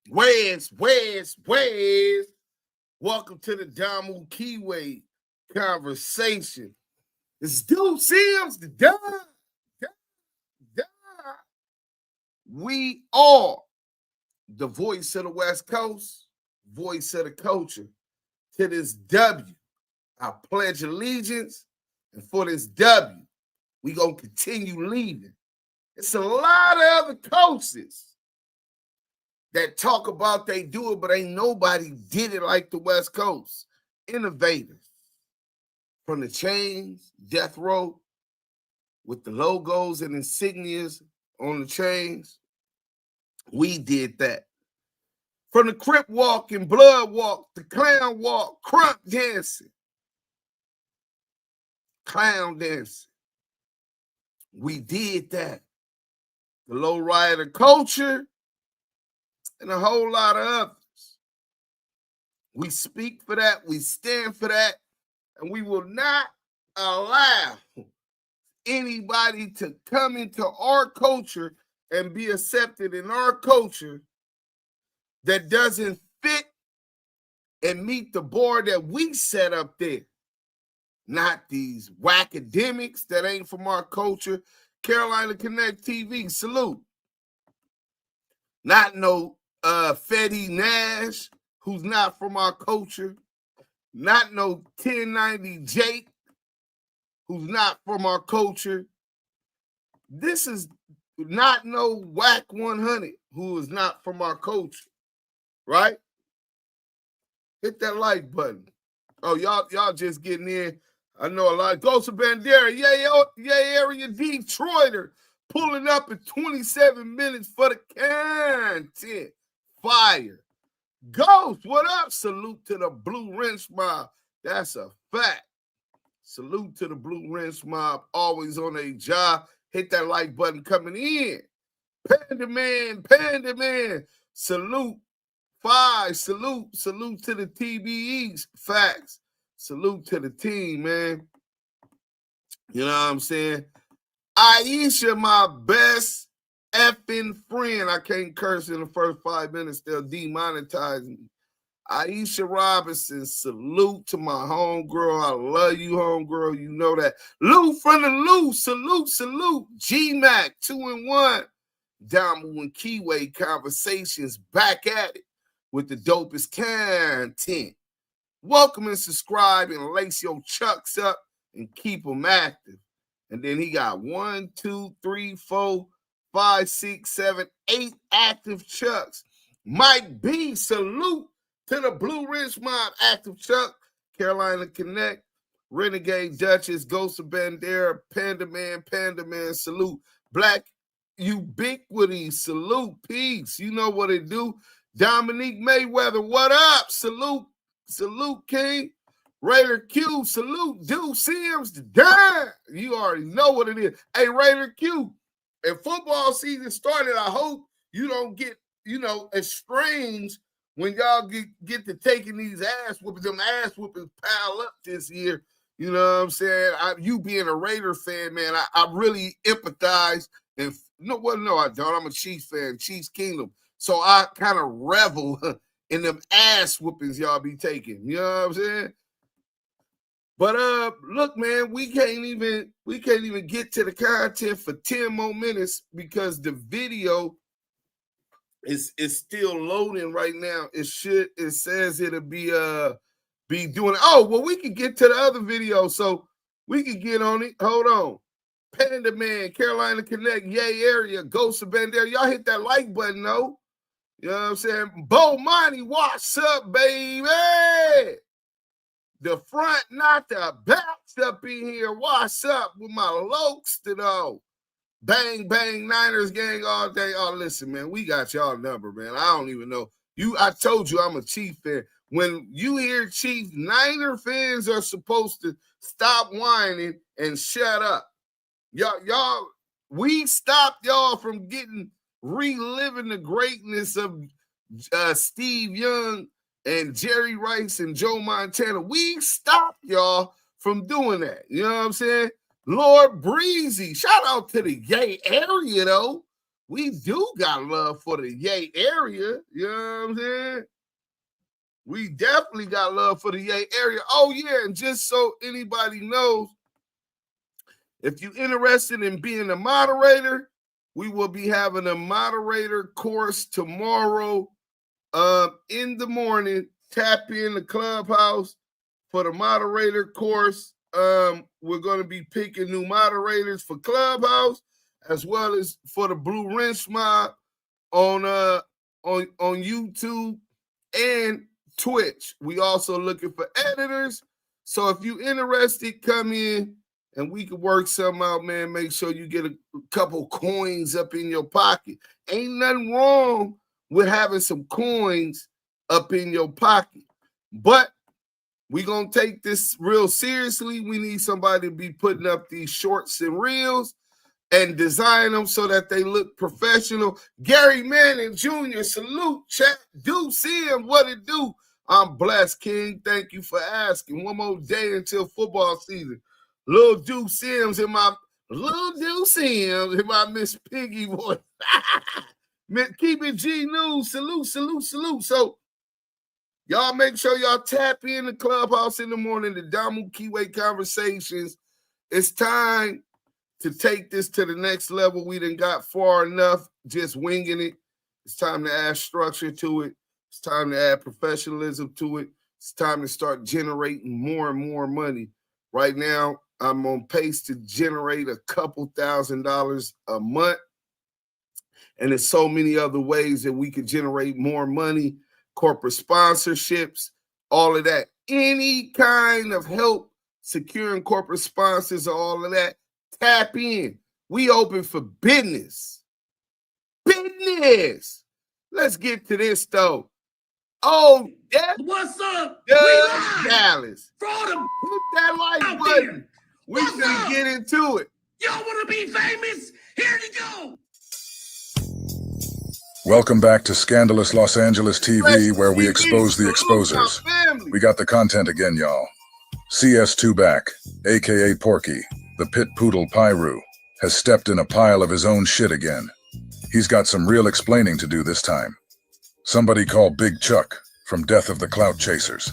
Where's? Welcome to the Damu Kiwe Conversation. It's Duse M's the done. We are the voice of the West Coast, voice of the culture. To this W, I pledge allegiance, and for this W, we gonna continue leading. It's a lot of other coaches that talk about they do it, but ain't nobody did it like the West Coast. Innovators. From the chains, death row, with the logos and insignias on the chains, we did that. From the Crip walk and blood walk, the clown walk, crump dancing, clown dancing, we did that. The low rider culture, and a whole lot of others. We speak for that, we stand for that, and we will not allow anybody to come into our culture and be accepted in our culture that doesn't fit and meet the bar that we set up there. Not these academics that ain't from our culture. Carolina Connect TV, salute. Not no Fetty Nash, who's not from our culture. Not no 1090 Jake, who's not from our culture. This is not no WACK100, who is not from our culture, right? Hit that like button. Oh, y'all just getting in. I know a lot. Ghost of Bandera, yay, area Detroiter, pulling up in 27 minutes for the content. Fire. Ghost, what up? Salute to the Blue Wrench Mob. That's a fact. Salute to the Blue Wrench Mob, always on a job. Hit that like button coming in. Panda Man. Salute. Five. Salute to the TBEs. Facts. Salute to the team, man. You know what I'm saying? Aisha, my best effing friend. I can't curse in the first 5 minutes. They'll demonetize me. Aisha Robinson, salute to my homegirl. I love you, homegirl. You know that. Lou from the Lou, salute. G-Mac, 2-1. Damu Kiwe Conversations, back at it with the dopest content. Welcome and subscribe and lace your chucks up and keep them active. And then he got 1, 2, 3, 4, 5, 6, 7, 8 active chucks. Mike B, salute to the Blue Ridge Mob, active chuck, Carolina Connect, Renegade Duchess, Ghost of Bandera, Panda Man, salute. Black Ubiquity, salute, peace. You know what it do. Dominique Mayweather, what up? Salute, King. Raider Q, salute. Duse M's the dime. You already know what it is. Hey, Raider Q, if football season started, I hope you don't get, estranged when y'all get to taking these ass whoopings. Them ass whoopings pile up this year. You know what I'm saying? You being a Raider fan, man, I really empathize. And no, I don't. I'm a Chiefs fan, Chiefs Kingdom. So I kind of revel in them ass whoopings y'all be taking. You know what I'm saying? But look, man, we can't even get to the content for 10 more minutes because the video is still loading right now. It says it'll be doing it. Oh, well, we can get to the other video, so we can get on it. Hold on. Panda Man, Carolina Connect, yay area, Ghost of Bandera. Y'all hit that like button, though. You know what I'm saying? Bo Monty, what's up, baby? The front, not the backs up in here. What's up with my lokes, though? Bang, bang, Niners gang all day. Oh, listen, man, we got y'all number, man. I don't even know. I told you I'm a Chief fan. When you hear Chief, Niner fans are supposed to stop whining and shut up. Y'all, we stopped y'all from reliving the greatness of Steve Young and Jerry Rice and Joe Montana. We stopped y'all from doing that. You know what I'm saying? Lord Breezy, shout out to the gay area, though. we do got love for the Yay area. You know what I'm saying? We definitely got love for the Yay area. Oh, yeah, and just so anybody knows, if you're interested in being a moderator, we will be having a moderator course tomorrow in the morning. Tap in the Clubhouse for the moderator course. We're going to be picking new moderators for Clubhouse as well as for the Blue Wrench Mob on YouTube and Twitch. We also looking for editors. So if you're interested, come in and we can work something out, man. Make sure you get a couple coins up in your pocket. Ain't nothing wrong with having some coins up in your pocket. But we're going to take this real seriously. We need somebody to be putting up these shorts and reels and design them so that they look professional. Gary Manning Jr., salute, chat. Duse M, what it do? I'm blessed, King. Thank you for asking. One more day until football season. Little Duse M's in my Miss Piggy voice. Keep it G News. Salute. So y'all make sure y'all tap in the Clubhouse in the morning, the Damu Kiwe Conversations. It's time to take this to the next level. We done got far enough just winging it. It's time to add structure to it. It's time to add professionalism to it. It's time to start generating more and more money. Right now, I'm on pace to generate a couple $1,000s a month. And there's so many other ways that we could generate more money, corporate sponsorships, all of that. Any kind of help securing corporate sponsors or all of that, tap in. We open for business. Let's get to this, though. Oh, yeah. What's up? Dallas. For all the hit that like button. We can get into it. Y'all want to be famous? Here you go. Welcome back to Scandalous Los Angeles TV, where we expose the exposers. We got the content again, y'all. CS2 Back, aka Porky, the pit poodle Pyru, has stepped in a pile of his own shit again. He's got some real explaining to do this time. Somebody call Big Chuck from Death of the Clout Chasers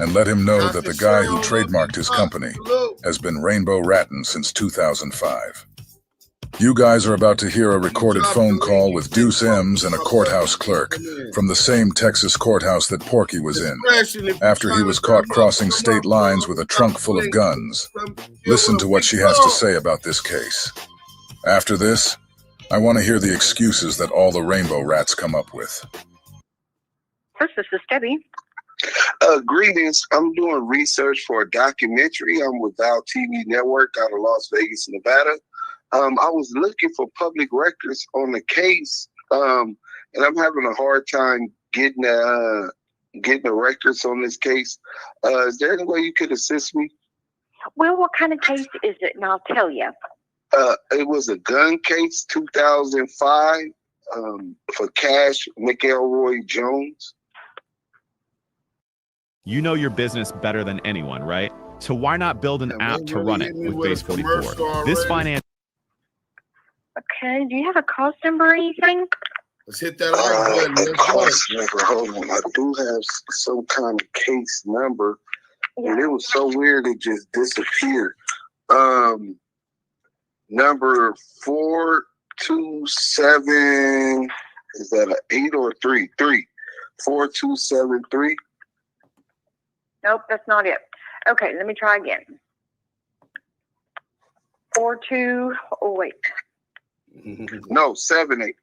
and let him know that the guy who trademarked his company has been rainbow ratting since 2005. You guys are about to hear a recorded phone call with Duse M's and a courthouse clerk from the same Texas courthouse that Porky was in, after he was caught crossing state lines with a trunk full of guns. Listen to what she has to say about this case. After this, I want to hear the excuses that all the rainbow rats come up with. First, this is Debbie. Greetings. I'm doing research for a documentary. I'm with Val TV Network out of Las Vegas, Nevada. I was looking for public records on the case, and I'm having a hard time getting the records on this case. Is there any way you could assist me? Well, what kind of case is it? And I'll tell you. It was a gun case, 2005, for Cash McElroy Jones. You know your business better than anyone, right? So why not build an app to run it with Base 44? This finance. Okay, do you have a cost number or anything? Let's hit that like button. Cost number. Hold on. I do have some kind of case number, and it was so weird it just disappeared. Number 427. Is that an 8 or a 3? 3. 4273. Nope, that's not it. Okay, let me try again. 42. Oh wait. No, 78.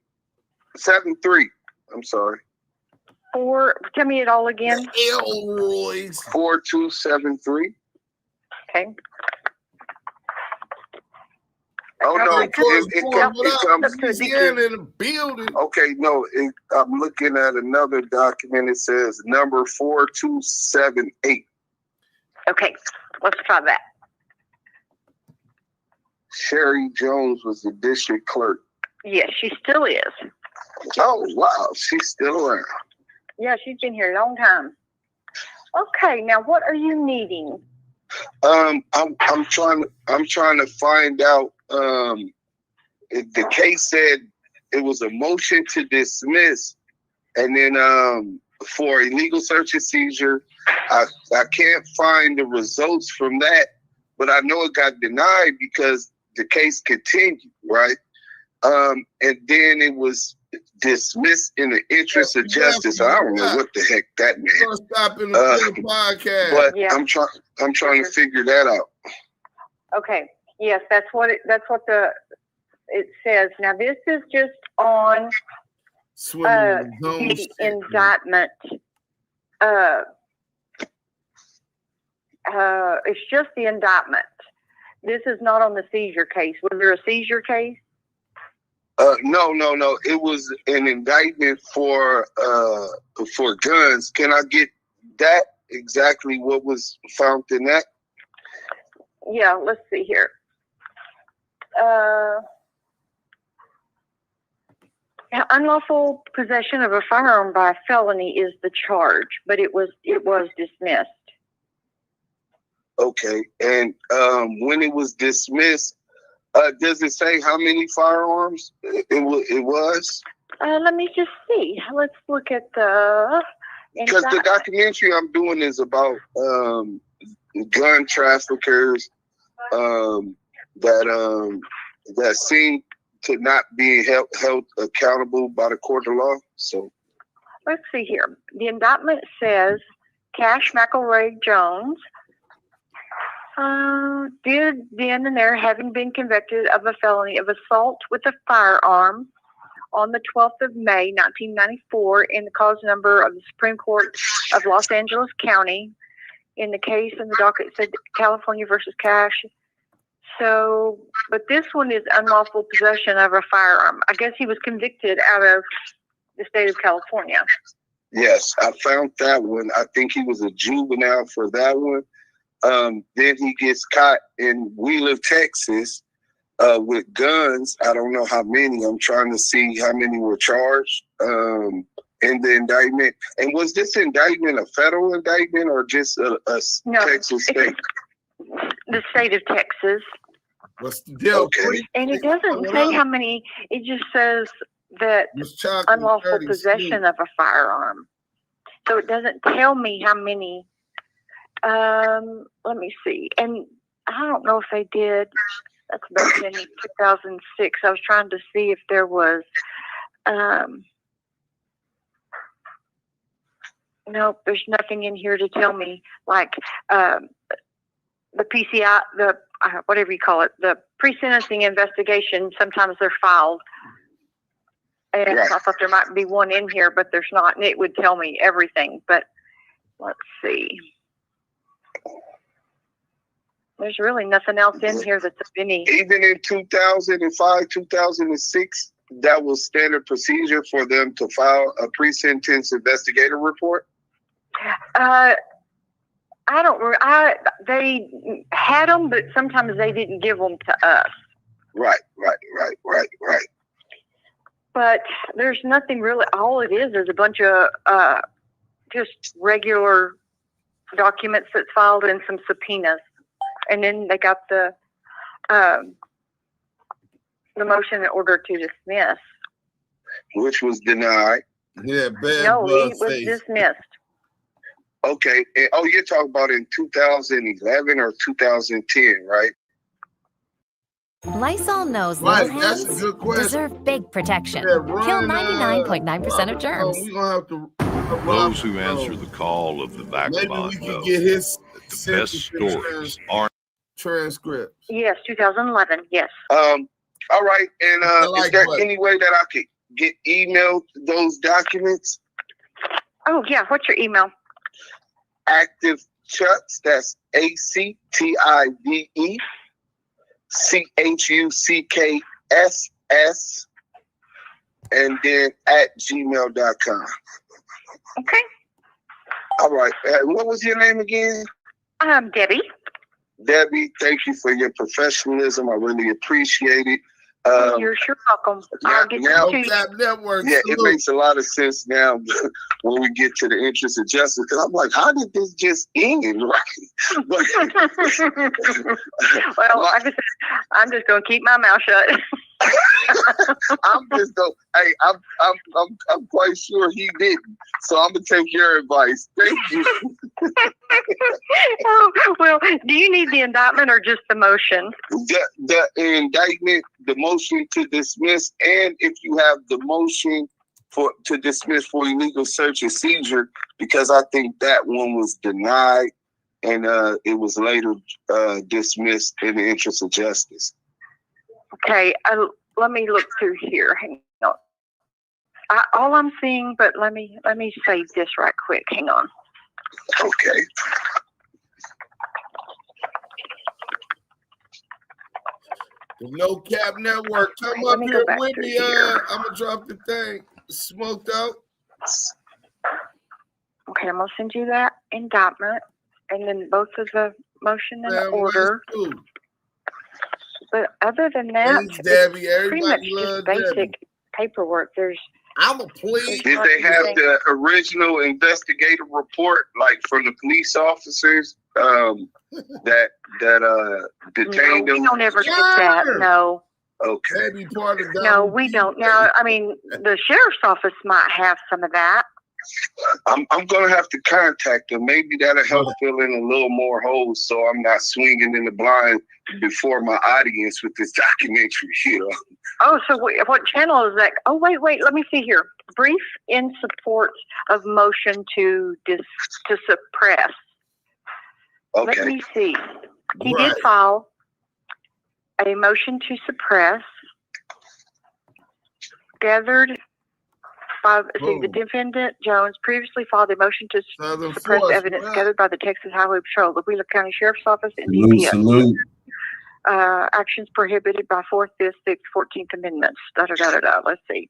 73. I'm sorry. 4. Tell me it all again. Elroy's. 4273. Okay. Oh no! It comes in the building. Okay, no, I'm looking at another document. It says number 4278. Okay, let's try that. Sherry Jones was the district clerk. Yes, she still is. Oh wow, she's still around. Yeah, she's been here a long time. Okay, now what are you needing? I'm trying to find out. The case said it was a motion to dismiss, and then for illegal search and seizure, I can't find the results from that, but I know it got denied because the case continued, right? And then it was dismissed in the interest of justice. I don't know what the heck that meant. Stop in the podcast. But I'm trying to figure that out. Okay. Yes, that's what it says. Now this is just on the indictment. It's just the indictment. This is not on the seizure case. Was there a seizure case? No. It was an indictment for guns. Can I get that? Exactly what was found in that? Yeah, let's see here. Unlawful possession of a firearm by a felony is the charge, but it was dismissed. Okay, and when it was dismissed, does it say how many firearms it was? Let me just see. Let's look at the. Because the documentary I'm doing is about gun traffickers that seem to not be held accountable by the court of law. So let's see here. The indictment says Cash McElroy Jones did then and there, having been convicted of a felony of assault with a firearm on the 12th of May, 1994, in the cause number of the Supreme Court of Los Angeles County. In the case in the docket, it said California versus Cash. So, but this one is unlawful possession of a firearm. I guess he was convicted out of the state of California. Yes, I found that one. I think he was a juvenile for that one. Then he gets caught in Wheeler, Texas, with guns. I don't know how many. I'm trying to see how many were charged in the indictment. And was this indictment a federal indictment or just a Texas state? The state of Texas. What's the deal? Okay. And it doesn't say how many. It just says that unlawful possession of a firearm. So it doesn't tell me how many. Let me see. And I don't know if they did. That's back in 2006. I was trying to see if there was. Nope, there's nothing in here to tell me. Like the PCI, whatever you call it, the pre-sentencing investigation. Sometimes they're filed. And right. I thought there might be one in here, but there's not. And it would tell me everything. But let's see. There's really nothing else in here that's of any. Even in 2005, 2006, that was standard procedure for them to file a pre-sentence investigative report? They had them, but sometimes they didn't give them to us. Right. But there's nothing really. All it is a bunch of just regular documents that's filed and some subpoenas. And then they got the motion in order to dismiss, which was denied. Yeah, bad. No, it was dismissed. Okay. Oh, you're talking about in 2011 or 2010, right? Lysol knows little hands deserve big protection. Kill 99.9% of germs. We're gonna have to. Those who answer the call of the vagabond know get his the best stories aren't transcripts. Yes, 2011. Yes. All right. And is there any way that I could get emailed those documents? Oh yeah. What's your email? Active Chucks. That's ACTIVE CHUCKSS and then @gmail.com. Okay. All right. What was your name again? Debbie. Debbie, thank you for your professionalism. I really appreciate it. You're sure welcome. I'll get you to network. Yeah, it makes a lot of sense now when we get to the interest of justice. Because I'm like, how did this just end? Right? Well, like I said, I'm just going to keep my mouth shut. I'm just though. Hey, I'm quite sure he didn't. So I'm gonna take your advice. Thank you. Oh, well, do you need the indictment or just the motion? The indictment, the motion to dismiss, and if you have the motion to dismiss for illegal search and seizure, because I think that one was denied and it was later dismissed in the interest of justice. Okay, let me look through here. Hang on. All I'm seeing, but let me save this right quick. Hang on. Okay. The No Cap Network, come Let up me here go back with through me. here. I'm gonna drop the thing. Smoked out. Okay, I'm gonna send you that indictment, and then both of the motion and the order. But other than that, Thanks, Debbie. it's pretty much Everybody just loves basic Debbie. paperwork. I'm a plea. Did they have the original investigative report, like from the police officers that detained them? We don't ever get that. No. Okay. Be part of that. No, we don't. Now, I mean, the sheriff's office might have some of that. I'm gonna have to contact them. Maybe that'll help fill in a little more holes, so I'm not swinging in the blind before my audience with this documentary here. Oh, so what channel is that? Oh, wait. Let me see here. Brief in support of motion to suppress. Okay. Let me see. He did file a motion to suppress. Gathered by the defendant Jones previously filed a motion to suppress evidence gathered by the Texas Highway Patrol, the Wheeler County Sheriff's Office, and DPS. Salute. Actions prohibited by 4th, 5th, 6th, 14th Amendments. Let's see.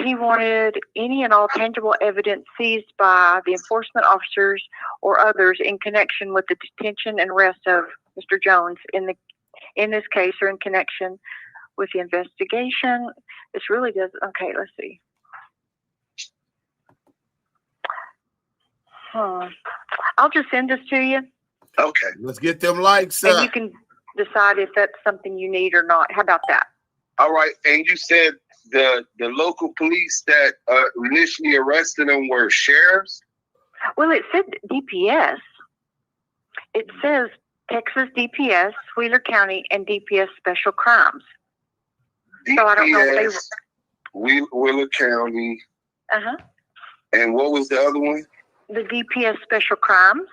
He wanted any and all tangible evidence seized by the enforcement officers or others in connection with the detention and arrest of Mr. Jones in this case, or in connection with the investigation. This really does. Okay, let's see. I'll just send this to you. Okay. Let's get them likes and up. you can decide if that's something you need or not. How about that? All right. And you said the local police that initially arrested them were sheriffs? Well, it said DPS. It says Texas DPS, Wheeler County, and DPS Special Crimes. DPS, so I don't know if they Wheeler County. Uh-huh. And what was the other one? The DPS Special Crimes.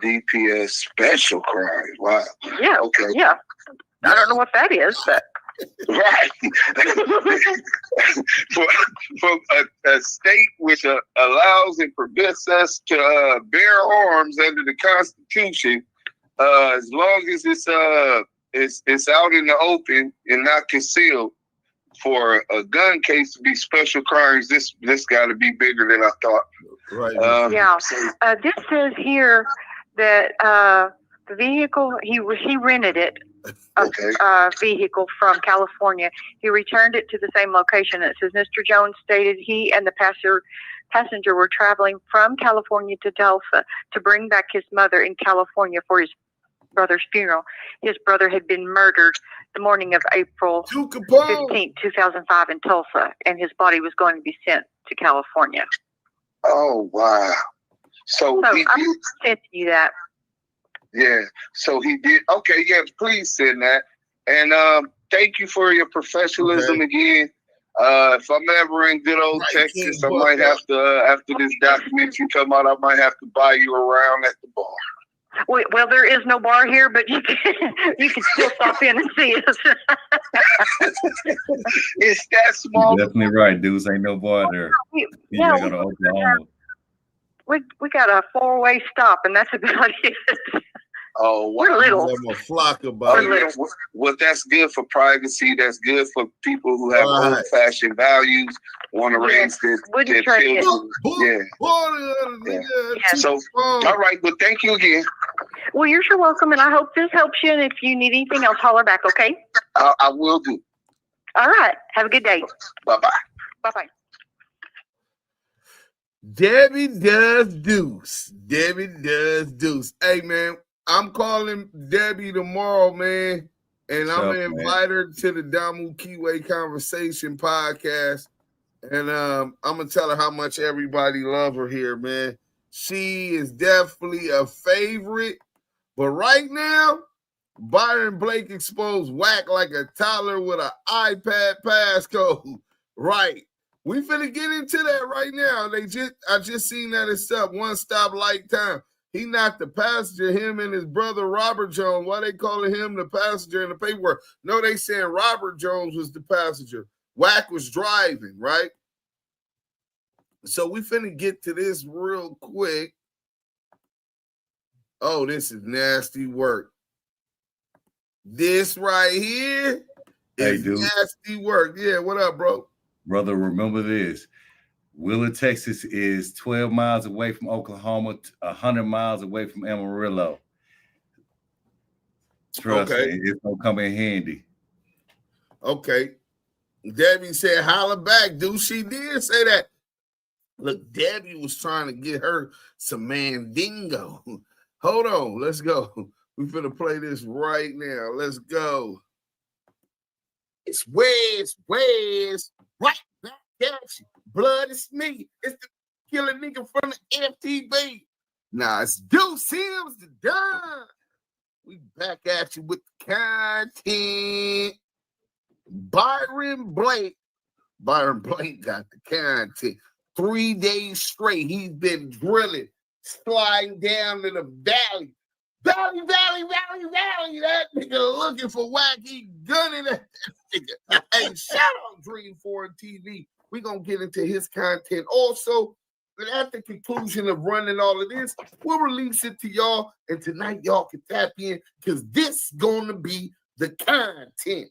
DPS Special Crimes. Wow. Yeah. Okay. Yeah. I don't know what that is, but. Right. from a state which allows and permits us to bear arms under the Constitution, as long as it's out in the open and not concealed. For a gun case to be special crimes, this got to be bigger than I thought. Right. Yeah. This says here that the vehicle he rented it. A vehicle from California. He returned it to the same location. It says Mr. Jones stated he and the passenger were traveling from California to Tulsa to bring back his mother in California for his brother's funeral. His brother had been murdered the morning of April 15, 2005 in Tulsa, and his body was going to be sent to California. Oh, wow. So I sent you that. Yeah, so he did. Okay, yeah, please send that. And thank you for your professionalism again. If I'm ever in good old Texas, I might have to, after this documentary come out, I might have to buy you around at the bar. Well, there is no bar here, but you can still stop in and see us. It's that small. You're definitely right, dudes. Ain't no bar there. Yeah, go to Oklahoma. We got a 4-way stop, and that's about it. Oh, wow. We're little. I'm a flock about it. Well, that's good for privacy. That's good for people who have old-fashioned values, want to raise their children. Yeah. So, all right. Well, thank you again. Well, you're sure welcome, and I hope this helps you. And if you need anything else, holler back, okay? I will do. All right. Have a good day. Bye-bye. Bye-bye. Debbie does Deuce. Debbie does Deuce. Hey, man, I'm calling Debbie tomorrow, man. And I'm going to invite her to the Damu Kiwe Conversation Podcast. And I'm going to tell her how much everybody love her here, man. She is definitely a favorite. But right now, Byron Blake exposed Wack like a toddler with an iPad passcode. Right. We finna get into that right now. I just seen that it's up. One stop light time. He not the passenger, him and his brother Robert Jones. Why they calling him the passenger in the paperwork? No, they saying Robert Jones was the passenger. Wack was driving, right? So we finna get to this real quick. Oh, this is nasty work. This right here is nasty work. Yeah, what up, bro? Brother, remember this. Willard, Texas is 12 miles away from Oklahoma, 100 miles away from Amarillo. Trust me, it's going to come in handy. Okay. Debbie said, holla back, dude. She did say that. Look, Debbie was trying to get her some mandingo. Hold on, let's go. We finna play this right now. Let's go. It's Wes, right back at you. Blood is me. It's the killer nigga from the FTV. Nah, it's Duse M's the Don. We back at you with the content. Byron Blake got the content. 3 days straight, he's been drilling, sliding down to the valley. Valley. That nigga looking for Wack. He gunning that nigga. Hey, shout out Dream 4 TV. We're going to get into his content also. And at the conclusion of running all of this, we'll release it to y'all. And tonight, y'all can tap in because this is going to be the content.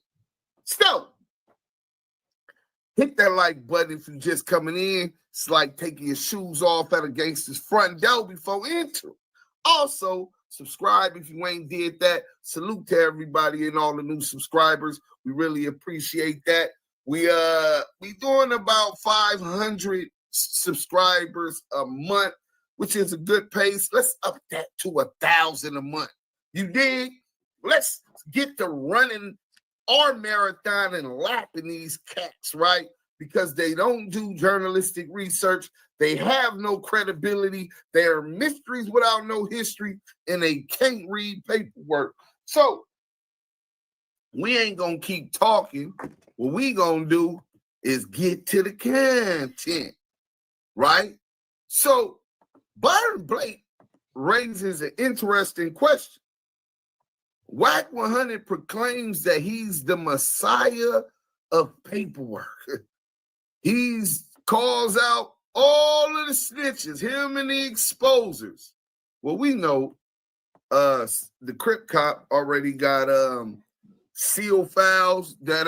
So, hit that like button if you're just coming in. It's like taking your shoes off at a gangster's front door before entering. Also, subscribe if you ain't did that. Salute to everybody and all the new subscribers. We really appreciate that. We doing about 500 subscribers a month, which is a good pace. Let's up that to 1,000 a month. You dig? Let's get to running our marathon and lapping these cats, right? Because they don't do journalistic research. They have no credibility. They are mysteries without no history, and they can't read paperwork. So we ain't going to keep talking. What we going to do is get to the content, right? So Byron Blake raises an interesting question. WACK100 proclaims that he's the messiah of paperwork. He's calls out all of the snitches, him and the exposers. Well, we know the Crip cop already got seal files that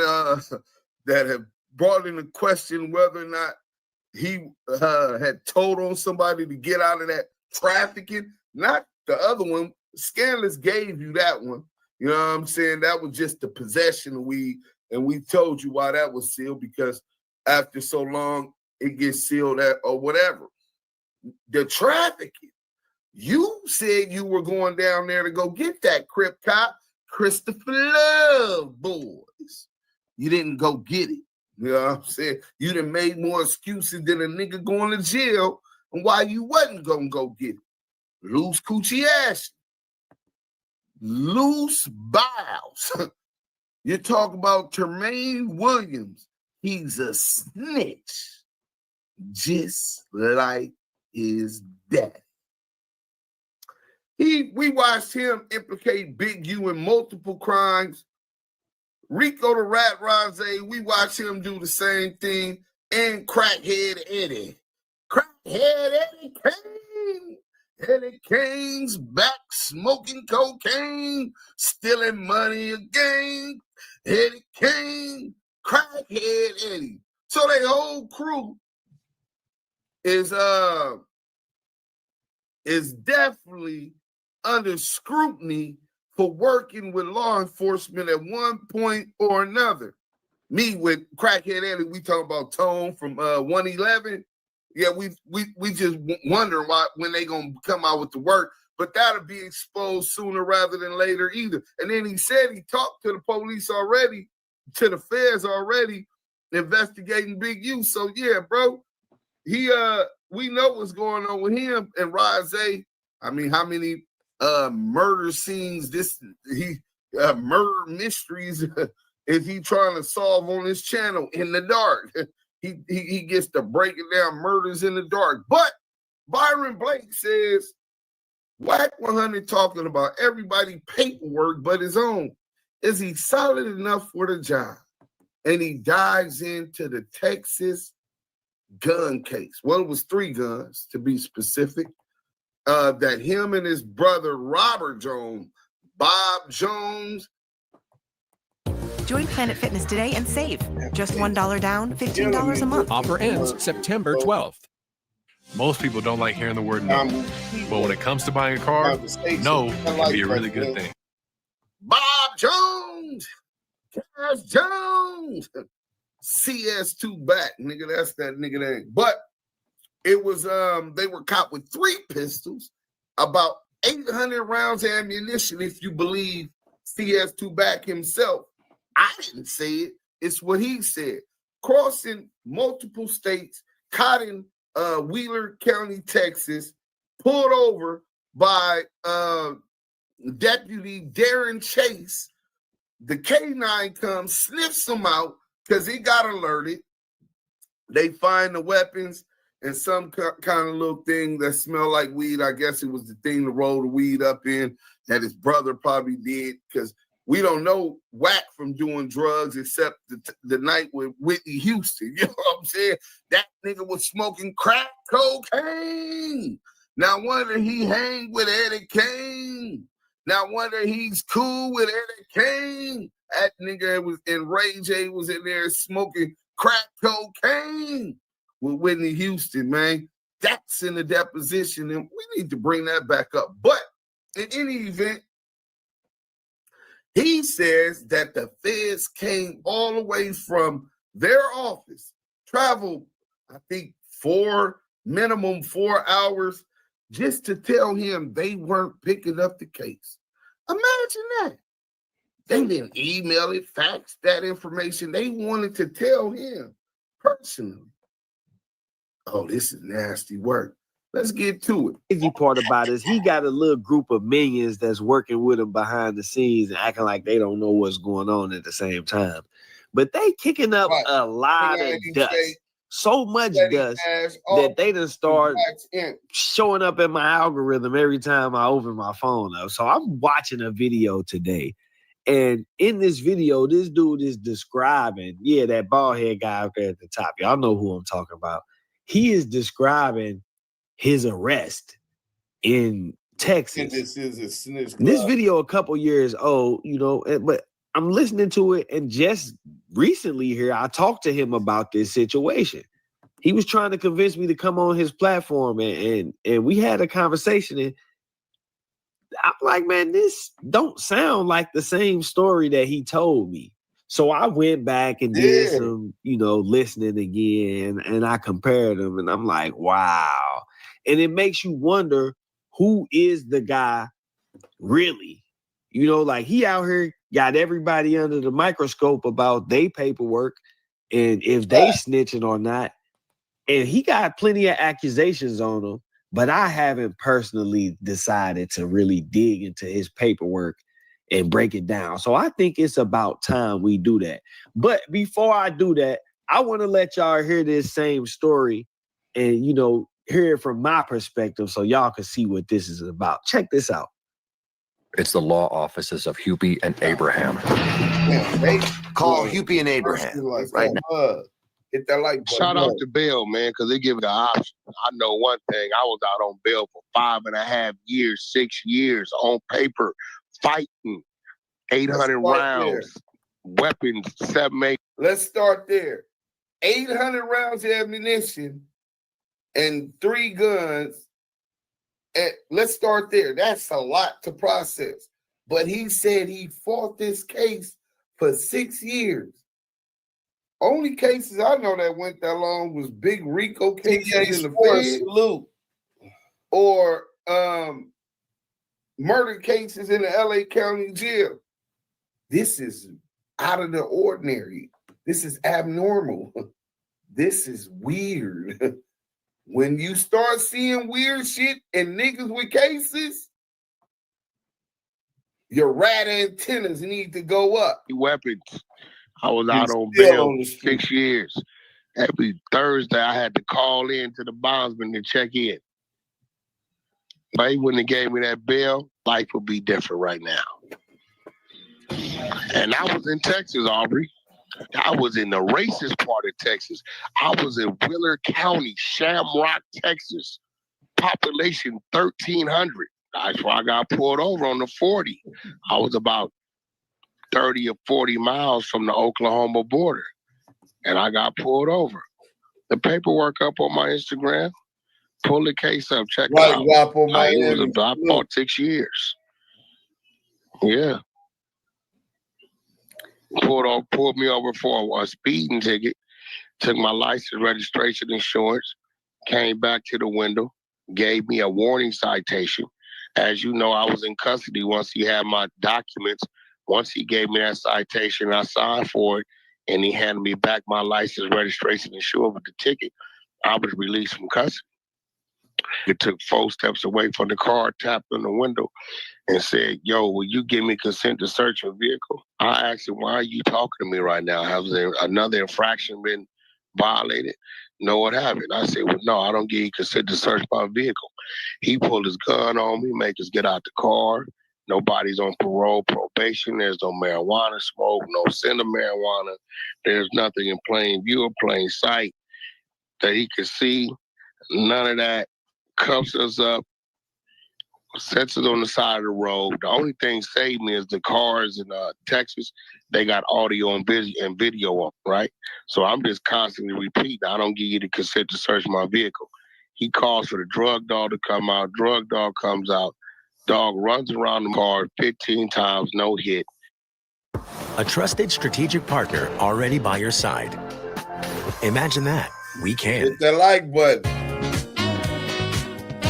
have brought into question whether or not he had told on somebody to get out of that trafficking. Not the other one. Scandalous gave you that one. You know what I'm saying? That was just the possession of weed. And we told you why that was sealed, because after so long, it gets sealed at or whatever. The trafficking. You said you were going down there to go get that Crip cop, Christopher Love boys. You didn't go get it. You know what I'm saying? You done made more excuses than a nigga going to jail and why you wasn't going to go get it. Loose coochie ass. Loose bowels. You talk about Tremaine Williams. He's a snitch, just like his daddy. We watched him implicate Big U in multiple crimes. Rico the Rat Rose, we watched him do the same thing. And Crackhead Eddie. Crackhead Eddie Kane. Eddie Kane's back smoking cocaine, stealing money again. Eddie Kane, Crackhead Eddie. So their whole crew is definitely under scrutiny for working with law enforcement at one point or another. Me with Crackhead Eddie, we talk about Tone from 111. Yeah, we just wondering why when they gonna come out with the work. but that'll be exposed sooner rather than later either. And then he said he talked to the police already, to the feds already, investigating Big U. So yeah, bro, we know what's going on with him and Rose. I mean, how many murder scenes, murder mysteries is he trying to solve on his channel in the dark? He gets to breaking down murders in the dark. But Byron Blake says WACK100 talking about everybody paperwork but his own. Is he solid enough for the job? And he dives into the Texas gun case. Well, it was 3 guns to be specific. That him and his brother Robert Jones, Bob Jones. Join Planet Fitness today and save. Just $1 down, $15 a month. Offer ends September 12th. Most people don't like hearing the word no. But when it comes to buying a car, no can be a really good thing. Bob Jones, Cash Jones, CS2 back, nigga. That's that nigga name. But it was they were caught with 3 pistols, about 800 rounds of ammunition, if you believe CS2 back himself. I didn't say it. It's what he said. Crossing multiple states, caught in Wheeler County, Texas, pulled over by Deputy Darren Chase. The K9 comes, sniffs him out because he got alerted. They find the weapons and some kind of little thing that smelled like weed. I guess it was the thing to roll the weed up in that his brother probably did, because we don't know Wack from doing drugs except the night with Whitney Houston. You know what I'm saying? That nigga was smoking crack cocaine. Now wonder he hang with Eddie Kane. Now wonder he's cool with Eddie Kane. That nigga was in Ray J was in there smoking crack cocaine with Whitney Houston, man. That's in the deposition, and we need to bring that back up. But in any event, he says that the feds came all the way from their office, traveled, I think, minimum 4 hours, just to tell him they weren't picking up the case. Imagine that. They didn't email it, fax that information. They wanted to tell him personally. Oh, this is nasty work. Let's get to it. The crazy part about it is he got a little group of minions that's working with him behind the scenes and acting like they don't know what's going on at the same time. But they kicking up a lot of dust. So much dust that they done start showing up in my algorithm every time I open my phone up. So I'm watching a video today. And in this video, this dude is describing, that bald head guy up there at the top. Y'all know who I'm talking about. He is describing his arrest in Texas. This is a snitch club. This video a couple years old, but I'm listening to it, and just recently here, I talked to him about this situation. He was trying to convince me to come on his platform, and we had a conversation, and I'm like, man, this don't sound like the same story that he told me. So I went back and did some, listening again, and I compared them, and I'm like, wow. And it makes you wonder, who is the guy really? Like he out here got everybody under the microscope about their paperwork and if they snitching or not. And he got plenty of accusations on him, but I haven't personally decided to really dig into his paperwork and break it down. So I think it's about time we do that. But before I do that, I want to let y'all hear this same story and, hear it from my perspective so y'all can see what this is about. Check this out. It's the law offices of Hupy and Abraham. Call Hupy and Abraham right now. Hit that like Shout out to bail, man, because they give the option. I know one thing. I was out on bail for 5.5 years, 6 years on paper, fighting, 800 rounds, weapons, 7-8. Let's start there. 800 rounds of ammunition and 3 guns. And let's start there. That's a lot to process. But he said he fought this case for 6 years. Only cases I know that went that long was Big Rico cases in the first loop, or murder cases in the LA County Jail. This is out of the ordinary. This is abnormal. This is weird. When you start seeing weird shit and niggas with cases, your rat antennas need to go up. Weapons. I was out on bail 6 years. Every Thursday, I had to call in to the bondsman to check in. If he wouldn't have gave me that bail, life would be different right now. And I was in Texas, Aubrey. I was in the racist part of Texas. I was in Willard County, Shamrock, Texas. Population 1,300. That's why I got pulled over on the 40. I was about 30 or 40 miles from the Oklahoma border. And I got pulled over. The paperwork up on my Instagram. Pull the case up. Check it out. It was about 6 years. Yeah. Pulled me over for a speeding ticket. Took my license, registration, insurance. Came back to the window. Gave me a warning citation. As you know, I was in custody once he had my documents. Once he gave me that citation, I signed for it. And he handed me back my license, registration, insurance with the ticket. I was released from custody. It took 4 steps away from the car, tapped on the window, and said, "Yo, will you give me consent to search your vehicle?" I asked him, "Why are you talking to me right now? Has there another infraction been violated?" "No, it haven't." I said, "Well, no, I don't give you consent to search my vehicle." He pulled his gun on me, make us get out the car. Nobody's on parole, probation. There's no marijuana smoke, no scent of marijuana. There's nothing in plain view or plain sight that he could see. None of that. Cuffs us up, sets us on the side of the road. The only thing saved me is the cars in Texas. They got audio and video on, right? So I'm just constantly repeating, I don't give you the consent to search my vehicle. He calls for the drug dog to come out. Drug dog comes out. Dog runs around the car 15 times, no hit. A trusted strategic partner already by your side. Imagine that. We can. Hit that like button.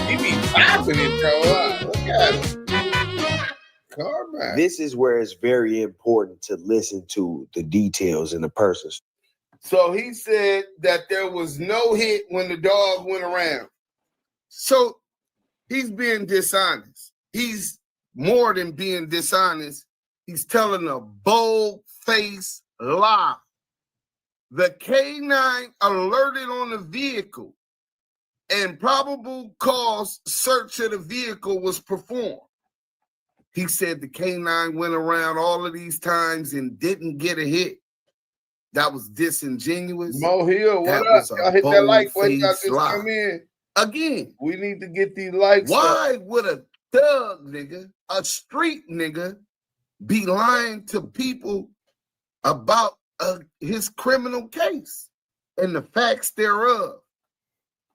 He be popping it, bro. Look at him. Carmack. This is where it's very important to listen to the details in the person's. So he said that there was no hit when the dog went around. So he's being dishonest. He's more than being dishonest. He's telling a bold-faced lie. The K9 alerted on the vehicle and probable cause search of the vehicle was performed. He said the K9 went around all of these times and didn't get a hit. That was disingenuous. Mo Hill, what up? Y'all hit that like button. Y'all just come in. Again, we need to get these likes. Why would a thug nigga, a street nigga, be lying to people about his criminal case and the facts thereof,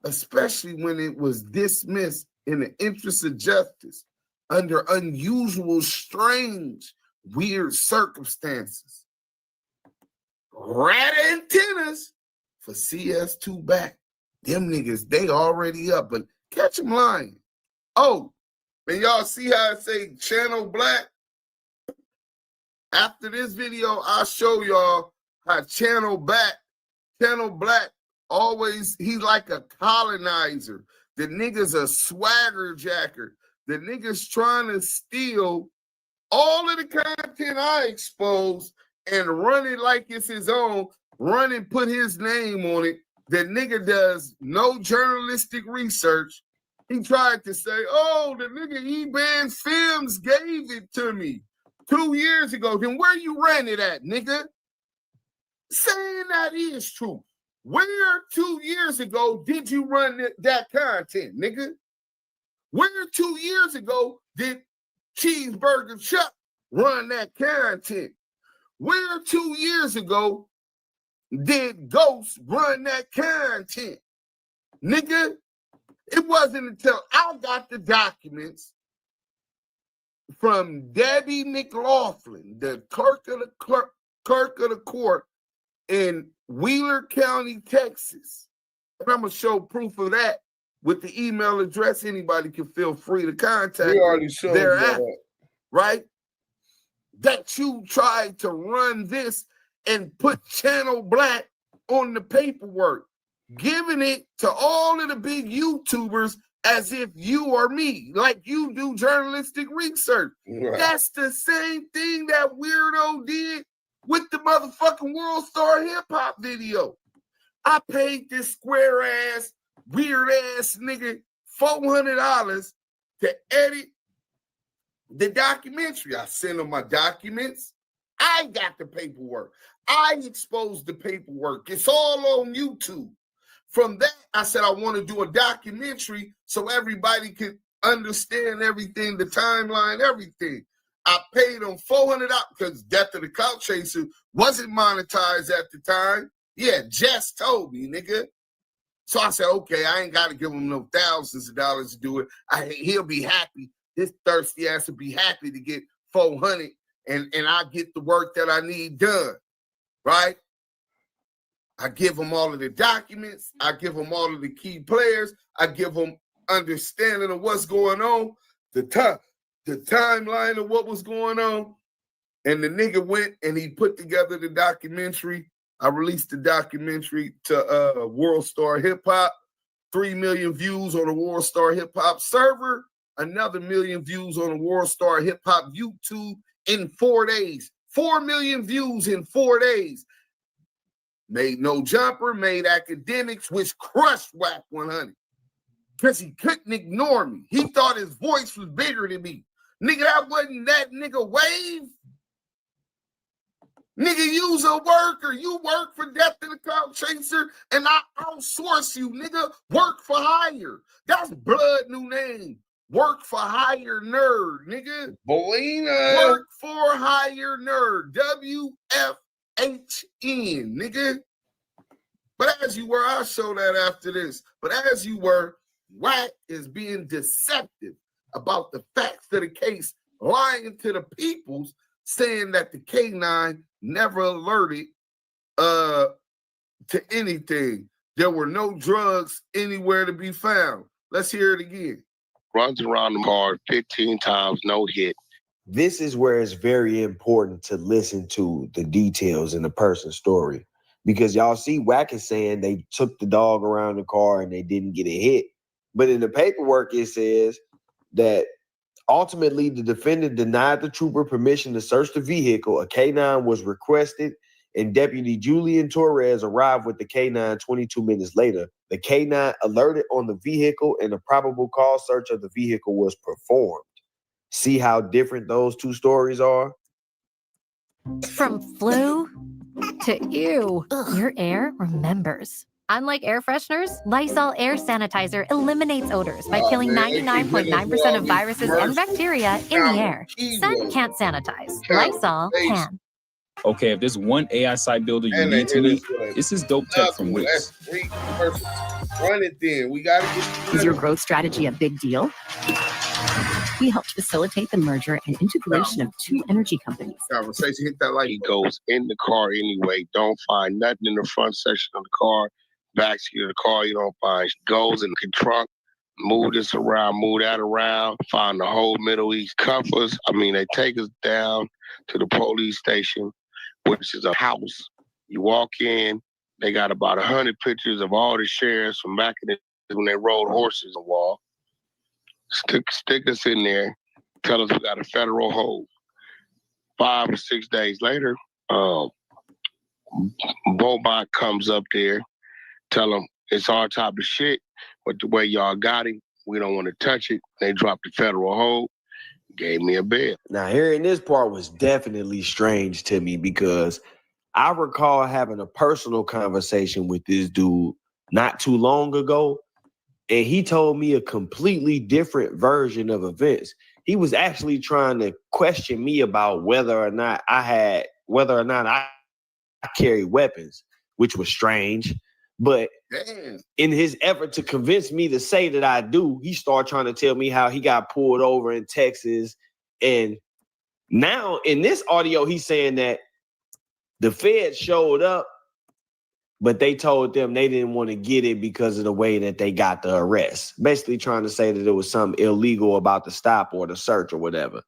especially when it was dismissed in the interest of justice under unusual, strange, weird circumstances? Rat antennas for CS2 back. Them niggas, they already up, but catch them lying. Oh, and y'all see how I say channel black? After this video, I'll show y'all how channel black always, he's like a colonizer. The nigga's a swagger jacker. The nigga's trying to steal all of the content I expose and run it like it's his own, run and put his name on it. The nigga does no journalistic research. He tried to say, oh, the nigga E-Band Films gave it to me 2 years ago. Then where you ran it at, nigga? Saying that is true. Where 2 years ago did you run that content, nigga? Where 2 years ago did Cheeseburger Chuck run that content? Where 2 years ago did Ghost run that content? Nigga, it wasn't until I got the documents from Debbie McLaughlin, the clerk of the court in Wheeler County, Texas. And I'm going to show proof of that with the email address. Anybody can feel free to contact We already showed thereafter, that. right? That you tried to run this and put Channel Black on the paperwork, giving it to all of the big YouTubers as if you or me, like you do journalistic research. Right. That's the same thing that weirdo did with the motherfucking World Star Hip Hop video. I paid this square ass, weird ass nigga $400 to edit the documentary. I sent him my documents. I got the paperwork. I exposed the paperwork. It's all on YouTube. From that, I said I want to do a documentary so everybody could understand everything, the timeline, everything. I paid them $400 because Death of the Clout Chaser wasn't monetized at the time. Yeah, Jess told me, nigga. So I said, okay, I ain't got to give him no thousands of dollars to do it. He'll be happy. This thirsty ass will be happy to get $400 and I get the work that I need done, right? I give them all of the documents. I give them all of the key players. I give them understanding of what's going on, the timeline of what was going on. And the nigga went and he put together the documentary. I released the documentary to World Star Hip Hop, 3 million views on the World Star Hip Hop server, another 1 million views on the World Star Hip Hop YouTube in 4 days. 4 million views in 4 days. Made No Jumper, made Academics, which crushed WACK100 because he couldn't ignore me. He thought his voice was bigger than me. Nigga, that wasn't that nigga Wave. Nigga, you's a worker. You work for Death of the Clout Chaser, and I outsource you, nigga. Work for hire. That's blood new name. Work for hire nerd, nigga. Bolina. Work for hire nerd. WFHN, nigga. But as you were, I'll show that after this. But as you were, Wack is being deceptive about the facts of the case, lying to the peoples, saying that the K9 never alerted to anything. There were no drugs anywhere to be found. Let's hear it again. Runs around the car 15 times, no hit. This is where it's very important to listen to the details in the person's story. Because y'all see Wack is saying they took the dog around the car and they didn't get a hit. But in the paperwork, it says that ultimately the defendant denied the trooper permission to search the vehicle. A K9 was requested and Deputy Julian Torres arrived with the K9 22 minutes later. The K9 alerted on the vehicle and a probable cause search of the vehicle was performed. See how different those two stories are? From flu to ew, your air remembers. Unlike air fresheners, Lysol air sanitizer eliminates odors by killing 99.9% of viruses and bacteria in the air. Scent can't sanitize. Lysol can. Okay, if there's one AI site builder you need to meet, this is Dope Tech from Wix. Run it then. We got to get. Is your growth strategy a big deal? We helped facilitate the merger and integration of two energy companies. Conversation hit that like he goes in the car anyway. Don't find nothing in the front section of the car. Backseat of the car, you don't find. Goes in the trunk, move this around, move that around, find the whole Middle East. Cuff us. They take us down to the police station, which is a house. You walk in, they got about 100 pictures of all the sheriffs from back in the when they rode horses on the wall. Stick us in there, tell us we got a federal hold. 5 or 6 days later, Bobot comes up there, tell them it's our type of shit, but the way y'all got him, we don't want to touch it. They dropped the federal hold, gave me a bed. Now, hearing this part was definitely strange to me because I recall having a personal conversation with this dude not too long ago, and he told me a completely different version of events. He was actually trying to question me about whether or not I carry weapons, which was strange. But in his effort to convince me to say that I do, he started trying to tell me how he got pulled over in Texas. And now in this audio, he's saying that the feds showed up, but they told them they didn't want to get it because of the way that they got the arrest. Basically trying to say that there was something illegal about the stop or the search or whatever.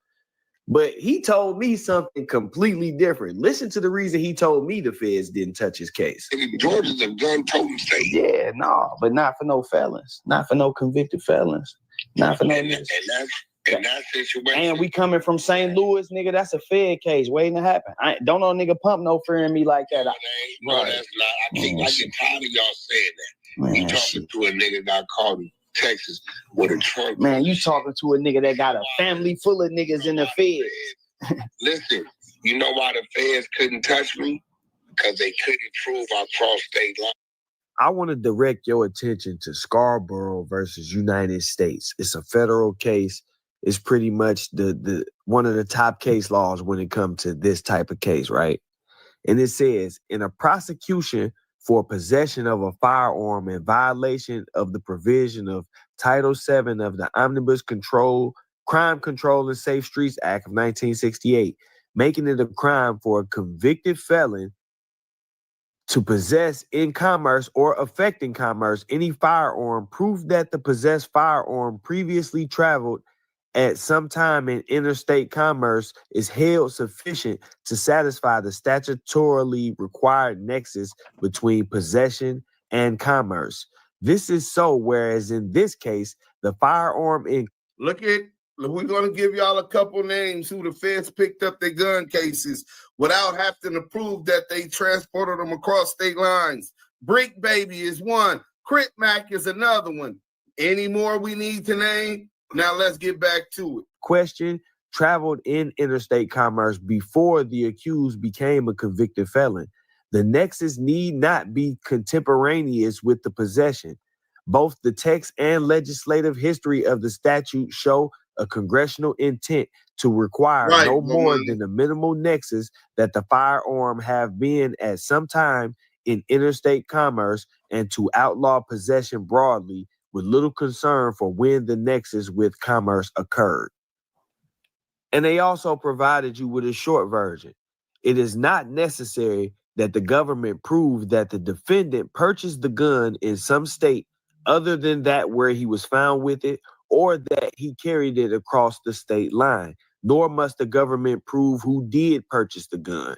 But he told me something completely different. Listen to the reason he told me the feds didn't touch his case. Georgia's a gun-toting state. Yeah, no, but not for no felons. Not for no convicted felons. Not for no niggas. In that situation. And we coming from St. Louis, nigga. That's a Fed case waiting to happen. Don't no nigga pump no fear in me like that. No, that's not. I get tired of y'all saying that. Man, you talking to a nigga got caught in Texas with a trunk. Man, you talking to a nigga that got a family full of niggas in the feds. Listen, you know why the feds couldn't touch me? Because they couldn't prove I crossed state line. I want to direct your attention to Scarborough versus United States. It's a federal case. It's pretty much the one of the top case laws when it comes to this type of case, right? And it says, in a prosecution for possession of a firearm in violation of the provision of Title VII of the Omnibus Crime Control and Safe Streets Act of 1968, making it a crime for a convicted felon to possess in commerce or affecting commerce any firearm, proof that the possessed firearm previously traveled at some time in interstate commerce is held sufficient to satisfy the statutorily required nexus between possession and commerce. This is so, whereas in this case, the firearm in... We're going to give y'all a couple names who the feds picked up their gun cases without having to prove that they transported them across state lines. Brick Baby is one. Crit Mac is another one. Any more we need to name? Now let's get back to it. Question traveled in interstate commerce before the accused became a convicted felon. The nexus need not be contemporaneous with the possession. Both the text and legislative history of the statute show a congressional intent to require no more than the minimal nexus that the firearm have been at some time in interstate commerce and to outlaw possession broadly, with little concern for when the nexus with commerce occurred. And they also provided you with a short version. It is not necessary that the government prove that the defendant purchased the gun in some state other than that where he was found with it, or that he carried it across the state line, nor must the government prove who did purchase the gun.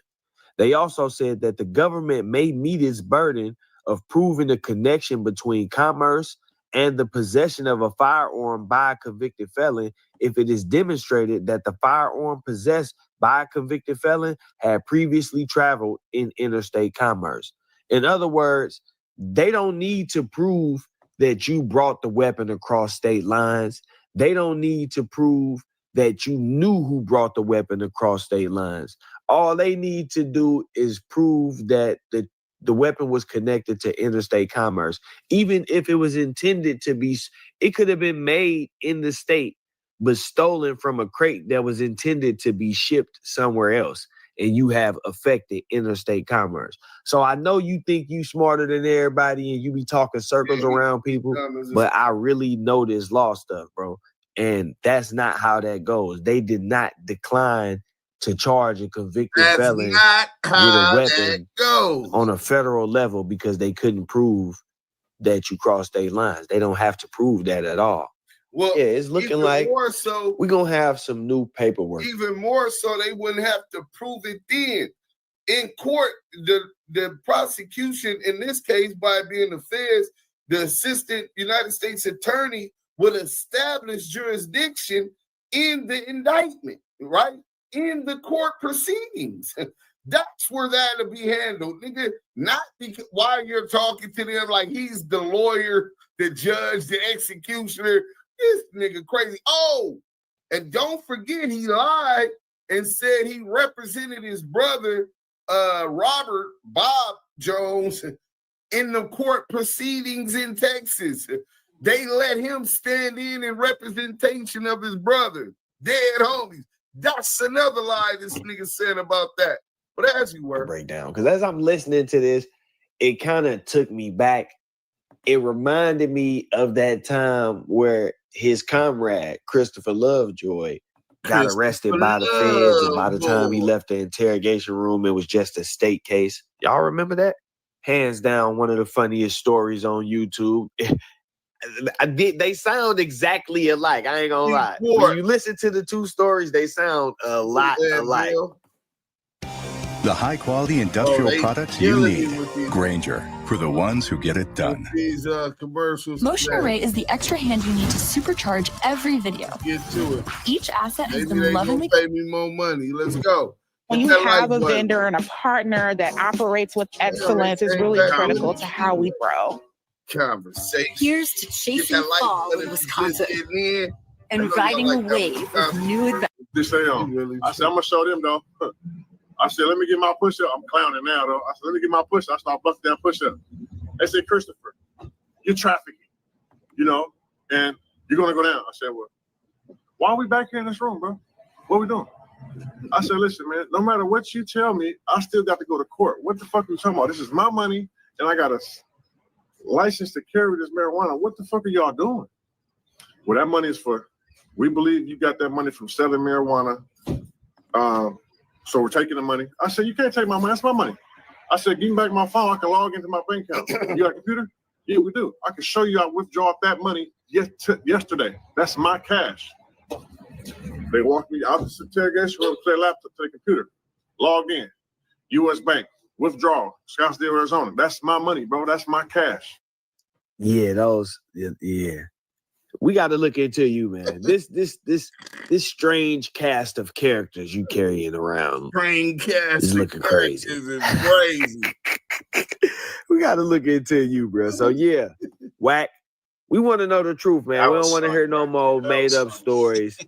They also said that the government may meet its burden of proving a connection between commerce and the possession of a firearm by a convicted felon if it is demonstrated that the firearm possessed by a convicted felon had previously traveled in interstate commerce. In other words, they don't need to prove that you brought the weapon across state lines. They don't need to prove that you knew who brought the weapon across state lines. All they need to do is prove that the weapon was connected to interstate commerce. Even if it was intended to be, it could have been made in the state, but stolen from a crate that was intended to be shipped somewhere else, and you have affected interstate commerce. So I know you think you smarter than everybody and you be talking circles around people, but I really know this law stuff, bro. And that's not how that goes. They did not decline to charge a convicted felon with a weapon on a federal level because they couldn't prove that you crossed state lines. They don't have to prove that at all. Well, yeah, it's looking like we're going to have some new paperwork. Even more so, they wouldn't have to prove it then. In court, the prosecution, in this case, by being the feds, the assistant United States attorney would establish jurisdiction in the indictment, right? In the court proceedings. That's where that'll be handled, nigga. Not because while you're talking to them like he's the lawyer, the judge, the executioner. This nigga crazy. Oh, and don't forget he lied and said he represented his brother, Robert Bob Jones, in the court proceedings in Texas. They let him stand in representation of his brother. Dead homies. That's another lie this nigga said about that. But as you were. Breakdown. Because as I'm listening to this, it kind of took me back. It reminded me of that time where his comrade, Christopher Lovejoy, got arrested by the feds. And by the time he left the interrogation room, it was just a state case. Y'all remember that? hands down one of the funniest stories on YouTube. They sound exactly alike. I ain't gonna lie. When you listen to the two stories, they sound a lot alike. The high-quality industrial products you need. Grainger, for the ones who get it done. These commercials. Motion Array is the extra hand you need to supercharge every video. Get to it. Each asset has Maybe been they lovingly. gonna pay me more money. Let's go. When you Hit that have like a button. vendor and a partner that operates with excellence, is really critical to how we grow. Conversation. Here's to chasing fall in Wisconsin and riding a wave of new adventures. This thing on. I said, I'm gonna show them though. I said, let me get my push-up. I'm clowning now though. I said, let me get my push-up. I start busting down push-up. They said, Christopher, you're trafficking, and you're gonna go down. I said, well, why are we back here in this room, bro? What are we doing? I said, listen, man, no matter what you tell me, I still got to go to court. What the fuck are you talking about? This is my money, and I got a license to carry this marijuana. What the fuck are y'all doing? Well, that money is for, we believe you got that money from selling marijuana. So we're taking the money. I said, you can't take my money. That's my money. I said, give me back my phone. I can log into my bank account. You got a computer? Yeah, we do. I can show you I withdraw that money yesterday. That's my cash. They walked me out of the interrogation room to their laptop, to the computer. Log in. U.S. Bank. Withdraw. Scottsdale, Arizona. That's my money, bro. That's my cash. Yeah, yeah. We got to look into you, man. This strange cast of characters you carrying around. Strange cast is looking crazy. Is crazy. We got to look into you, bro. So yeah, Wack. We want to know the truth, man. We don't want to hear no more made up stories.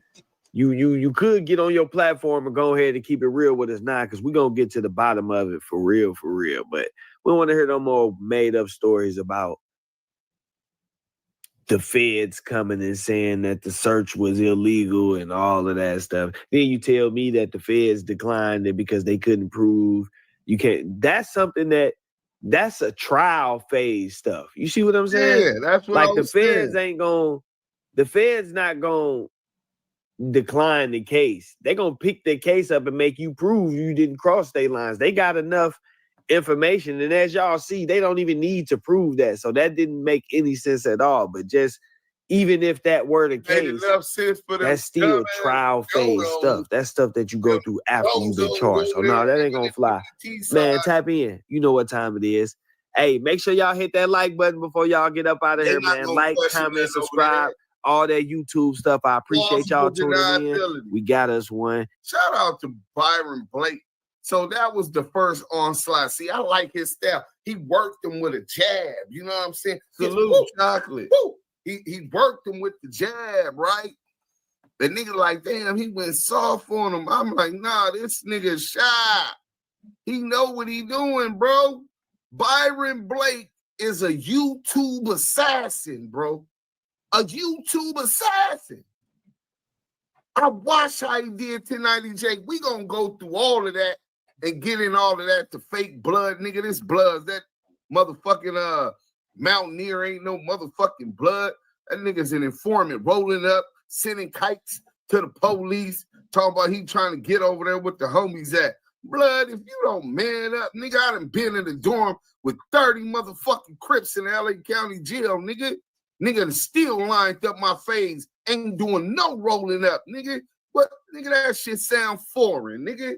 You could get on your platform and go ahead and keep it real with us now, because we're gonna get to the bottom of it for real. But we don't want to hear no more made up stories about the feds coming and saying that the search was illegal and all of that stuff. Then you tell me that the feds declined it because they couldn't prove. You can't. That's something that's a trial phase stuff. You see what I'm saying? Yeah, that's what like I the was feds saying. ain't going. The feds not going to decline the case. They're going to pick the case up and make you prove you didn't cross state lines. They got enough information, and as y'all see, they don't even need to prove that. So that didn't make any sense at all. But just even if that were the case, that's still trial phase stuff. That's stuff that you go through after you've been charged. So no, that ain't gonna fly. Man, tap in. You know what time it is. Hey, make sure y'all hit that like button before y'all get up out of here, man. Like, comment, subscribe, all that YouTube stuff. I appreciate y'all tuning in. We got us one. Shout out to Byron Blake. So that was the first onslaught. See, I like his style. He worked him with a jab. You know what I'm saying? Salute chocolate. He worked him with the jab, right? The nigga like, damn, he went soft on him. I'm like, nah, this nigga shy. He know what he doing, bro. Byron Blake is a YouTube assassin, bro. A YouTube assassin. I watched how he did 1090J. We gonna go through all of that and get in all of that to fake blood, nigga. This blood, that motherfucking Mountaineer ain't no motherfucking blood. That nigga's an informant rolling up, sending kites to the police, talking about he trying to get over there with the homies at. Blood, if you don't man up, nigga, I done been in the dorm with 30 motherfucking Crips in the LA County jail, nigga. Nigga still lined up my face, ain't doing no rolling up, nigga. What, nigga, that shit sound foreign, nigga.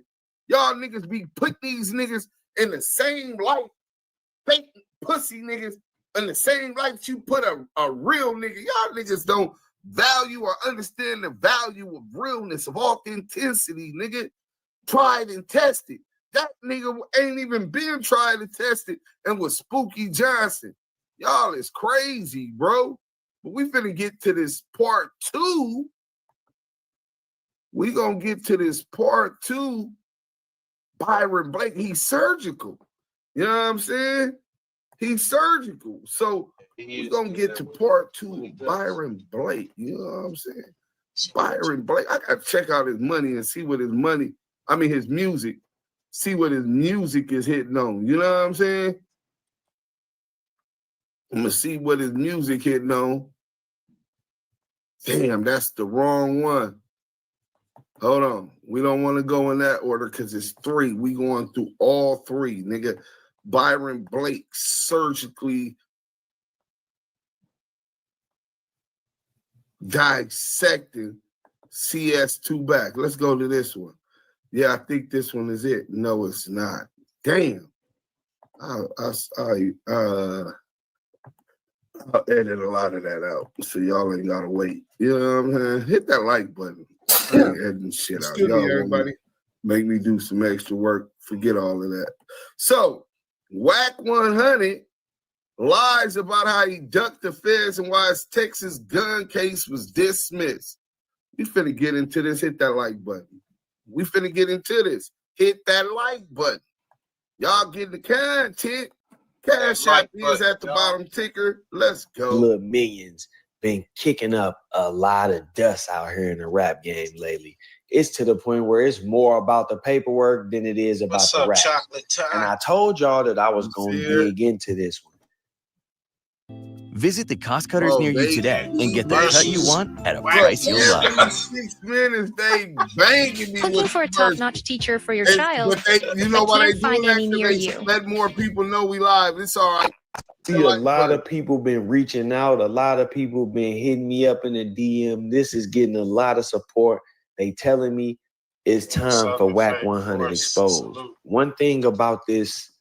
Y'all niggas be put these niggas in the same light, fake pussy niggas, in the same light that you put a real nigga. Y'all niggas don't value or understand the value of realness, of authenticity, nigga. Tried and tested. That nigga ain't even been tried and tested and was Spooky Johnson. Y'all is crazy, bro. But we finna get to this part 2. We gonna get to this part 2. Byron Blake, he's surgical. You know what I'm saying? He's surgical. So we're gonna get to part 2 of Byron Blake. You know what I'm saying? Byron Blake. I gotta check out his money and see what his music. See what his music is hitting on. You know what I'm saying? I'm gonna see what his music hitting on. Damn, that's the wrong one. Hold on. We don't want to go in that order because it's 3. We going through all 3, nigga. Byron Blake surgically dissecting CS2 back. Let's go to this one. Yeah, I think this one is it. No, it's not. Damn. I'll edit a lot of that out, so y'all ain't gotta wait. You know what I'm saying? Hit that like button. I ain't editing shit out. Y'all everybody make me do some extra work. Forget all of that. So, WACK100 lies about how he ducked the feds and why his Texas gun case was dismissed. We finna get into this. Hit that like button. We finna get into this. Hit that like button. Y'all getting the content. Cash App is at the bottom ticker. Let's go. Little Millions been kicking up a lot of dust out here in the rap game lately. It's to the point where it's more about the paperwork than it is about the rap. And I told y'all that I was going to dig into this one. Visit the cost cutters near you today and get the cut you want at a price you'll love. 6 minutes, they banging me. Looking for a top-notch teacher for your child, You know why they find do any that? near They you. let more people know we live. It's all right. See, a lot of people been reaching out. A lot of people been hitting me up in the DM. This is getting a lot of support. They telling me it's time for WACK100 exposed. One thing about this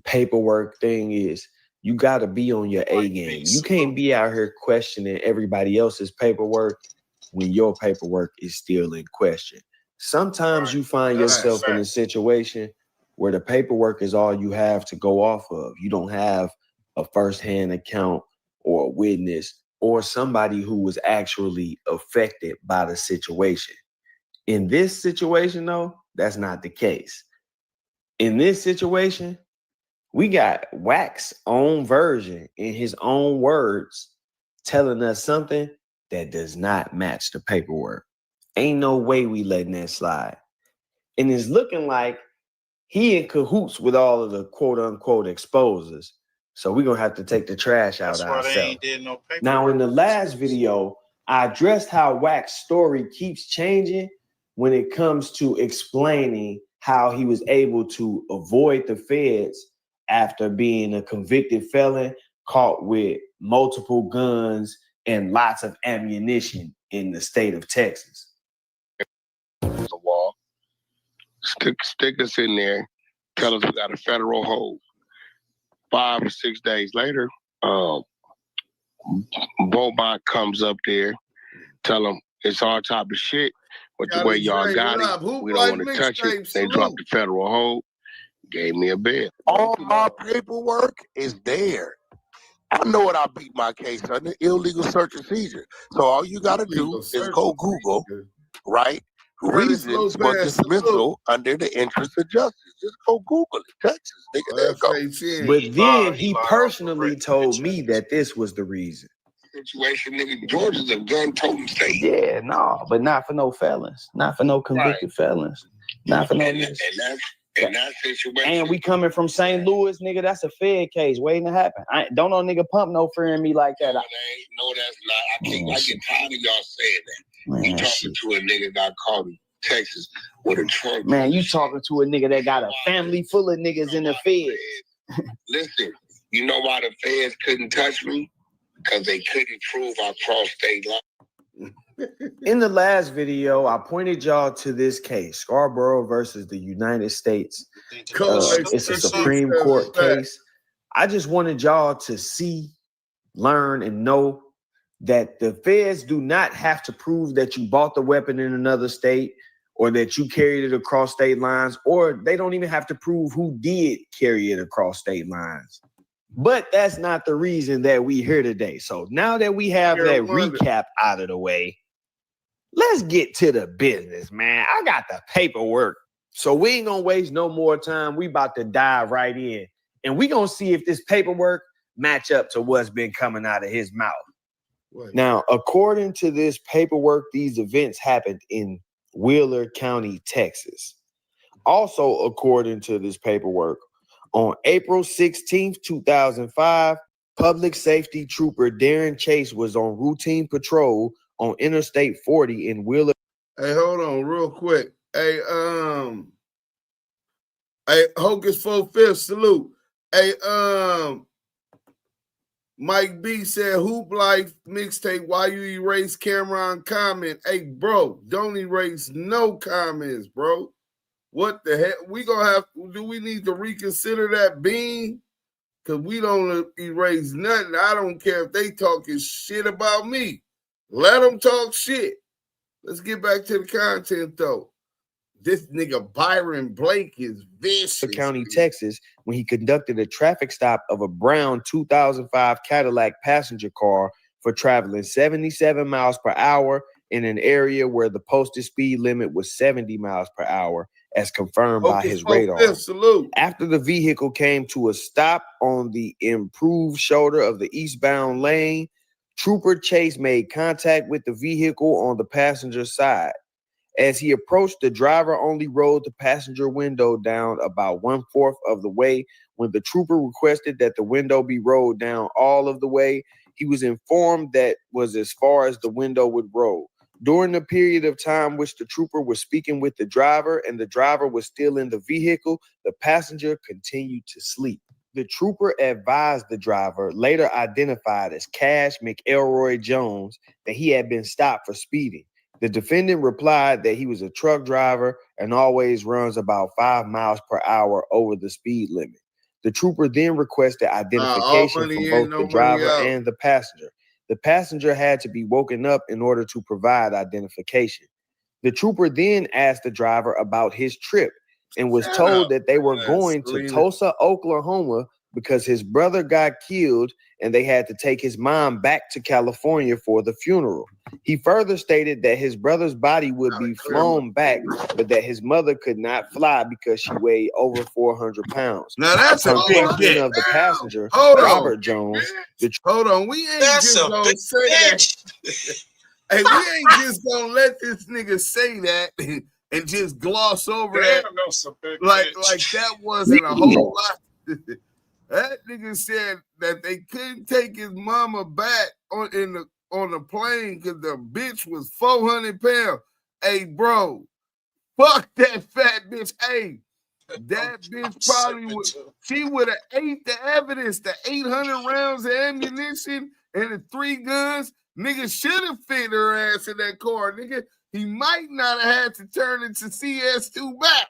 paperwork thing is you got to be on your A game. You can't be out here questioning everybody else's paperwork when your paperwork is still in question. Sometimes you find yourself in a situation where the paperwork is all you have to go off of. You don't have a firsthand account or a witness or somebody who was actually affected by the situation. In this situation, though, that's not the case. In this situation, we got Wack's own version in his own words telling us something that does not match the paperwork. Ain't no way we letting that slide. And it's looking like he in cahoots with all of the quote unquote exposers. So we're going to have to take the trash out ourselves. Now, in the last video, I addressed how Wack's story keeps changing when it comes to explaining how he was able to avoid the feds after being a convicted felon caught with multiple guns and lots of ammunition in the state of Texas. The wall. Stick us in there. Tell us we got a federal hold. 5 or 6 days later, Bobot comes up there, tell them it's our type of shit, but the way y'all got it, we don't want to touch it. They dropped the federal hold, gave me a bid. All my paperwork is there. I know what I beat my case under, illegal search and seizure. So all you got to do is go Google, right? Reasons for dismissal under the interest of justice. Just go Google it. Texas, nigga, there you go. But then he personally told me that this was the reason. Situation, nigga, Georgia's a gun-toting state. Yeah, no, but not for no felons. Not for no convicted felons. Not for no niggas. And that situation. And we coming from St. Louis, nigga. That's a Fed case waiting to happen. Don't no nigga pump no fear in me like that. No, that's not. I get tired of y'all saying that. Man, you talking to a nigga got caught in Texas with a trunk. Man, you talking to a nigga that got a family full of niggas in the feds. Listen, you know why the feds couldn't touch me? Because they couldn't prove I crossed state line. In the last video, I pointed y'all to this case, Scarborough versus the United States. It's a Supreme Court case. I just wanted y'all to see, learn, and know that the feds do not have to prove that you bought the weapon in another state or that you carried it across state lines, or they don't even have to prove who did carry it across state lines. But that's not the reason that we here today. So now that we have that recap out of the way, let's get to the business, man. I got the paperwork. So we ain't gonna waste no more time. We about to dive right in. And we gonna see if this paperwork match up to what's been coming out of his mouth. Now, according to this paperwork, these events happened in Wheeler County, Texas. Also, according to this paperwork, on April 16th, 2005, public safety trooper Darren Chase was on routine patrol on Interstate 40 in Wheeler. Hey, hold on real quick. Hey, Hocus 4/5, salute. Hey, Mike B said, Hoop Life mixtape, why you erase Cameron comment? Hey, bro, don't erase no comments, bro. What the heck? Do we need to reconsider that bean? Because we don't erase nothing. I don't care if they talking shit about me. Let them talk shit. Let's get back to the content, though. This nigga Byron Blake is vicious. County, Texas, when he conducted a traffic stop of a brown 2005 Cadillac passenger car for traveling 77 miles per hour in an area where the posted speed limit was 70 miles per hour, as confirmed by his radar. Salute. After the vehicle came to a stop on the improved shoulder of the eastbound lane, Trooper Chase made contact with the vehicle on the passenger side. As he approached, the driver only rolled the passenger window down about 1/4 of the way. When the trooper requested that the window be rolled down all of the way, he was informed that was as far as the window would roll. During the period of time which the trooper was speaking with the driver and the driver was still in the vehicle, the passenger continued to sleep. The trooper advised the driver, later identified as Cash McElroy Jones, that he had been stopped for speeding. The defendant replied that he was a truck driver and always runs about 5 miles per hour over the speed limit. The trooper then requested identification from both the driver and the passenger. The passenger had to be woken up in order to provide identification. The trooper then asked the driver about his trip and was told that they were going to Tulsa, Oklahoma, because his brother got killed and they had to take his mom back to California for the funeral. He further stated that his brother's body would be flown back, but that his mother could not fly because she weighed over 400 pounds. Now that's a big question of the passenger, Robert Jones. Hold on, we ain't just gonna say that. Hey, we ain't just gonna let this nigga say that and just gloss over that. Like that wasn't a whole lot. That nigga said that they couldn't take his mama back on the plane because the bitch was 400 pounds. Hey, bro, fuck that fat bitch. Hey, that bitch probably would have ate the evidence, the 800 rounds of ammunition and the 3 guns. Nigga should have fit her ass in that car, nigga. He might not have had to turn it to CS2 back.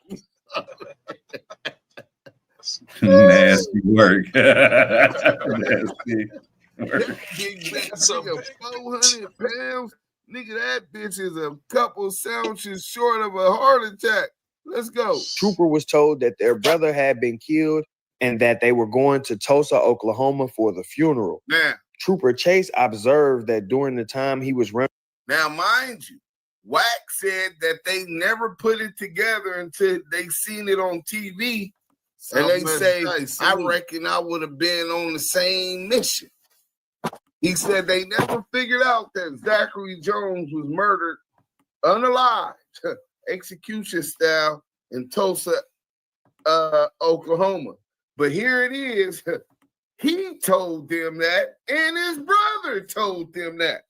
Nasty work. Nasty work. That big back nigga, 400 pounds. Nigga, that bitch is a couple sandwiches short of a heart attack. Let's go. Trooper was told that their brother had been killed and that they were going to Tulsa, Oklahoma for the funeral. Now, Trooper Chase observed that during the time he was running. Now, mind you, Wack said that they never put it together until they seen it on TV. And they say, I reckon I would have been on the same mission. He said they never figured out that Zachary Jones was murdered unalived, execution style in Tulsa, Oklahoma. But here it is. He told them that, and his brother told them that.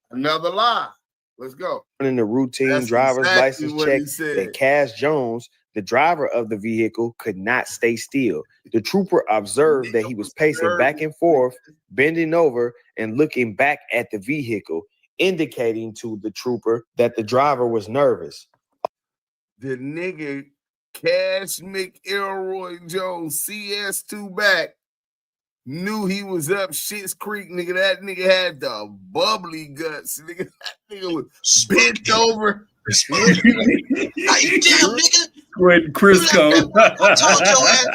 Another lie. Let's go. In the routine driver's license check that Cash Jones, the driver of the vehicle, could not stay still. The trooper observed that he was pacing back and forth, bending over and looking back at the vehicle, indicating to the trooper that the driver was nervous. The nigga Cash McElroy Jones, CS2 back, knew he was up Shit's Creek, nigga. That nigga had the bubbly guts, nigga. That nigga was bent over. How you damn nigga? With Crisco. I told your ass.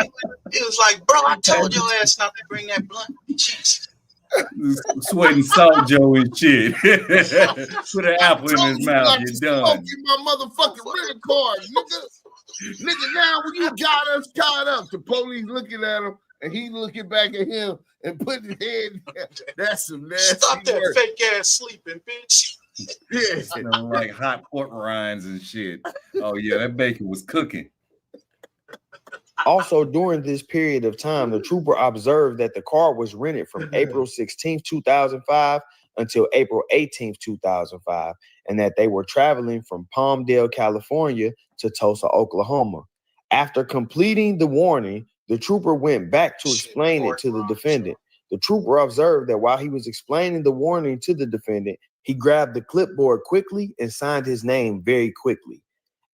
It was like, bro, I told your ass not to bring that blunt. Jesus. Sweating Salt Joe and shit. Put an apple in his mouth. You're done. My motherfucking rental card, nigga. Nigga, now when you got us caught up, the police looking at him and he looking back at him and putting his head down. That's some nasty Stop that work. fake ass sleeping, bitch. Yeah. Like hot pork rinds and shit. Oh yeah, that bacon was cooking. Also, during this period of time, the trooper observed that the car was rented from April 16, 2005 until April 18, 2005, and that they were traveling from Palmdale, California to Tulsa, Oklahoma. After completing the warning, The trooper went back to explain it to the defendant. The trooper observed that while he was explaining the warning to the defendant, he grabbed the clipboard quickly and signed his name very quickly.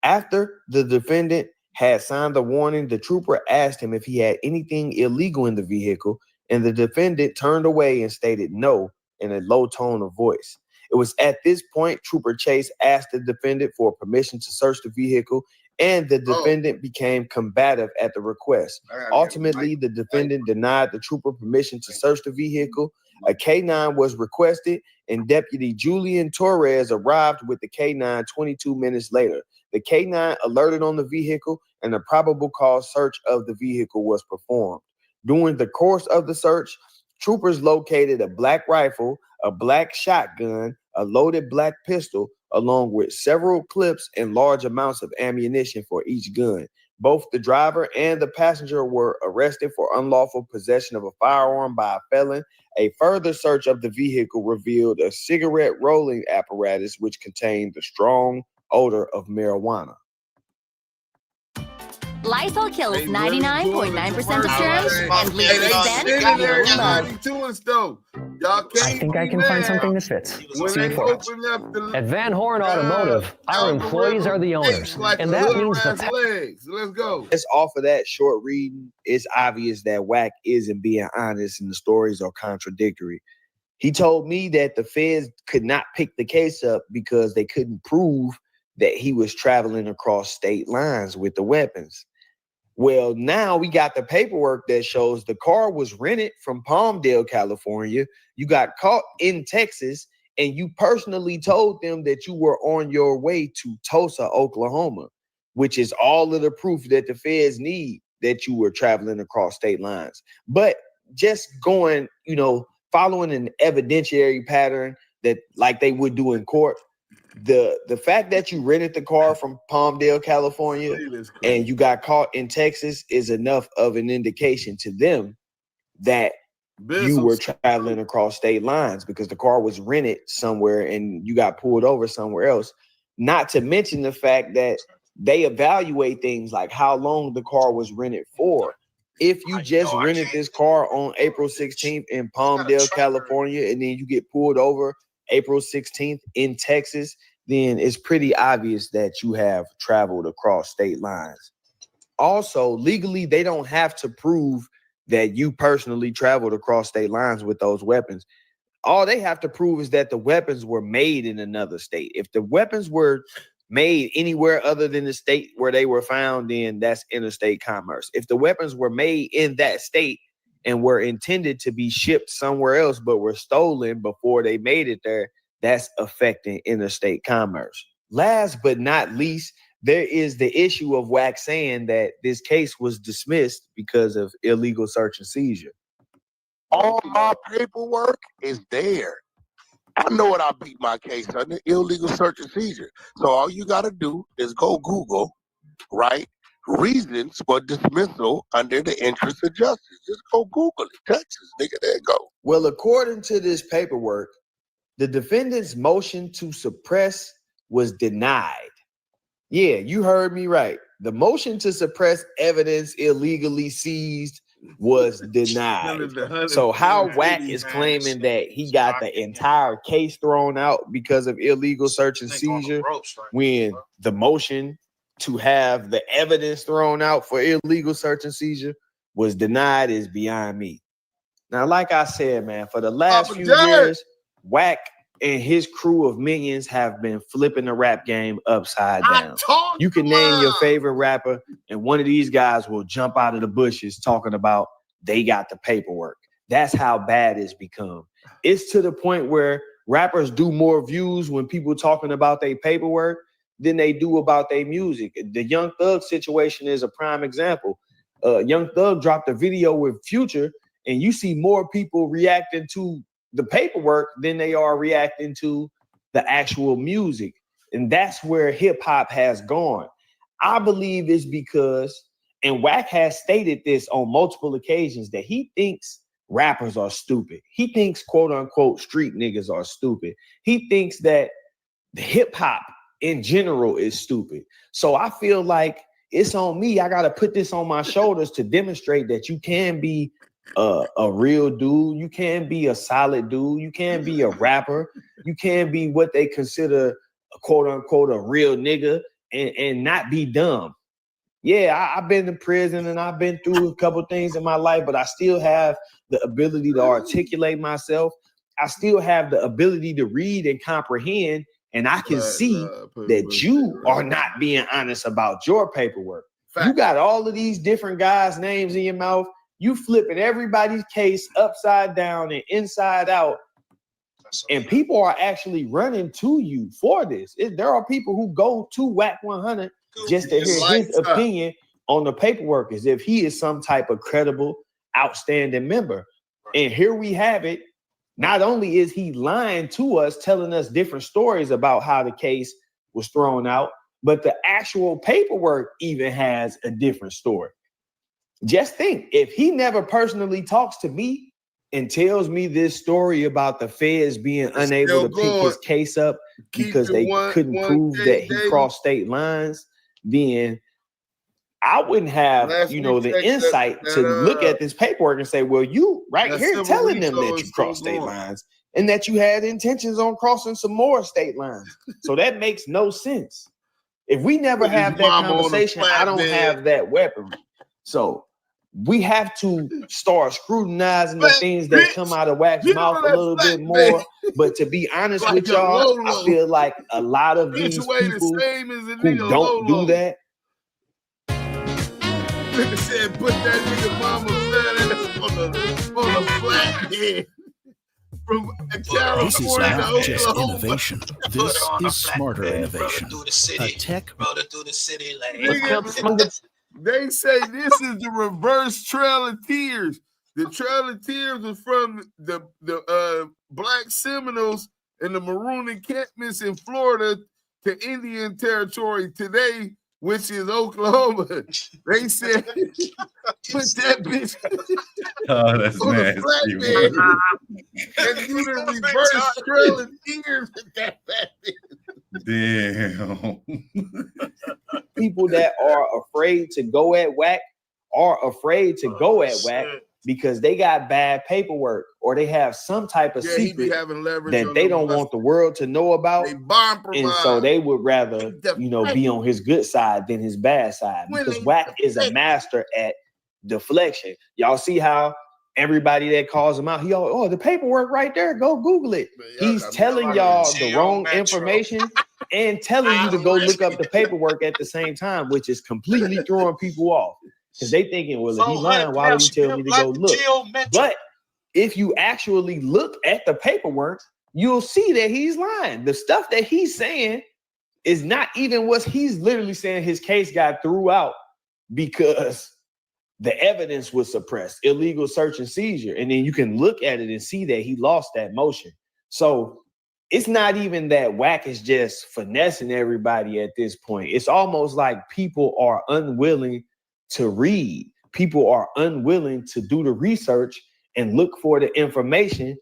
After the defendant had signed the warning, the trooper asked him if he had anything illegal in the vehicle, and the defendant turned away and stated no in a low tone of voice. It was at this point Trooper Chase asked the defendant for permission to search the vehicle, and the defendant became combative at the request. Ultimately, the defendant denied the trooper permission to search the vehicle. A K-9 was requested, and Deputy Julian Torres arrived with the K-9 22 minutes later. The K-9 alerted on the vehicle, and a probable cause search of the vehicle was performed. During the course of the search, troopers located a black rifle, a black shotgun, a loaded black pistol, along with several clips and large amounts of ammunition for each gun. Both the driver and the passenger were arrested for unlawful possession of a firearm by a felon. A further search of the vehicle revealed a cigarette rolling apparatus which contained the strong odor of marijuana. Lysol kills 99.9% of germs and leaves then your love. I think I can find something that fits. See you for us. At Van Horn Automotive, our employees are the owners, and that means legs. Let's go. Just off of that short reading, it's obvious that Wack isn't being honest and the stories are contradictory. He told me that the feds could not pick the case up because they couldn't prove that he was traveling across state lines with the weapons. Well, now we got the paperwork that shows the car was rented from Palmdale, California. You got caught in Texas, and you personally told them that you were on your way to Tulsa, Oklahoma, which is all of the proof that the feds need that you were traveling across state lines. But just going, following an evidentiary pattern that like they would do in court, the fact that you rented the car from Palmdale, California, and you got caught in Texas is enough of an indication to them that you were traveling across state lines because the car was rented somewhere and you got pulled over somewhere else. Not to mention the fact that they evaluate things like how long the car was rented for. If you just rented this car on April 16th in Palmdale, California, and then you get pulled over April 16th in Texas, then it's pretty obvious that you have traveled across state lines. Also, legally, they don't have to prove that you personally traveled across state lines with those weapons. All they have to prove is that the weapons were made in another state. If the weapons were made anywhere other than the state where they were found, then that's interstate commerce. If the weapons were made in that state and were intended to be shipped somewhere else but were stolen before they made it there, that's affecting interstate commerce. Last but not least, there is the issue of Wack saying that this case was dismissed because of illegal search and seizure. All my paperwork is there. I know what I beat my case under, illegal search and seizure. So all you got to do is go Google, right? Reasons for dismissal under the interest of justice. Just go Google it. Texas, nigga, there you go. Well, according to this paperwork, the defendant's motion to suppress was denied. Yeah, you heard me right. The motion to suppress evidence illegally seized was denied. So how Wack is claiming that he got the entire case thrown out because of illegal search and seizure when the motion to have the evidence thrown out for illegal search and seizure was denied is beyond me. Now, like I said, man, for the last few years, Wack and his crew of minions have been flipping the rap game upside down. You can name your favorite rapper, and one of these guys will jump out of the bushes talking about they got the paperwork. That's how bad it's become. It's to the point where rappers do more views when people talking about their paperwork than they do about their music. The Young Thug situation is a prime example. Young Thug dropped a video with Future, and you see more people reacting to the paperwork than they are reacting to the actual music. And that's where hip hop has gone. I believe it's because, and Wack has stated this on multiple occasions, that he thinks rappers are stupid. He thinks quote unquote street niggas are stupid. He thinks that the hip hop in general is stupid. So I feel like it's on me. I got to put this on my shoulders to demonstrate that you can be a real dude. You can be a solid dude. You can be a rapper. You can be what they consider a quote unquote a real nigga and not be dumb. Yeah, I've been to prison and I've been through a couple things in my life, but I still have the ability to articulate myself. I still have the ability to read and comprehend, and I can see that you are not being honest about your paperwork. You got all of these different guys' names in your mouth. You flipping everybody's case upside down and inside out. And people are actually running to you for this. There are people who go to WACK100 just to hear his opinion on the paperwork as if he is some type of credible, outstanding member. And here we have it. Not only is he lying to us, telling us different stories about how the case was thrown out, but the actual paperwork even has a different story. Just think, if he never personally talks to me and tells me this story about the feds being unable to pick his case up because they couldn't prove that he crossed state lines, then I wouldn't have, the insight to look at this paperwork and say, well, you right here telling them that you crossed state lines and that you had intentions on crossing some more state lines. So that makes no sense. If we never have that conversation, I don't have that weaponry. So we have to start scrutinizing the things that come out of Wack's mouth a little bit more. But to be honest with y'all, I feel like a lot of these people who don't do that. Said, put that nigga mama on a flathead from California. This is not just innovation. This is smarter innovation. A tech. They say this is the reverse Trail of Tears. The Trail of Tears was from the Black Seminoles and the Maroon encampments in Florida to Indian Territory today, which is Oklahoma. They said, put that bitch oh, that's on nasty, a flatbed and do the reverse Trail of Tears with that Damn. People that are afraid to go at Wack are afraid to go at Wack because they got bad paperwork or they have some type of secret that they don't want the world to know about. And so they would rather, be on his good side than his bad side because Wack is a master at deflection. Y'all see how everybody that calls him out, the paperwork right there, go Google it. He's telling y'all the wrong information and telling you to go look up the paperwork at the same time, which is completely throwing people off. Because they thinking, well, if he's lying, why would he tell me to go look? But if you actually look at the paperwork, you'll see that he's lying. The stuff that he's saying is not even what he's literally saying. His case got threw out because the evidence was suppressed, illegal search and seizure. And then you can look at it and see that he lost that motion. So it's not even that Wack is just finessing everybody at this point. It's almost like people are unwilling to read. People are unwilling to do the research and look for the information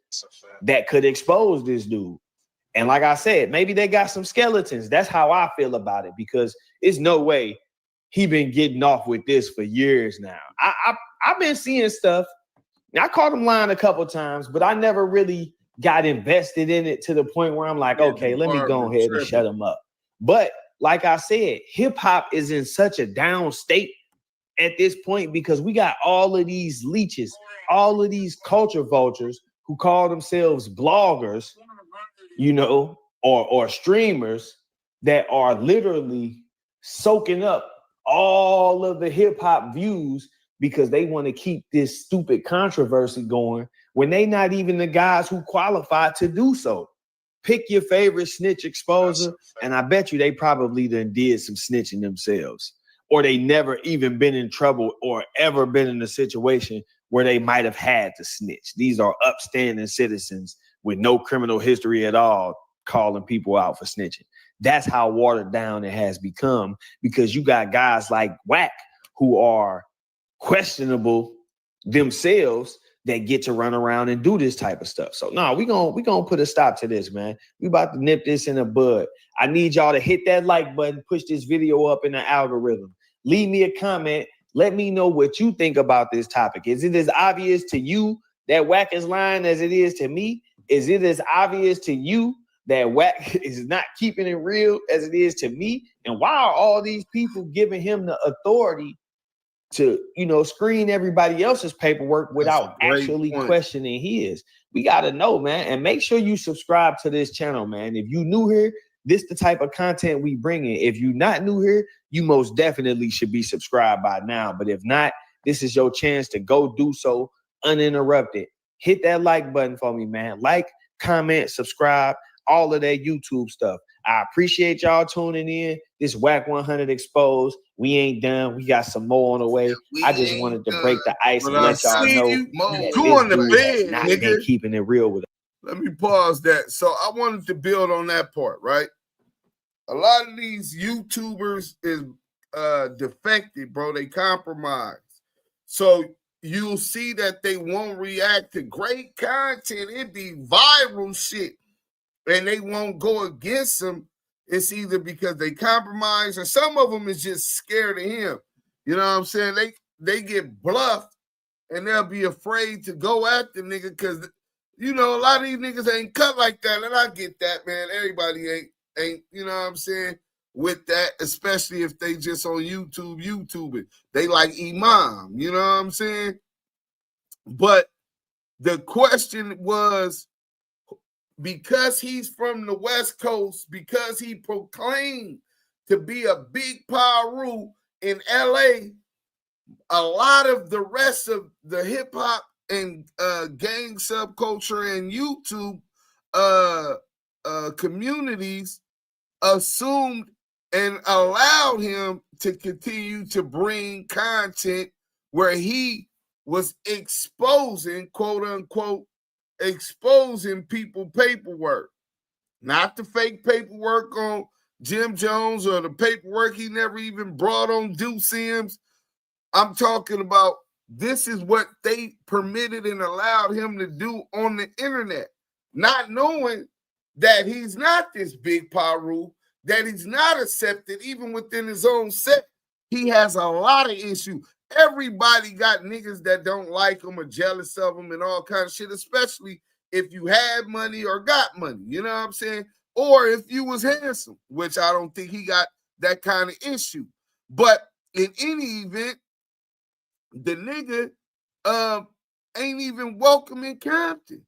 that could expose this dude. And like I said, maybe they got some skeletons. That's how I feel about it, because it's no way he been getting off with this for years now. I've been seeing stuff. I caught him lying a couple times, but I never really got invested in it to the point where I'm like, okay, let me go ahead and shut him up. But like I said, hip hop is in such a down state at this point because we got all of these leeches, all of these culture vultures who call themselves bloggers, or streamers that are literally soaking up all of the hip hop views because they want to keep this stupid controversy going when they not even the guys who qualify to do so. Pick your favorite snitch exposer, and I bet you they probably done did some snitching themselves, or they never even been in trouble or ever been in a situation where they might have had to snitch. These are upstanding citizens with no criminal history at all calling people out for snitching. That's how watered down it has become, because you got guys like Wack who are questionable themselves that get to run around and do this type of stuff. So no, we gonna put a stop to this, man. We about to nip this in the bud. I need y'all to hit that like button, push this video up in the algorithm. leave me a comment. Let me know what you think about this topic. Is it as obvious to you that Wack is lying as it is to me? Is it as obvious to you that Wack is not keeping it real as it is to me? And why are all these people giving him the authority to, screen everybody else's paperwork without actually questioning his? We got to know, man. And make sure you subscribe to this channel, man. If you new here, this the type of content we bring in. If you're not new here, you most definitely should be subscribed by now. But if not, this is your chance to go do so uninterrupted. Hit that like button for me, man. Like, comment, subscribe, all of that YouTube stuff. I appreciate y'all tuning in. This WACK100 Exposed. We ain't done. We got some more on the way. I just wanted to break the ice and let y'all know that you on the bed, not nigga. been keeping it real with us. Let me pause that. So I wanted to build on that part, right? A lot of these YouTubers is defected, bro. They compromise. So you'll see that they won't react to great content. It be viral shit. And they won't go against them. It's either because they compromise or some of them is just scared of him. You know what I'm saying? They get bluffed and they'll be afraid to go at the nigga because, a lot of these niggas ain't cut like that. And I get that, man. Everybody ain't, you know what I'm saying, with that, especially if they just on YouTubing. They like Imam, you know what I'm saying? But the question was, because he's from the West Coast, because he proclaimed to be a big Paru in LA, a lot of the rest of the hip hop and gang subculture and YouTube communities assumed and allowed him to continue to bring content where he was exposing, quote unquote, exposing people paperwork, not the fake paperwork on Jim Jones or the paperwork he never even brought on Duse M. I'm talking about this is what they permitted and allowed him to do on the internet, not knowing that he's not this big Paru, that he's not accepted even within his own set. He has a lot of issues. Everybody got niggas that don't like him or jealous of him and all kind of shit, especially if you had money or got money, you know what I'm saying? Or if you was handsome, which I don't think he got that kind of issue. But in any event, the nigga ain't even welcome in Compton.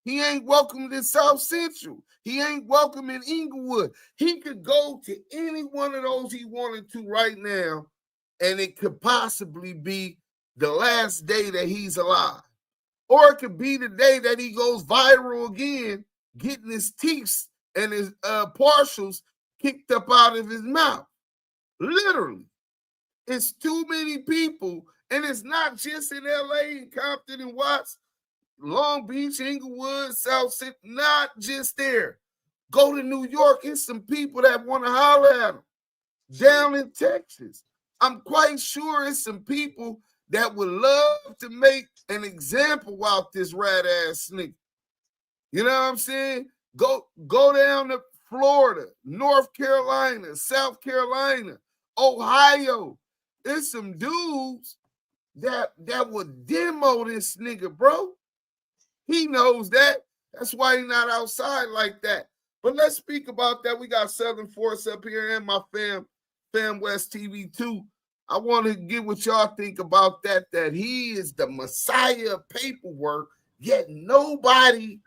He ain't welcome in South Central. He ain't welcome in Inglewood. He could go to any one of those he wanted to right now, and it could possibly be the last day that he's alive. Or it could be the day that he goes viral again, getting his teeth and his partials kicked up out of his mouth. Literally. It's too many people, and it's not just in LA and Compton and Watts, Long Beach, Inglewood, South Central, not just there. Go to New York, it's some people that want to holler at him. Down in Texas, I'm quite sure it's some people that would love to make an example out this rat-ass nigga. You know what I'm saying? Go down to Florida, North Carolina, South Carolina, Ohio. There's some dudes that would demo this nigga, bro. He knows that. That's why he's not outside like that. But let's speak about that. We got Southern Force up here and my Fam West TV too. I want to get what y'all think about that he is the messiah of paperwork, yet nobody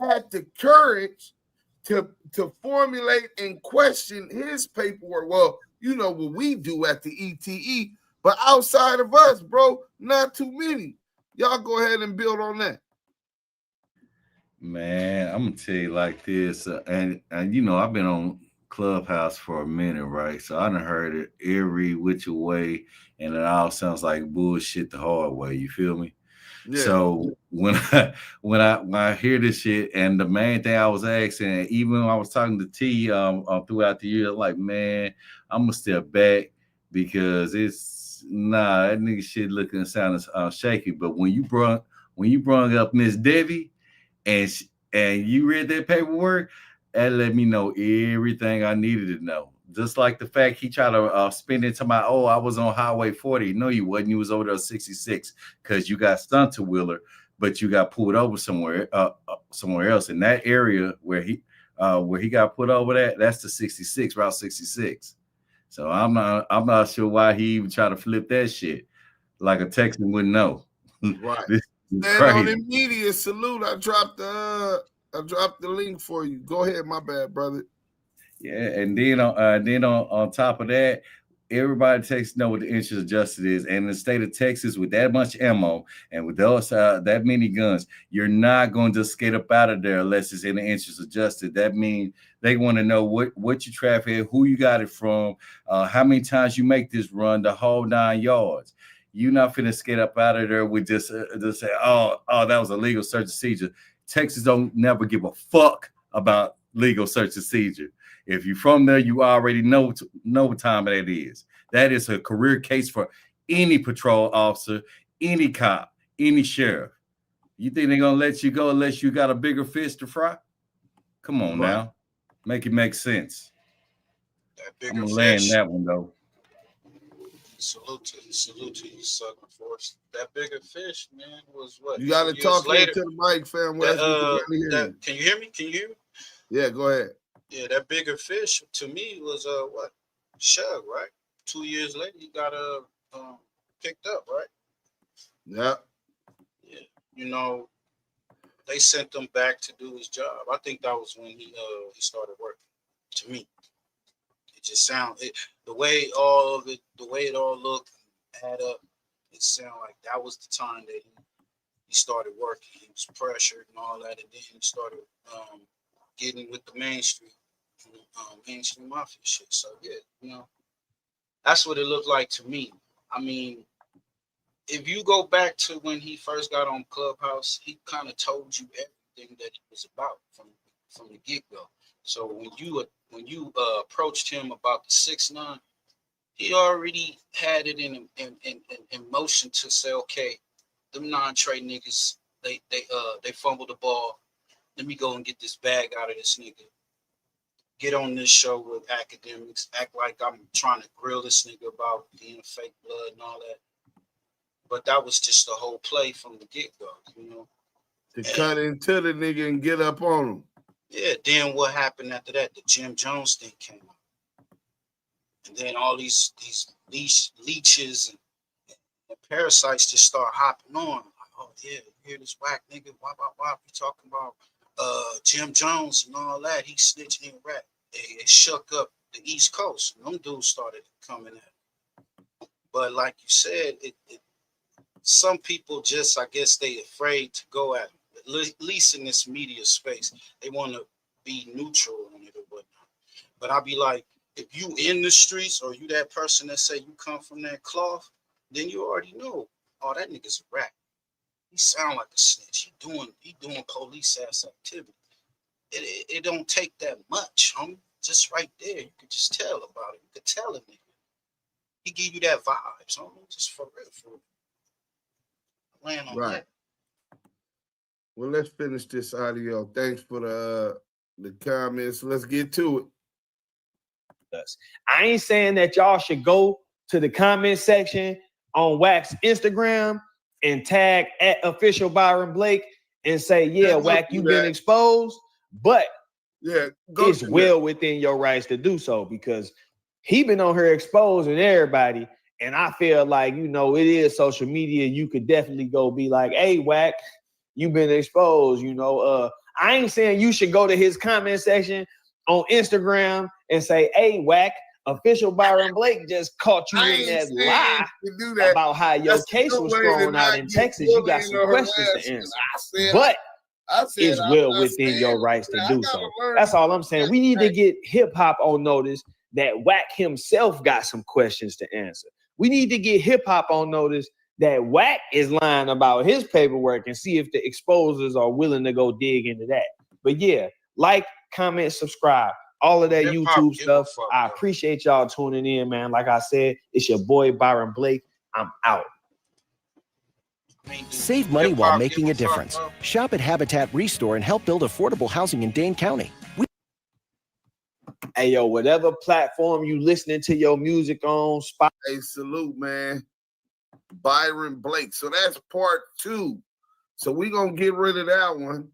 had the courage to formulate and question his paperwork. Well, you know what we do at the ETE, but outside of us, bro, not too many. Y'all go ahead and build on that. Man, I'm gonna tell you like this, and you know, I've been on Clubhouse for a minute, right? So I done heard it every which way, and it all sounds like bullshit the hard way. You feel me? Yeah. So when I hear this shit, and the main thing I was asking, even when I was talking to T throughout the year, like, man, I'm gonna step back because it's that nigga shit looking and sounding shaky. But when you brung up Miss Debbie, and you read that paperwork, that let me know everything I needed to know. Just like the fact he tried to spin it to my, oh, I was on Highway 40. No, you wasn't. You was over there 66 because you got stunted Wheeler, but you got pulled over somewhere else. In that area where he got put over, that's the 66, Route 66. So I'm not sure why he even tried to flip that shit. Like a Texan wouldn't know. Right. And on the media salute, I dropped the link for you. Go ahead, my bad, brother. Yeah, and then on top of that, everybody in Texas know what the interest of justice is. And in the state of Texas, with that much ammo and with those that many guns, you're not going to just skate up out of there unless it's in the interest of justice. That means they want to know what you traffic, who you got it from, how many times you make this run, the whole 9 yards. You're not finna skate up out of there with just say, oh, that was a legal search and seizure. Texas don't never give a fuck about legal search and seizure. If you're from there, you already know what time that is. That is a career case for any patrol officer, any cop, any sheriff. You think they're gonna let you go unless you got a bigger fish to fry? Come on now, make it make sense. I'm gonna land that one though. Salute to you, Southern Force. That bigger fish, man, was what? You got to talk to the mic, fam. Can you hear me? Yeah, go ahead. Yeah, that bigger fish to me was what? Shug, right? 2 years later, he got picked up, right? Yeah. Yeah. You know, they sent him back to do his job. I think that was when he started working. To me, it just sounded the way it all looked, add up. It sounded like that was the time that he started working. He was pressured and all that, and then he started getting with the mainstream mafia shit. So yeah, you know, that's what it looked like to me. I mean, if you go back to when he first got on Clubhouse, he kind of told you everything that it was about from the get-go. So when you approached him about the 6ix9ine, he already had it in motion to say, okay, them non-Trey niggas, they fumbled the ball. Let me go and get this bag out of this nigga. Get on this show with academics, act like I'm trying to grill this nigga about being fake blood and all that. But that was just the whole play from the get-go, you know. To cut into the nigga and get up on him. Yeah, then what happened after that? The Jim Jones thing came out. And then all these leeches and parasites just start hopping on. Like, oh yeah, you hear this whack nigga, wop. You talking about Jim Jones and all that. He snitched in rap. It shook up the East Coast. And them dudes started coming at. But like you said, some people just, I guess they afraid to go at him. At least in this media space, they want to be neutral on it or whatnot. But I'll be like, if you in the streets or you that person that say you come from that cloth, then you already know, oh, that nigga's a rat. He sound like a snitch. He doing police ass activity. It don't take that much, homie. Just right there, you could just tell about it. You could tell a nigga. He give you that vibes, homie. Just for real. Land on that. Well, let's finish this audio. Thanks for the comments. Let's get to it. I ain't saying that y'all should go to the comment section on Wack's Instagram and tag @official Byron Blake and say, yeah, Wack, you've been exposed, but it's well within your rights to do so because he been on here exposing everybody. And I feel like, you know, it is social media. You could definitely go be like, hey, Wack, you've been exposed, you know. I ain't saying you should go to his comment section on Instagram and say, hey, Wack, official Byron Blake just caught you in that lie about how your case was thrown out in Texas. You got some questions to answer. But it's well within your rights to do so. That's all I'm saying. We need to get hip hop on notice that Wack himself got some questions to answer. We need to get hip hop on notice that Wack is lying about his paperwork and see if the exposers are willing to go dig into that. But yeah, like, comment, subscribe, all of that YouTube stuff. I appreciate y'all tuning in, man. Like I said, it's your boy Byron Blake. I'm out. Save money while making a difference. Shop at Habitat Restore and help build affordable housing in Dane County. Hey, yo, whatever platform you listening to your music on, Spotify. Hey, salute, man. Byron Blake. So that's part 2. So we're going to get rid of that one.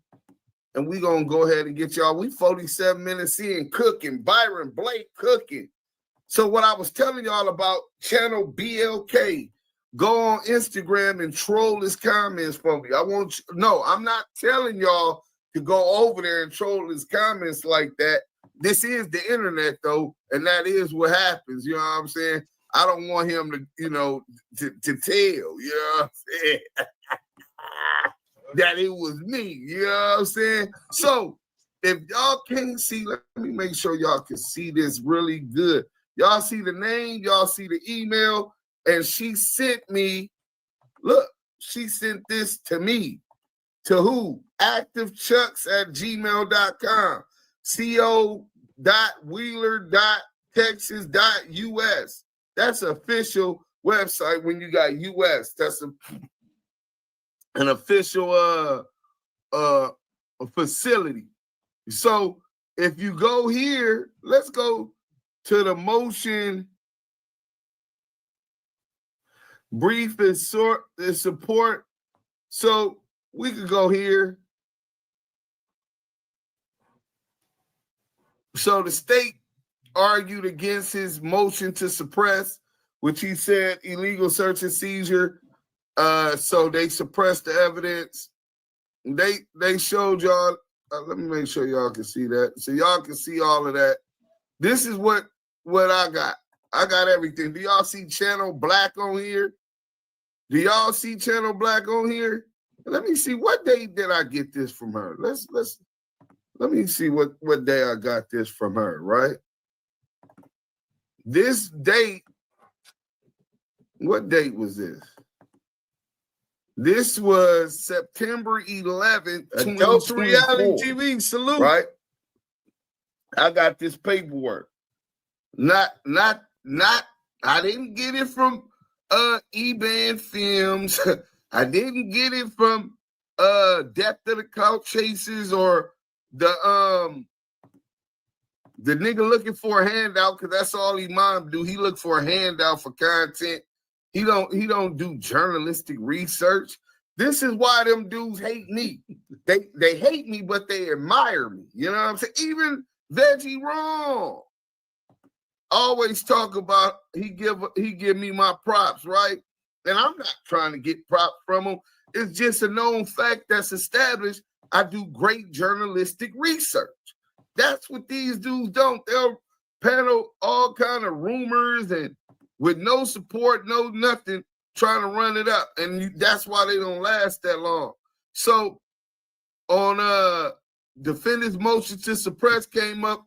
And we're going to go ahead and get y'all. We 47 minutes in cooking. Byron Blake cooking. So what I was telling y'all about channel BLK, go on Instagram and troll his comments for me. I'm not telling y'all to go over there and troll his comments like that. This is the internet, though, and that is what happens. You know what I'm saying? I don't want him to, to tell, you know what I'm saying? That it was me, you know what I'm saying? So if y'all can't see, let me make sure y'all can see this really good. Y'all see the name, y'all see the email, and she sent me, look, she sent this to me. To who? activechucks@gmail.com. co.wheeler.texas.us. That's an official website when you got US. That's an official facility. So if you go here, let's go to the motion brief and support. So we could go here. So the state argued against his motion to suppress, which he said illegal search and seizure. So they suppressed the evidence. They showed y'all. Let me make sure y'all can see that. So y'all can see all of that. This is what I got. I got everything. Do y'all see Channel Black on here? Do y'all see Channel Black on here? Let me see, what day did I get this from her? Let me see what day I got this from her, right? This date, what date was this? This was September 11th, 2024. Reality TV, salute. Right? I got this paperwork. Not, I didn't get it from eBay Films. I didn't get it from Death of the Couch Chasers or the nigga looking for a handout, because that's all he mom do. He look for a handout for content. He don't do journalistic research. This is why them dudes hate me. They hate me, but they admire me. You know what I'm saying? Even Veggie Wrong always talk about he give me my props, right? And I'm not trying to get props from him. It's just a known fact that's established. I do great journalistic research. That's what these dudes don't. They'll panel all kind of rumors and with no support, no nothing, trying to run it up. And that's why they don't last that long. So on defendant's motion to suppress came up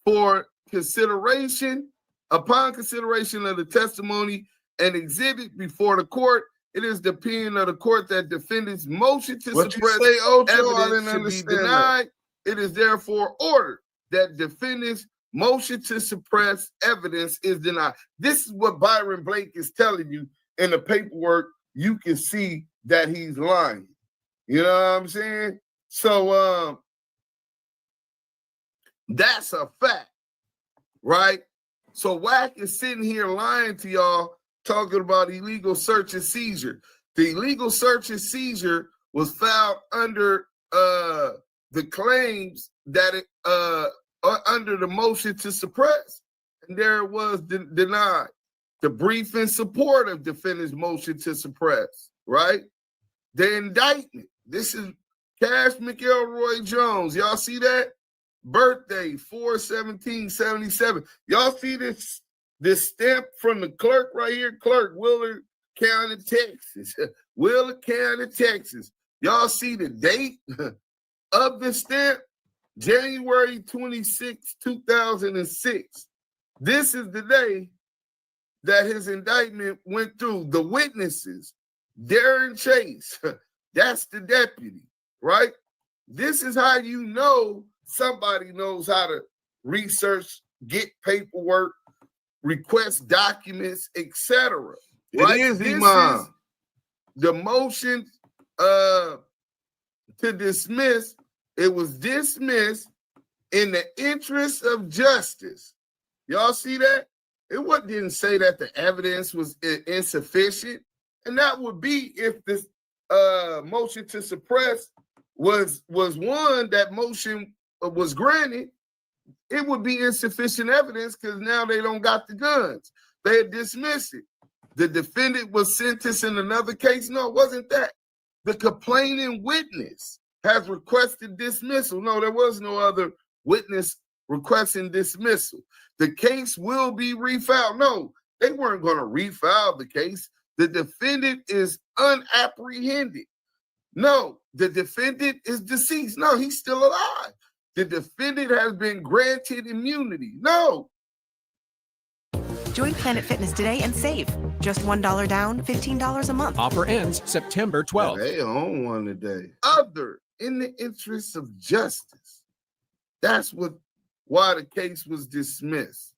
for consideration. Upon consideration of the testimony and exhibit before the court, it is the opinion of the court that defendant's motion to suppress evidence should be denied. It is therefore ordered that defendant's motion to suppress evidence is denied. This is what Byron Blake is telling you in the paperwork. You can see that he's lying. You know what I'm saying? So that's a fact, right? So Wack is sitting here lying to y'all, talking about illegal search and seizure. The illegal search and seizure was filed under the claims that it under the motion to suppress, and there it was denied. The brief in support of defendant's motion to suppress, right? The indictment. This is Cash McElroy Jones. Y'all see that? Birthday 4/17/77. Y'all see this stamp from the clerk right here? Clerk, Willard County, Texas. Willard County, Texas. Y'all see the date of the stamp? January 26, 2006. This is the day that his indictment went through. The witnesses, Darren Chase, that's the deputy, right? This is how you know somebody knows how to research, get paperwork, request documents, etc. Right? It is Imam. The motion to dismiss, it was dismissed in the interest of justice. Y'all see that? It didn't say that the evidence was insufficient. And that would be if this motion to suppress was won, that motion was granted, it would be insufficient evidence because now they don't got the guns. They had dismissed it. The defendant was sentenced in another case. No, it wasn't that. The complaining witness has requested dismissal. No, there was no other witness requesting dismissal. The case will be refiled. No, they weren't going to refile the case. The defendant is unapprehended. No, the defendant is deceased. No, he's still alive. The defendant has been granted immunity. No. Join Planet Fitness today and save. Just $1 down, $15 a month. Offer ends September 12th. They own one today. Other in the interest of justice. That's why the case was dismissed.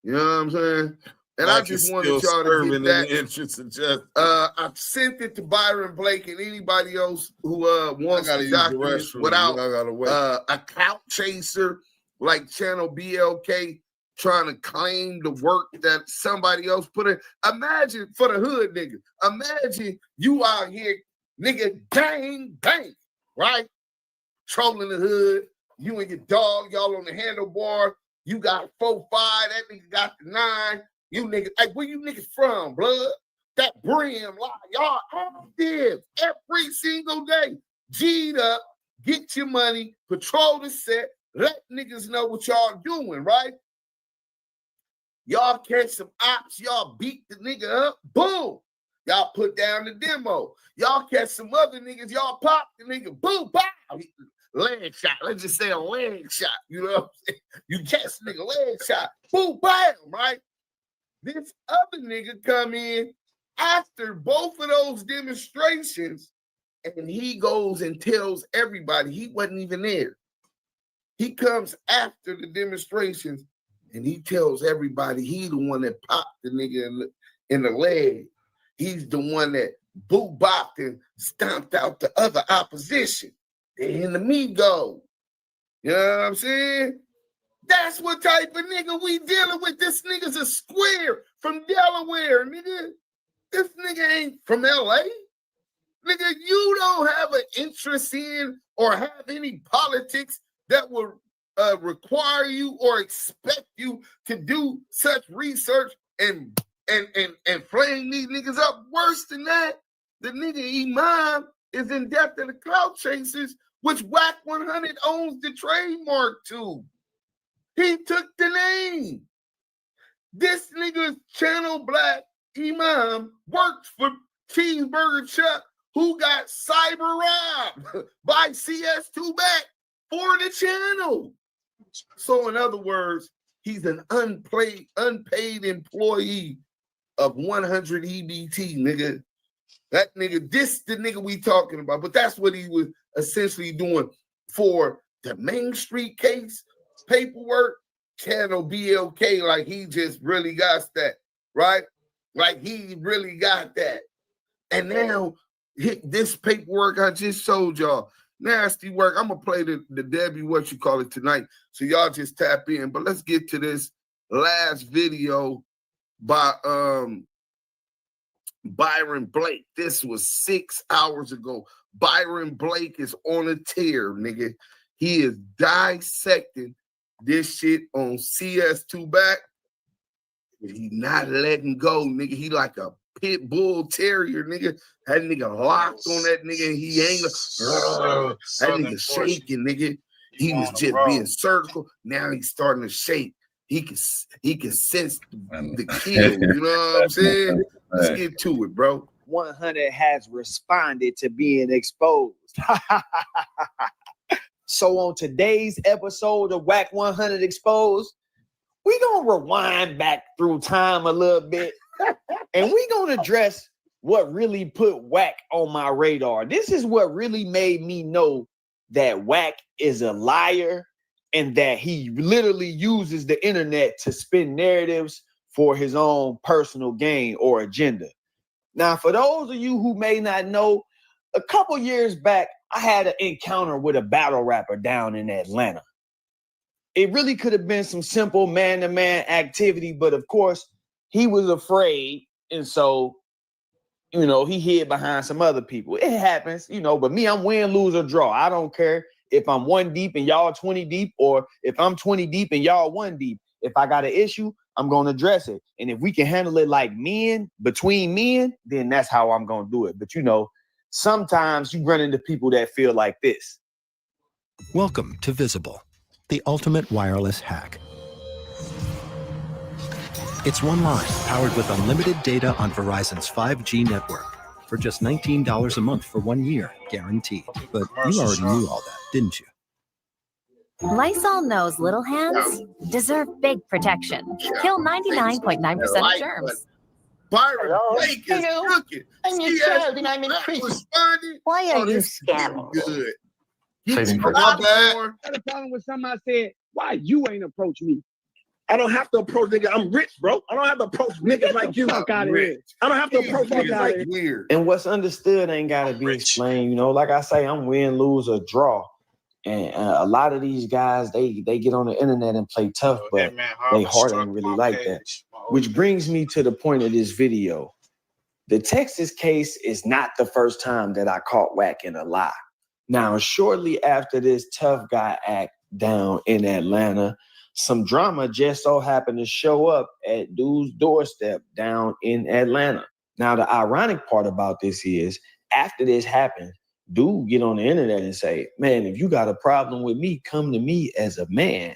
You know what I'm saying? And I just wanted y'all to get that. In the interest of justice. I sent it to Byron Blake and anybody else who wants to document without a clout chaser like Channel BLK trying to claim the work that somebody else put in. Imagine for the hood nigga. Imagine you out here, nigga, gang, right? Trolling the hood. You and your dog, y'all on the handlebar. You got 4-5. That nigga got the 9. You niggas, hey, where you niggas from, blood? That brim, lie. Y'all active every single day. G'd up, get your money, patrol the set, let niggas know what y'all doing, right? Y'all catch some ops, y'all beat the nigga up, boom. Y'all put down the demo. Y'all catch some other niggas, y'all pop the nigga, boom, pow. Leg shot. Let's just say a leg shot. You know what I'm saying? You catch the nigga leg shot, boom, bam, right? This other nigga come in after both of those demonstrations, and he goes and tells everybody he wasn't even there. He comes after the demonstrations, and he tells everybody he the one that popped the nigga in the leg. He's the one that boo-bopped and stomped out the other opposition. The enemy go. You know what I'm saying? That's what type of nigga we dealing with. This nigga's a square from Delaware, nigga. This nigga ain't from LA. Nigga, you don't have an interest in or have any politics that will require you or expect you to do such research and flame these niggas up. Worse than that, the nigga Imam is in debt to the clout chasers, which WACK100 owns the trademark to. He took the name. This nigga's Channel Black Imam worked for Cheeseburger Chuck, who got cyber robbed by CS2 back for the channel. So in other words, he's an unpaid employee of 100 EBT, nigga. That nigga, this the nigga we talking about, but that's what he was essentially doing for the Main Street case. Paperwork, Channel BLK, like he just really got that, right? Like he really got that. And now this paperwork I just showed y'all, nasty work. I'm gonna play the Debbie what you call it tonight, so y'all just tap in. But let's get to this last video by Byron Blake. This was 6 hours ago. Byron Blake is on a tear, nigga. He is dissecting this shit on CS2 back. He not letting go, nigga. He like a pit bull terrier, nigga. That nigga locked on that nigga, and he ain't that nigga shaking, nigga. He was just being surgical. Now he's starting to shake. He can sense the kill. You know what I'm saying? Let's get to it, bro. 100 has responded to being exposed. So on today's episode of WACK100 Exposed, we gonna rewind back through time a little bit, and we gonna address what really put Wack on my radar. This is what really made me know that Wack is a liar and that he literally uses the internet to spin narratives for his own personal gain or agenda. Now, for those of you who may not know, a couple years back, I had an encounter with a battle rapper down in Atlanta. it really could have been some simple man-to-man activity, but of course, he was afraid, and so, you know, he hid behind some other people. It happens, you know, but me, I'm win, lose, or draw. I don't care if I'm 1 deep and y'all 20 deep, or if I'm 20 deep and y'all 1 deep. If I got an issue, I'm going to address it. And if we can handle it like men, between men, then that's how I'm going to do it. But, you know, sometimes you run into people that feel like this. Welcome to Visible, the ultimate wireless hack. It's one line powered with unlimited data on Verizon's 5G network for just $19 a month for 1 year, guaranteed. But you already knew all that, didn't you? Lysol knows little hands deserve big protection. Kill 99.9% of germs. Byron Blake is cooking. I'm your child and I'm in prison. Why are you scamming? Good. Saving for My bad. I had a problem with somebody said, why you ain't approach me? I don't have to approach niggas. I'm rich, bro. I don't have to approach niggas like you. Fuck out of here. I don't have to approach niggas like weird. And what's understood ain't got to be explained. You know, like I say, I'm win, lose, or draw. And a lot of these guys, they get on the internet and play tough, but they heart ain't really like that. Which brings me to the point of this video. The Texas case is not the first time that I caught Wack in a lie. Now, shortly after this tough guy act down in Atlanta, some drama just so happened to show up at Dude's doorstep down in Atlanta. Now, the ironic part about this is, after this happened, Dude get on the internet and say, man, if you got a problem with me, come to me as a man.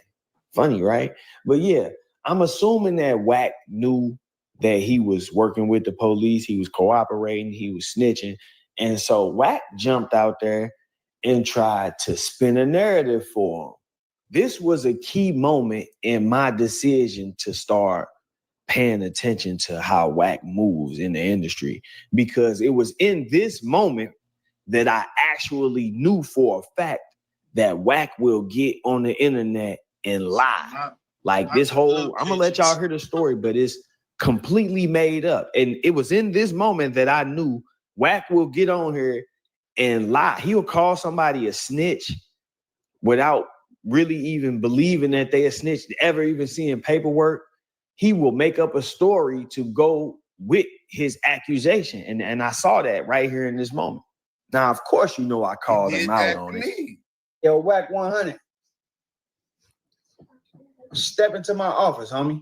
Funny, right? But yeah, I'm assuming that Wack knew that he was working with the police, he was cooperating, he was snitching. And so Wack jumped out there and tried to spin a narrative for him. This was a key moment in my decision to start paying attention to how Wack moves in the industry, because it was in this moment that I actually knew for a fact that Wack will get on the internet and lie. Like this whole, I'm gonna let y'all hear the story, but it's completely made up. And it was in this moment that I knew Wack will get on here and lie. He'll call somebody a snitch without really even believing that they a snitch, ever even seeing paperwork. He will make up a story to go with his accusation. And I saw that right here in this moment. Now, of course, you know I called him out on it. Yo, WACK100. Step into my office, homie.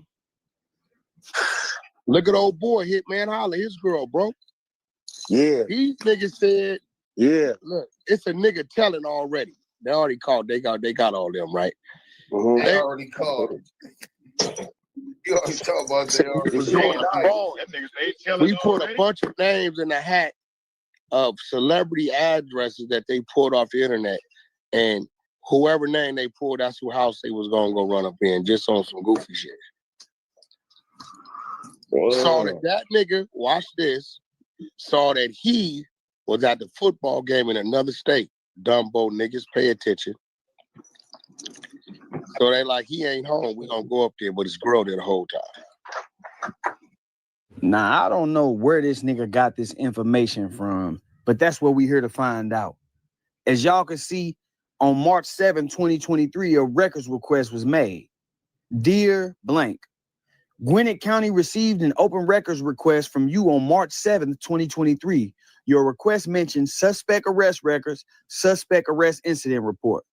Look at old boy Hitman holler his girl, bro. Yeah. These niggas said, yeah. Look, it's a nigga telling already. They already called. They got all them, right? Mm-hmm. They already called. You already talk about We put a bunch of names in the hat of celebrity addresses that they pulled off the internet, and whoever name they pulled, that's who house they was gonna go run up in, just on some goofy shit. Saw that nigga, watch this, saw that he was at the football game in another state. Dumbo niggas, pay attention. So they like, he ain't home, we gonna go up there, but his girl there the whole time. Now, I don't know where this nigga got this information from, but that's what we here to find out. As y'all can see, on March 7, 2023, a records request was made. Dear blank, Gwinnett County received an open records request from you on March 7, 2023. Your request mentions suspect arrest records, suspect arrest incident report.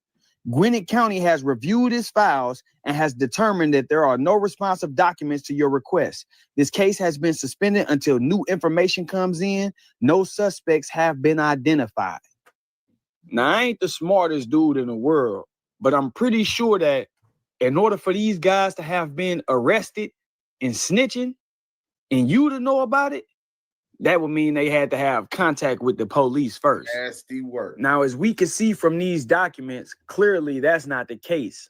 Gwinnett County has reviewed its files and has determined that there are no responsive documents to your request. This case has been suspended until new information comes in. No suspects have been identified. Now, I ain't the smartest dude in the world, but I'm pretty sure that in order for these guys to have been arrested and snitching and you to know about it, that would mean they had to have contact with the police first. Nasty work. Now, as we can see from these documents, clearly that's not the case.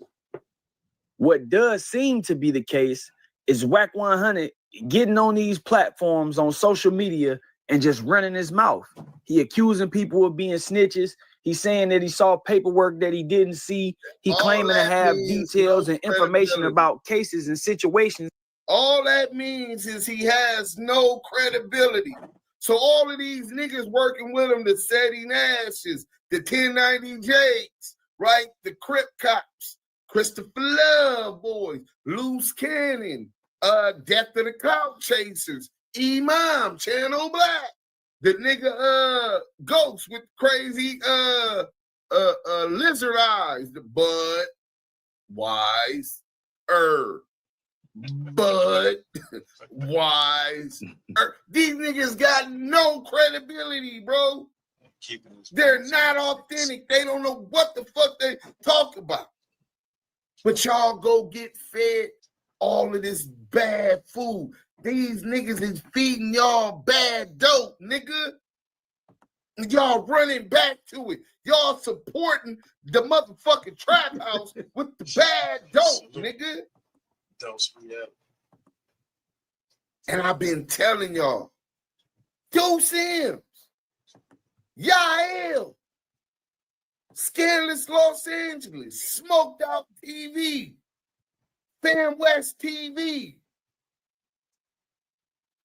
What does seem to be the case is WACK100 getting on these platforms on social media and just running his mouth. He accusing people of being snitches. He's saying that he saw paperwork that he didn't see. He claiming to have details and information about cases and situations. All that means is he has no credibility. So all of these niggas working with him, the Setty Nashes, the 1090 Jakes, right? The Crip cops, Christopher Love Boys, Loose Cannon, Death of the Clout Chasers, Imam, Channel Black, the nigga Ghost with crazy lizard eyes, the Bud Wise Bud Wise. These niggas got no credibility, bro. They're not authentic. They don't know what the fuck they talk about. But y'all go get fed all of this bad food. These niggas is feeding y'all bad dope, nigga. Y'all running back to it. Y'all supporting the motherfucking trap house with the bad dope, nigga. And I've been telling y'all, Duse M, Yael, Scandalous Los Angeles, Smoked Out TV, Fam West TV,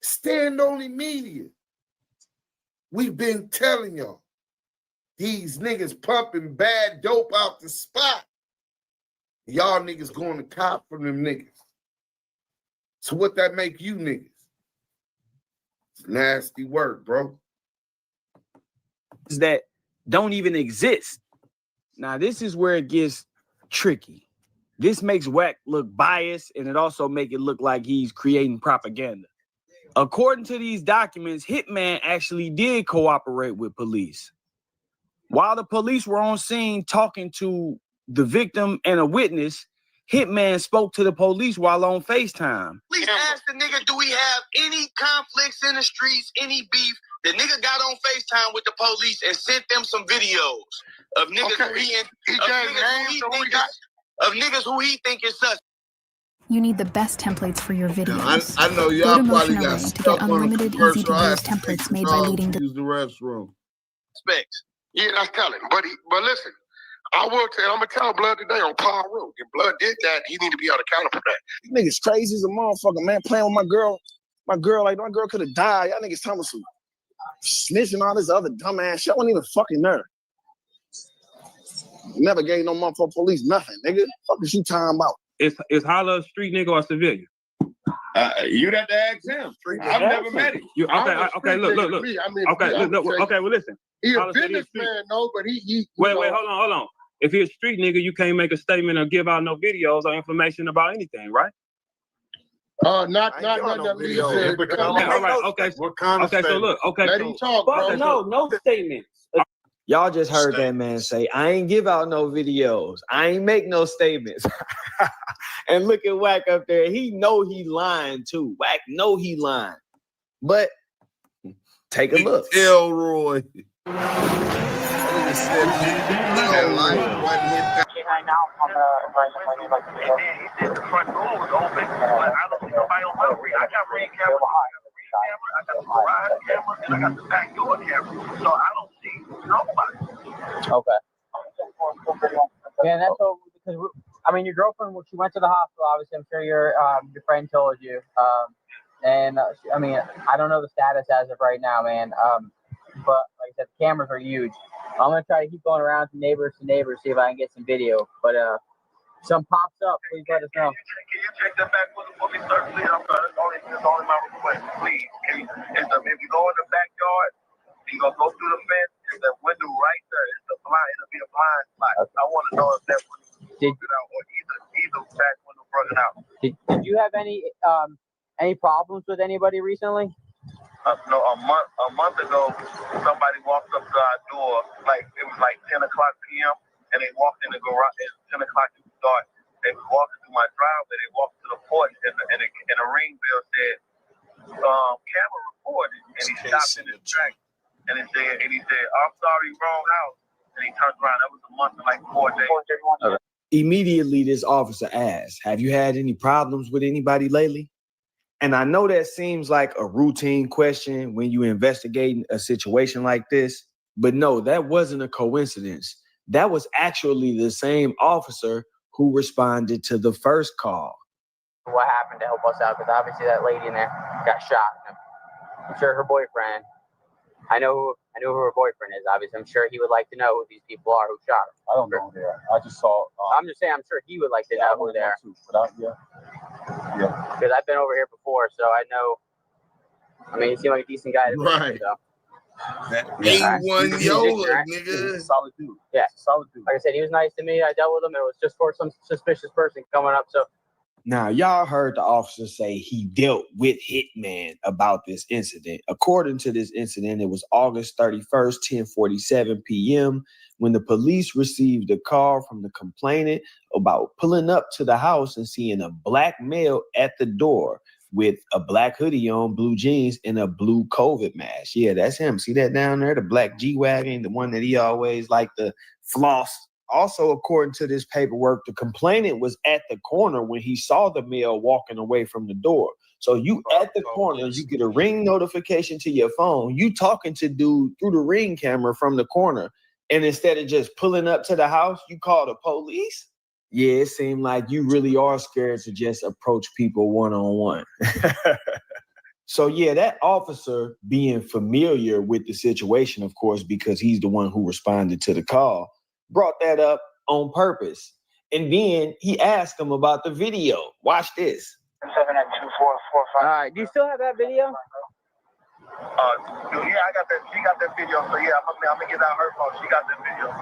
Stand Only Media. We've been telling y'all, these niggas pumping bad dope out the spot. Y'all niggas going to cop from them niggas. So what that make you niggas? It's nasty work, bro. That don't even exist. Now, this is where it gets tricky. This makes Wack look biased, and it also make it look like he's creating propaganda. According to these documents, Hitman actually did cooperate with police. While the police were on scene talking to the victim and a witness, Hitman spoke to the police while on FaceTime. Please ask the nigga, do we have any conflicts in the streets, any beef? The nigga got on FaceTime with the police and sent them some videos of niggas who he think is sus. You need the best templates for your videos. I know y'all probably got to get stuck on unlimited, the easy-to-use templates made by leading. Use the restroom. Specs. Yeah, that's telling. But listen, I will tell. I'm gonna tell Blood today on Paul Road. If Blood did that, he need to be held accountable for that. These niggas crazy as a motherfucker, man. Playing with my girl, like my girl could have died. Y'all niggas talking some snitching all this other dumbass shit. I wasn't even fucking there. Never gave no motherfucker police nothing, nigga. Fuck is you talking about? Is Holla a street nigga or a civilian? You'd have to ask him. I've never met him. Okay, look. Okay, well, listen. He's a businessman, no, but he wait, hold on. If he's a street nigga, you can't make a statement or give out no videos or information about anything, right? Not that leads to. All right, okay. What kind of statement? So look, okay. Let him talk, bro. No statements. Y'all just heard that man say, I ain't give out no videos. I ain't make no statements. And look at Wack up there. He know he lying too. Wack know he lying. But take a look. Elroy. Right now, I'm the front door was open, but I don't see nobody on my rig. I got ring camera, I got the garage camera, and I got the back door camera. So I don't see nobody. Okay. Yeah, that's all because your girlfriend, she went to the hospital. Obviously, I'm sure your friend told you. I don't know the status as of right now, man. But like I said, the cameras are huge. I'm gonna try to keep going around to neighbors, see if I can get some video. But some pops up, please let us know. Can you check that back for me, sir? Please, it's only my request. Please, if you go in the backyard, you're gonna go through the fence. There's that window right there. It'll be a blind spot. I want to know if that window broken out or either back window broken out. Did you have any problems with anybody recently? No, a month ago, somebody walked up to our door, it was 10 o'clock p.m., and they walked in the garage at 10 o'clock it started. They was walking through my driveway, they walked to the porch, and a ring bell said, camera recorded, and he stopped in his track, and he said, I'm sorry, wrong house, and he turned around. That was a month and 4 days. Okay. Immediately, this officer asked, have you had any problems with anybody lately? And I know that seems like a routine question when you investigating a situation like this, but no, that wasn't a coincidence. That was actually the same officer who responded to the first call. What happened to help us out? Because obviously that lady in there got shot. I'm sure her boyfriend I know who her boyfriend is. Obviously, I'm sure he would like to know who these people are who shot him. I don't know who they are. I just saw. I'm just saying, I'm sure he would like to know who they are. Yeah. Because I've been over here before, so I know. I mean, he seemed like a decent guy. Right. So. That A1 Yola, nigga. Solid dude. Yeah. Solid dude. Like I said, he was nice to me. I dealt with him. It was just for some suspicious person coming up. So. Now, y'all heard the officer say he dealt with Hitman about this incident. According to this incident, it was August 31st, 10:47 p.m. when the police received a call from the complainant about pulling up to the house and seeing a black male at the door with a black hoodie on, blue jeans, and a blue COVID mask. Yeah, that's him. See that down there? The black G-Wagon, the one that he always liked to floss. Also, according to this paperwork, the complainant was at the corner when he saw the male walking away from the door. So you at the corner, you get a ring notification to your phone. You talking to dude through the ring camera from the corner. And instead of just pulling up to the house, you call the police? Yeah, it seemed like you really are scared to just approach people one-on-one. So yeah, that officer being familiar with the situation, of course, because he's the one who responded to the call, brought that up on purpose. And then he asked him about the video. Watch this. 792-445. All right. Do you still have that video? Yeah, I got that. She got that video. So yeah, I'm gonna get out her phone. She got that video.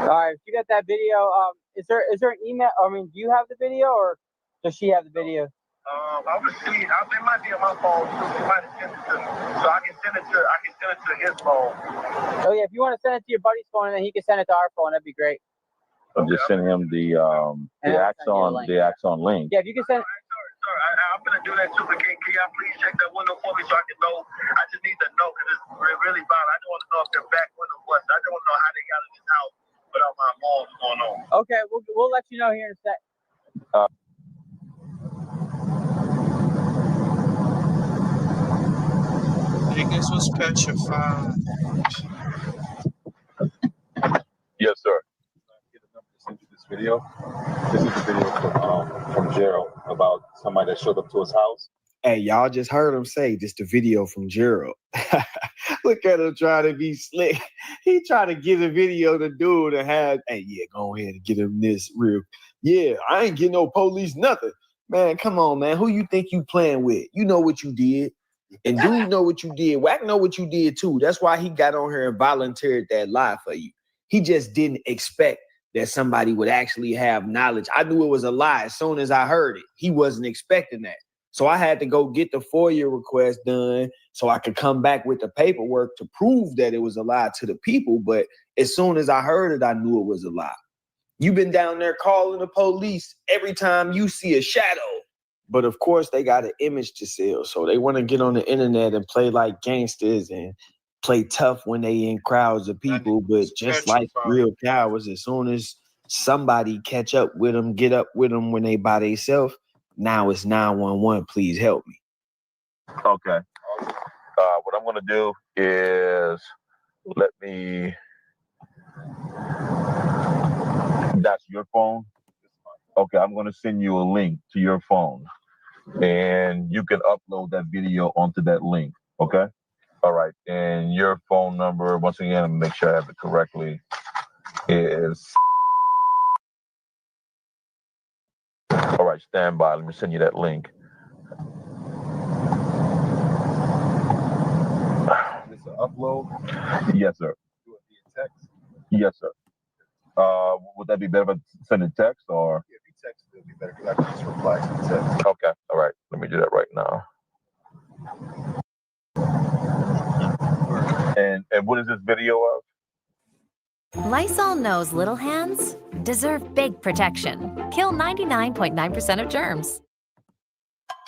All right. If you got that video, is there an email? I mean, do you have the video or does she have the video? I would see. It might be on my phone too. She might have sent it to me, so I can send it to his phone. Oh yeah, if you want to send it to your buddy's phone and then he can send it to our phone, that'd be great. I'm just sending him the Axon link. Yeah, if you can send. I'm gonna do that too. But can y'all please check that window for me so I can know? I just need to know because it's really bad. I don't want to know if their back window was. I don't want to know how they got in this house without my mom going on. Okay, we'll let you know here in a sec. Niggas was petrified. Yes, sir. Send you this video. This is the video from Gerald about somebody that showed up to his house. Hey, y'all just heard him say this the video from Gerald. Look at him trying to be slick. He trying to get a video to dude and have, hey, yeah, go ahead and get him this real. Yeah, I ain't getting no police, nothing. Man, come on, man. Who you think you playing with? You know what you did. And dude know what you did. Wack know what you did too. That's why he got on here and volunteered that lie for you. He just didn't expect that somebody would actually have knowledge. I knew it was a lie as soon as I heard it. He wasn't expecting that. So I had to go get the FOIA request done so I could come back with the paperwork to prove that it was a lie to the people. But as soon as I heard it, I knew it was a lie. You've been down there calling the police every time you see a shadow. But of course, they got an image to sell. So they want to get on the internet and play like gangsters and play tough when they in crowds of people. But just like real cowards, as soon as somebody catch up with them, get up with them when they by themselves, now it's 911. Please help me. Okay. What I'm going to do is let me. That's your phone? Okay, I'm going to send you a link to your phone. And you can upload that video onto that link. Okay? All right. And your phone number, once again, make sure I have it correctly, is. All right, stand by. Let me send you that link. This is an upload? Yes, sir. Do it via text? Yes, sir. Would that be better if I send a text or? Yeah, if you text, it would be better because I can just reply to the text. Okay. All right. Let me do that right now. And what is this video of? Lysol knows little hands deserve big protection. Kill 99.9% of germs.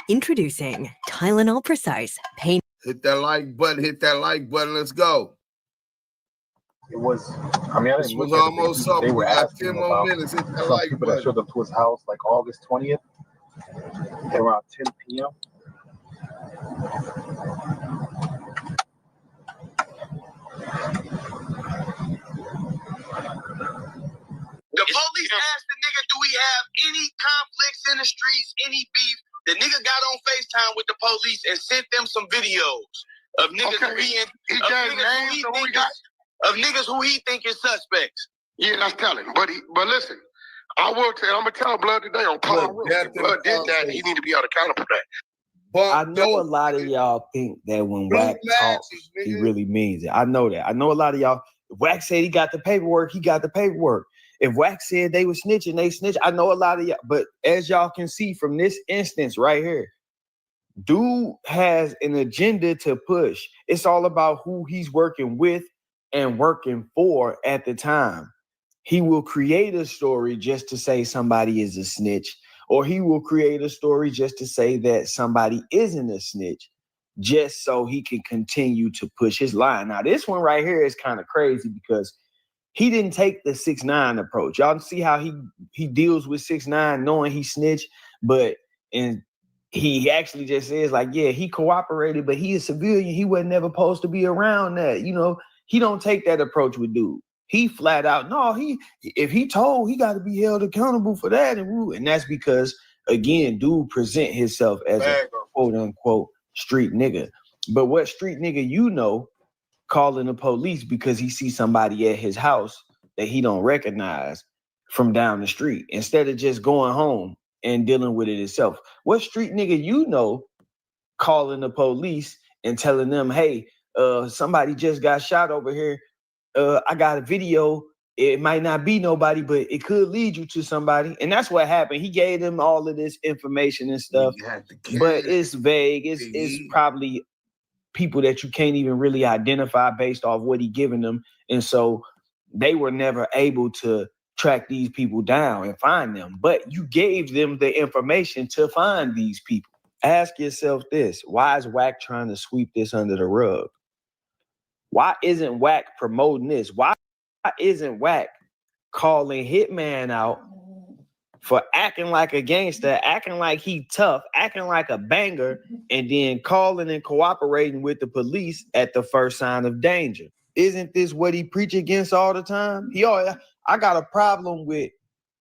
Introducing Tylenol Precise Pain. Hit that like button. Hit that like button. Let's go. It was, I mean, I this didn't was look at almost it. something. They were We got asking 10 him more about minutes. Hit that some like people button. that showed up to his house like August 20th at around 10 p.m. The police asked the nigga, do we have any conflicts in the streets, any beef? The nigga got on FaceTime with the police and sent them some videos. of niggas of niggas who he think is suspects. Yeah, that's telling. But listen, I will tell. I'm gonna tell Blood today on Paul. Blood did that. And he need to be held accountable for that. I know a lot of y'all think that when Wack talks, he really means it. I know that. I know a lot of y'all. If Wack said he got the paperwork, he got the paperwork. If Wack said they were snitching, they snitch. I know a lot of y'all. But as y'all can see from this instance right here, dude has an agenda to push. It's all about who he's working with and working for at the time. He will create a story just to say somebody is a snitch, or he will create a story just to say that somebody isn't a snitch, just so he can continue to push his line. Now, this one right here is kind of crazy because he didn't take the 6ix9ine approach. Y'all see how he deals with 6ix9ine knowing he snitched, and he actually just says like, yeah, he cooperated, but he a civilian. He wasn't never supposed to be around that. You know, he don't take that approach with dude. He flat out, no, if he told, he got to be held accountable for that. And that's because, again, dude present himself as a quote unquote street nigga. But what street nigga you know calling the police because he sees somebody at his house that he don't recognize from down the street instead of just going home and dealing with it himself? What street nigga you know calling the police and telling them, hey, somebody just got shot over here. I got a video. It might not be nobody, but it could lead you to somebody. And that's what happened. He gave them all of this information and stuff, but it's vague. It's probably people that you can't even really identify based off what he giving them. And so they were never able to track these people down and find them. But you gave them the information to find these people. Ask yourself this. Why is Wack trying to sweep this under the rug? Why isn't Wack promoting this? Why isn't Wack calling Hitman out for acting like a gangster, acting like he tough, acting like a banger, and then calling and cooperating with the police at the first sign of danger? Isn't this what he preach against all the time? I got a problem with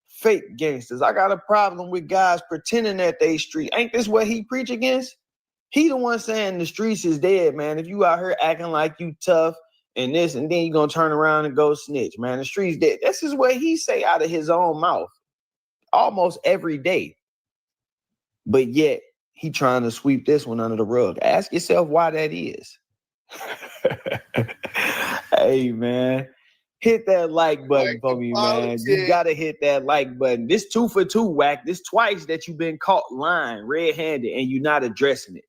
fake gangsters. I got a problem with guys pretending that they street. Ain't this what he preach against? He the one saying the streets is dead, man. If you out here acting like you tough and this, and then you gonna turn around and go snitch, man. The streets dead. This is what he say out of his own mouth almost every day. But yet he trying to sweep this one under the rug. Ask yourself why that is. Hey, man. Hit that like button for me, man. You gotta hit that like button. This 2 for 2, Wack. This twice that you've been caught lying red-handed and you're not addressing it.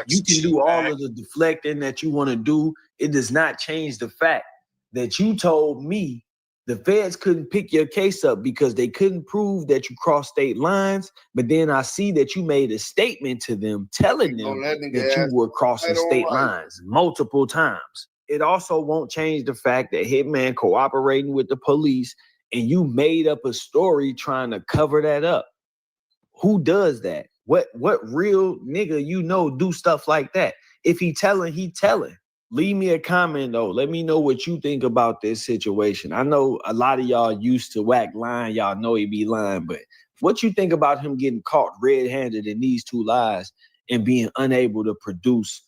You can do all of the deflecting that you want to do. It does not change the fact that you told me the feds couldn't pick your case up because they couldn't prove that you crossed state lines. But then I see that you made a statement to them telling them that you were crossing state lines multiple times. It also won't change the fact that Hitman cooperating with the police and you made up a story trying to cover that up. Who does that? What real nigga you know do stuff like that? If he telling, he telling. Leave me a comment though. Let me know what you think about this situation. I know a lot of y'all used to Wack lying. Y'all know he be lying, but what you think about him getting caught red-handed in these 2 lies and being unable to produce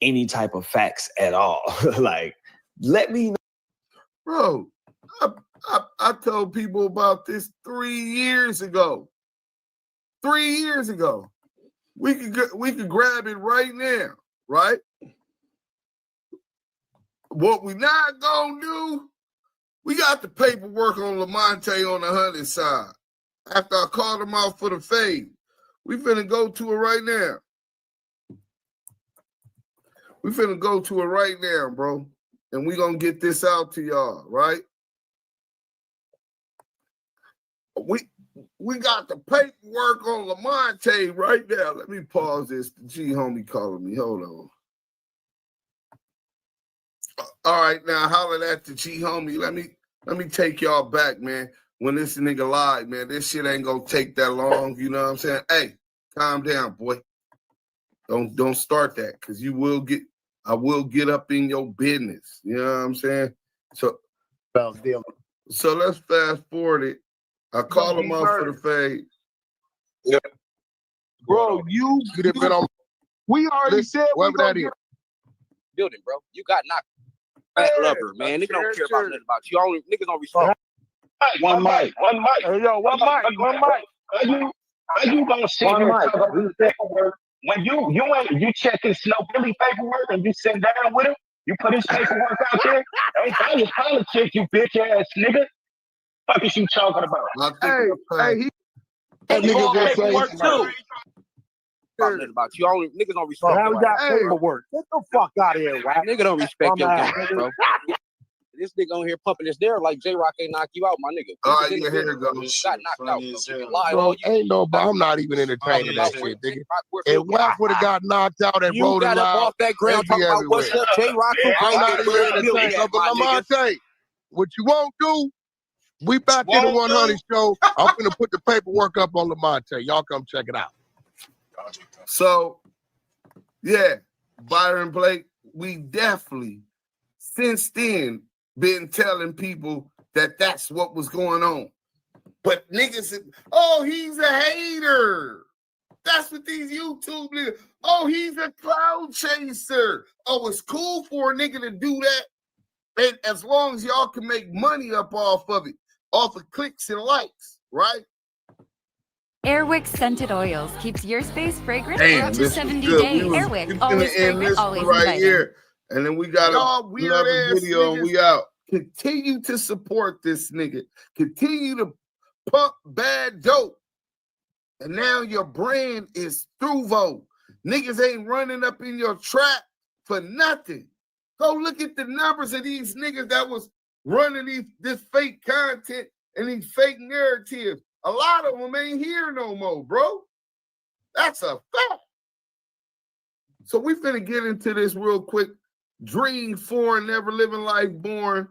any type of facts at all? Like, let me know. Bro, I told people about this 3 years ago. 3 years ago. We could grab it right now, right? What we not gonna do, we got the paperwork on Lamonte on the Hunted side. After I called him out for the fade, we finna go to it right now. We finna go to it right now, bro. And we gonna get this out to y'all, right? We got the paperwork on Lamonte right now. Let me pause this. The G homie calling me. Hold on. All right, now holler at the G homie. Let me take y'all back, man. When this nigga lied, man, this shit ain't gonna take that long. You know what I'm saying? Hey, calm down, boy. Don't start that, because I will get up in your business. You know what I'm saying? So let's fast forward it. I call him out for the fade. Yeah. Bro, we already said we gonna get. building, bro. You got knocked. Fat lover, man. Niggas don't care about nothing about you. Niggas don't respect. One mic. Hey, yo, one mic. How you gonna sit here and talk about paperwork when you checking Snow Billy paperwork and you sit down with him? You put his paperwork out there. Ain't that your politics, you bitch ass nigga? Fuck is you talking about? Hey, that nigga just paperwork too. About you. Niggas don't respect. Now we got paperwork. Get the fuck out of here, Wack. Nigga don't respect your game, bro. This nigga on here pumping his there like J-Rock ain't knock you out, my nigga. All right, here it goes. Got knocked out. You can lie Bro, all you. ain't no, but I'm not even entertaining that shit, nigga. If Wack would have got knocked out and rolled got up alive, off that ground talking about what's up, J-Rock. I'm not even entertaining. But Lamonte, what you won't do, we back in the 100 show. I'm gonna put the paperwork up on Lamonte. Y'all come check it out. So, yeah, Byron Blake, we definitely, since then, been telling people that that's what was going on. But niggas said, oh, he's a hater. That's what these YouTube niggas, oh, he's a cloud chaser. Oh, it's cool for a nigga to do that. And as long as y'all can make money up off of it, off of clicks and likes, right? Airwick Scented Oils keeps your space fragrant for Damn, up to this 70 was good. days. We're Airwick, gonna always end fragrant, this always right inviting. here. And then we got Y'all another video and we out. Continue to support this nigga. Continue to pump bad dope. And now your brand is Thruvo. Niggas ain't running up in your trap for nothing. Go look at the numbers of these niggas that was running this fake content and these fake narratives. A lot of them ain't here no more, bro. That's a fact. So we finna get into this real quick. Dream Foreign, Never Living Life Born.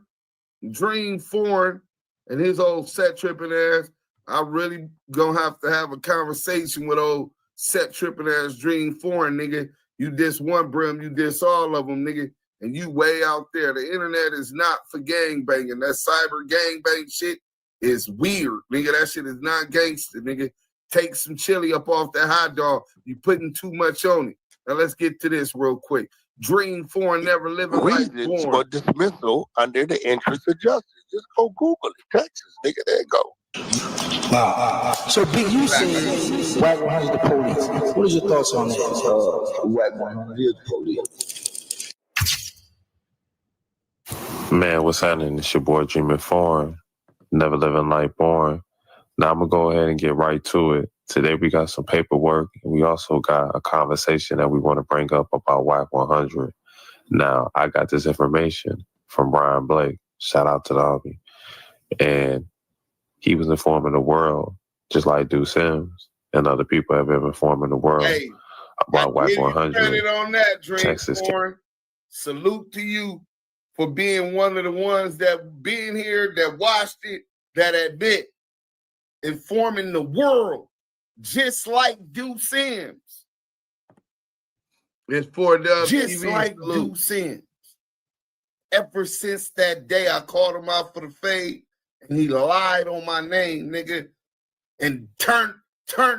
Dream Foreign and his old set tripping ass. I really gonna have a conversation with old set tripping ass Dream Foreign, nigga. You diss one brim, you diss all of them, nigga. And you way out there. The internet is not for gangbanging. That cyber gangbang shit is weird, nigga. That shit is not gangster, nigga. Take some chili up off that hot dog. You putting too much on it. Now let's get to this real quick. Dream Foreign, Never Living Life Reasons Born. for dismissal under the interest of justice. Just go Google it. Texas, nigga. There you go. Wow. So, Big, you saying Wack 100 the police. What is your thoughts on that? Wack 100 is the police. Man, what's happening? It's your boy Dreaming Foreign, Never Living Life Born. Now I'm going to go ahead and get right to it. Today we got some paperwork, and we also got a conversation that we want to bring up about WACK 100. Now, I got this information from Byron Blake. Shout out to the Army. And he was informing the world, just like Duse M and other people have been informing the world about WACK 100. Credit on that, Dream Texas. Foreign. Salute to you for being one of the ones that been here, that watched it, that admit, informing the world, just like Duse M. It's for the just TV like Duse M. Ever since that day, I called him out for the fade, and he lied on my name, nigga, and turned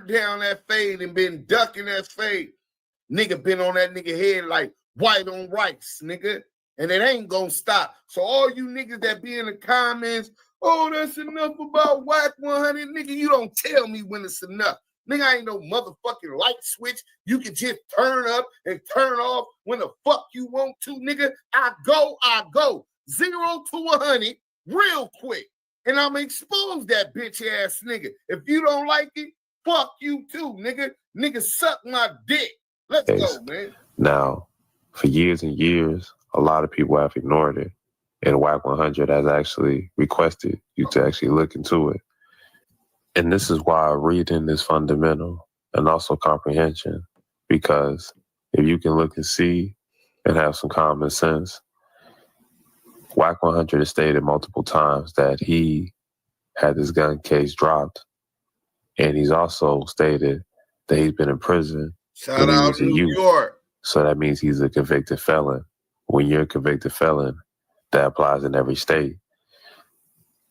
down that fade and been ducking that fade. Nigga been on that nigga head like white on rice, nigga, and it ain't gonna stop. So all you niggas that be in the comments, oh, that's enough about WACK 100, nigga, you don't tell me when it's enough. Nigga, I ain't no motherfucking light switch. You can just turn up and turn off when the fuck you want to, nigga. I go. 0 to 100 real quick. And I'm going to expose that bitch ass nigga. If you don't like it, fuck you too, nigga. Nigga, suck my dick. Let's go, man. Now, for years and years, a lot of people have ignored it. And WACK 100 has actually requested you to actually look into it. And this is why reading is fundamental and also comprehension. Because if you can look and see and have some common sense, WACK 100 has stated multiple times that he had this gun case dropped. And he's also stated that he's been in prison. Shout out to New York. So that means he's a convicted felon. When you're a convicted felon, that applies in every state,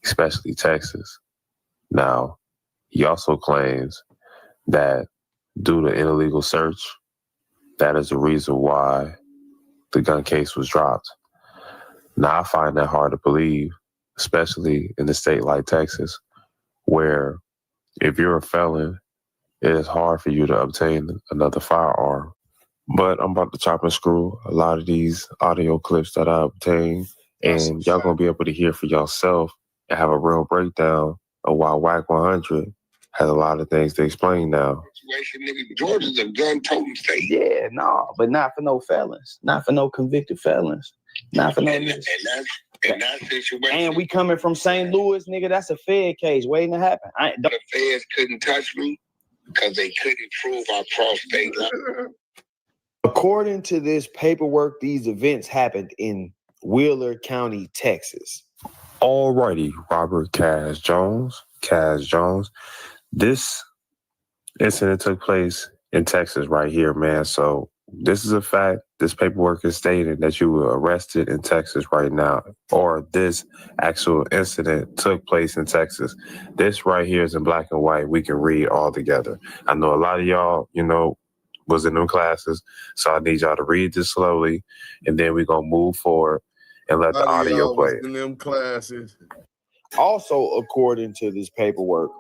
especially Texas. Now, he also claims that due to illegal search, that is the reason why the gun case was dropped. Now, I find that hard to believe, especially in a state like Texas, where if you're a felon, it is hard for you to obtain another firearm. But I'm about to chop and screw a lot of these audio clips that I obtained, and y'all gonna be able to hear for yourself and have a real breakdown of why WACK100 has a lot of things to explain now. Georgia's a gun-toting state. Yeah, no, but not for no felons, not for no convicted felons, not for no. In that situation, and we coming from St. Louis, nigga. That's a Fed case waiting to happen. The feds couldn't touch me because they couldn't prove our prostate. According to this paperwork, these events happened in Wheeler County, Texas. Alrighty, Robert Cass Jones. This incident took place in Texas right here, man. So this is a fact. This paperwork is stating that you were arrested in Texas right now, or this actual incident took place in Texas. This right here is in black and white. We can read all together. I know a lot of y'all, was in them classes, so I need y'all to read this slowly, and then we're going to move forward and let the audio play. In them classes. Also, according to this paperwork,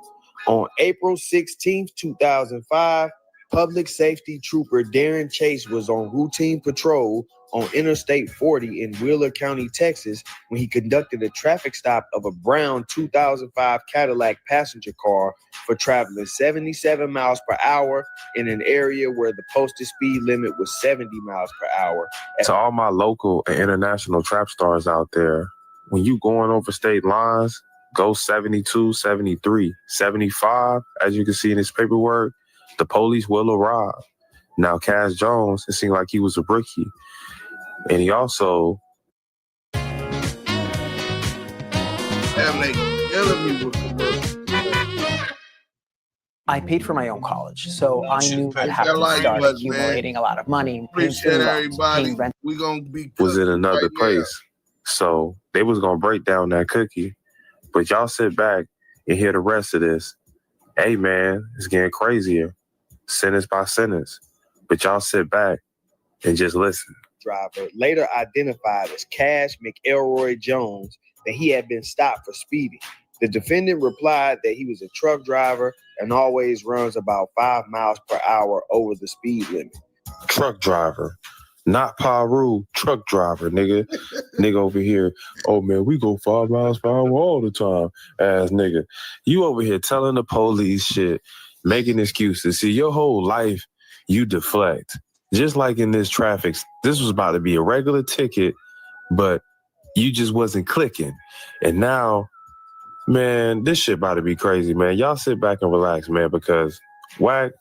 on April 16th, 2005, Public Safety Trooper Darren Chase was on routine patrol on Interstate 40 in Wheeler County, Texas, when he conducted a traffic stop of a brown 2005 Cadillac passenger car for traveling 77 miles per hour in an area where the posted speed limit was 70 miles per hour. To all my local and international trap stars out there, when you going over state lines, go 72, 73, 75, as you can see in this paperwork, the police will arrive. Now, Cass Jones, it seemed like he was a rookie. And he also... I paid for my own college, so I knew I'd have to start accumulating a lot of money. Appreciate everybody. We're going to be... was in another place. So they was going to break down that cookie. But y'all sit back and hear the rest of this. Hey, man, it's getting crazier. Sentence by sentence. But y'all sit back and just listen. Driver, later identified as Cash McElroy Jones, that he had been stopped for speeding. The defendant replied that he was a truck driver and always runs about 5 miles per hour over the speed limit. Truck driver. Not Paru, truck driver, nigga. Nigga over here, oh man, we go 5 miles per hour all the time. Ass nigga. You over here telling the police shit, making excuses. See, your whole life, you deflect. Just like in this traffic, this was about to be a regular ticket, but you just wasn't clicking. And now, man, this shit about to be crazy, man. Y'all sit back and relax, man, because Wack,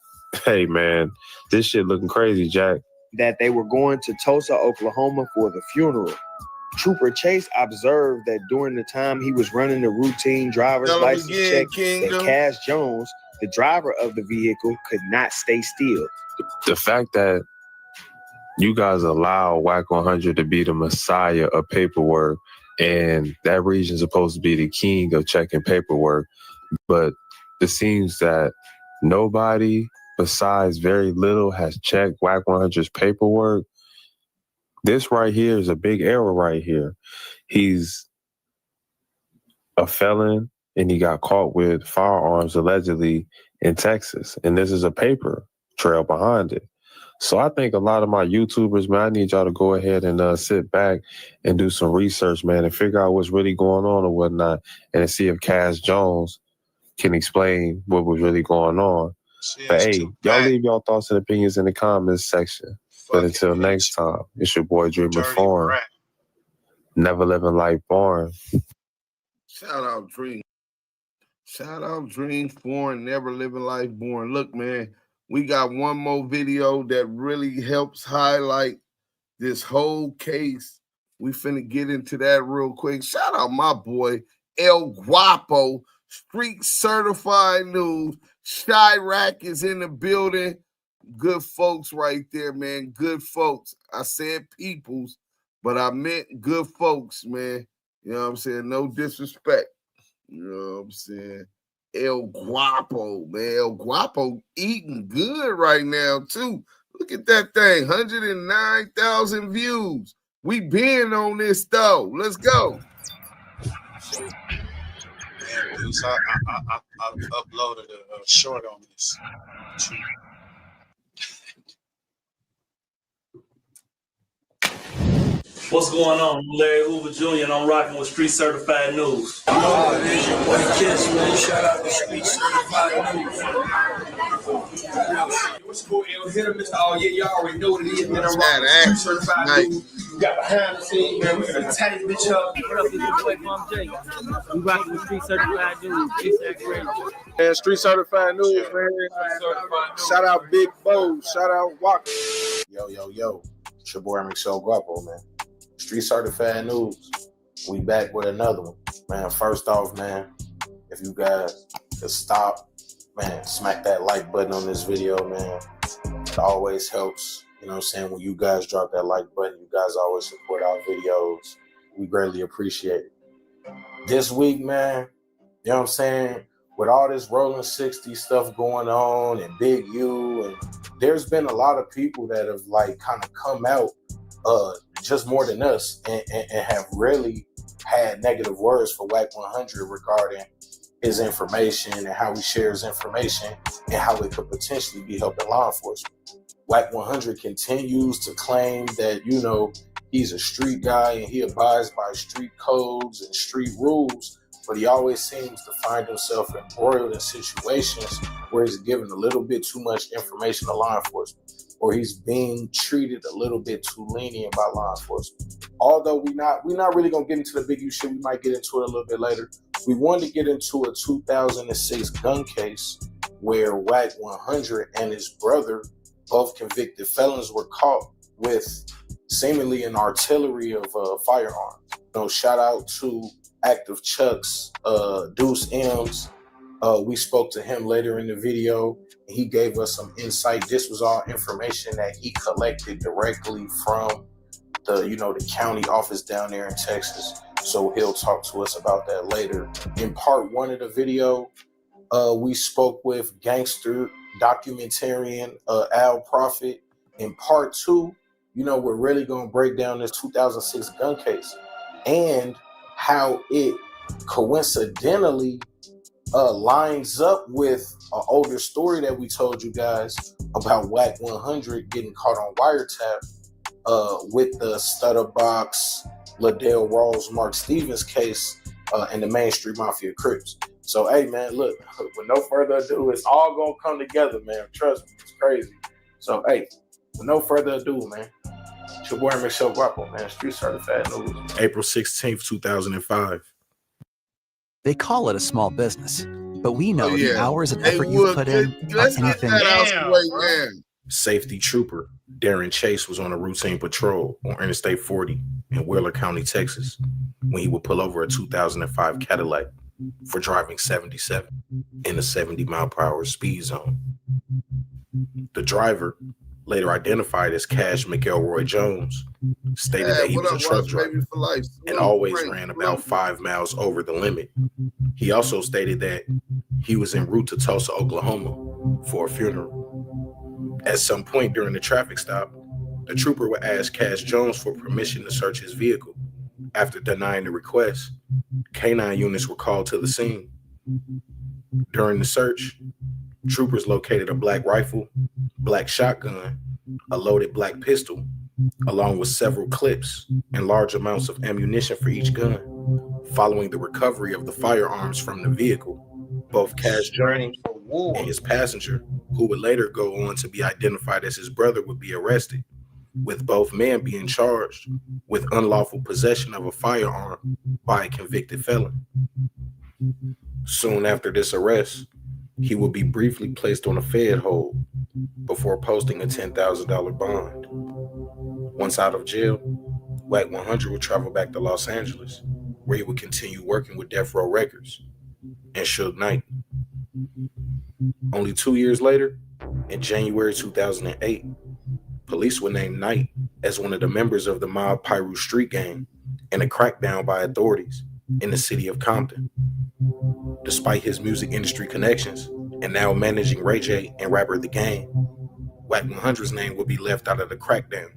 hey, man, this shit looking crazy, Jack. That they were going to Tulsa, Oklahoma for the funeral. Trooper Chase observed that during the time he was running the routine driver's license check, that Cass Jones, the driver of the vehicle, could not stay still. The fact that you guys allow WACK100 to be the messiah of paperwork, and that region's supposed to be the king of checking paperwork, but it seems that nobody besides very little has checked WACK100's paperwork. This right here is a big error right here. He's a felon, and he got caught with firearms allegedly in Texas, and this is a paper trail behind it. So I think a lot of my YouTubers, man, I need y'all to go ahead and sit back and do some research, man, and figure out what's really going on or whatnot, and see if Cass Jones can explain what was really going on. But hey, y'all leave y'all thoughts and opinions in the comments section. But until next time, it's your boy Dreamer Foreign. Never living life boring. Shout out Dream. Shout out Dream Foreign, never living life boring. Look, man, we got one more video that really helps highlight this whole case. We finna get into that real quick. Shout out my boy, El Guapo, Street Certified News. Chirac is in the building. Good folks right there, man. Good folks. I said peoples, but I meant good folks, man. You know what I'm saying? No disrespect. You know what I'm saying? El Guapo, man. El Guapo eating good right now, too. Look Look at that thing, 109,000 views. We been on this though. Let's go. Man, Deuce, I uploaded a short on this. What's going on? I'm Larry Hoover Jr. and I'm rocking with Street Certified News. Oh, it is your boy Kiss, man. Shout out to Street Certified News. What's cool? Hit him, Mr. Oh, yeah, you already know what it is, man. I'm rocking with Street Certified News. You got behind the scenes, man. We're going to tie this bitch up. What up, this is your boy Mom J. We rocking with Street Certified News. Man, Street Certified News, man. Shout out Big Bo. Shout out Wack. Yo. It's your boy Michelle Guapo, man. Street Certified News. We back with another one. Man, first off, man, if you guys could stop, man, smack that like button on this video, man. It always helps. You know what I'm saying? When you guys drop that like button, you guys always support our videos. We greatly appreciate it. This week, man, you know what I'm saying? With all this Rolling 60 stuff going on and Big U, and there's been a lot of people that have like kind of come out just more than us and have really had negative words for WACK100 regarding his information and how he shares information and how it could potentially be helping law enforcement. WACK100 continues to claim that, you know, he's a street guy and he abides by street codes and street rules, but he always seems to find himself embroiled in situations where he's given a little bit too much information to law enforcement, or he's being treated a little bit too lenient by law enforcement. Although we're not really gonna get into the Big U shit, we might get into it a little bit later. We wanted to get into a 2006 gun case where WACK100 and his brother, both convicted felons, were caught with seemingly an artillery of firearms. You know, shout out to Active Chuck's Duse M's. We spoke to him later in the video. He gave us some insight. This was all information that he collected directly from the county office down there in Texas. So he'll talk to us about that later. In part one of the video, we spoke with gangster documentarian Al Prophet. In part two, we're really going to break down this 2006 gun case and how it coincidentally lines up with an older story that we told you guys about WACK100 getting caught on wiretap with the Stutterbox, Liddell Rawls, Mark Stevens case and the Main Street Mafia Crips. So, hey, man, look, with no further ado, it's all going to come together, man. Trust me, it's crazy. So, hey, with no further ado, man, it's your boy Michelle Guapo, man, Street Certified News. April 16th, 2005. They call it a small business, but we know the hours and effort you've put in are anything. Safety trooper Darren Chase was on a routine patrol on Interstate 40 in Wheeler County, Texas, when he would pull over a 2005 Cadillac for driving 77 in a 70-mile-per-hour speed zone. The driver, later identified as Cash McElroy Jones, stated that he was a truck driver and always ran about 5 miles over the limit. He also stated that he was en route to Tulsa, Oklahoma for a funeral. At some point during the traffic stop, the trooper would ask Cash Jones for permission to search his vehicle. After denying the request, K9 units were called to the scene. During the search, troopers located a black rifle, black shotgun, a loaded black pistol, along with several clips and large amounts of ammunition for each gun. Following the recovery of the firearms from the vehicle, both Cash Jones and his passenger, who would later go on to be identified as his brother, would be arrested, with both men being charged with unlawful possession of a firearm by a convicted felon. Soon after this arrest, he would be briefly placed on a Fed hold before posting a $10,000 bond. Once out of jail, WACK100 would travel back to Los Angeles, where he would continue working with Death Row Records and Suge Knight. Only 2 years later, in January 2008, police would name Knight as one of the members of the mob Pyru Street Gang in a crackdown by authorities in the city of Compton. Despite his music industry connections and now managing Ray J and rapper The Game, WACK100's name would be left out of the crackdown.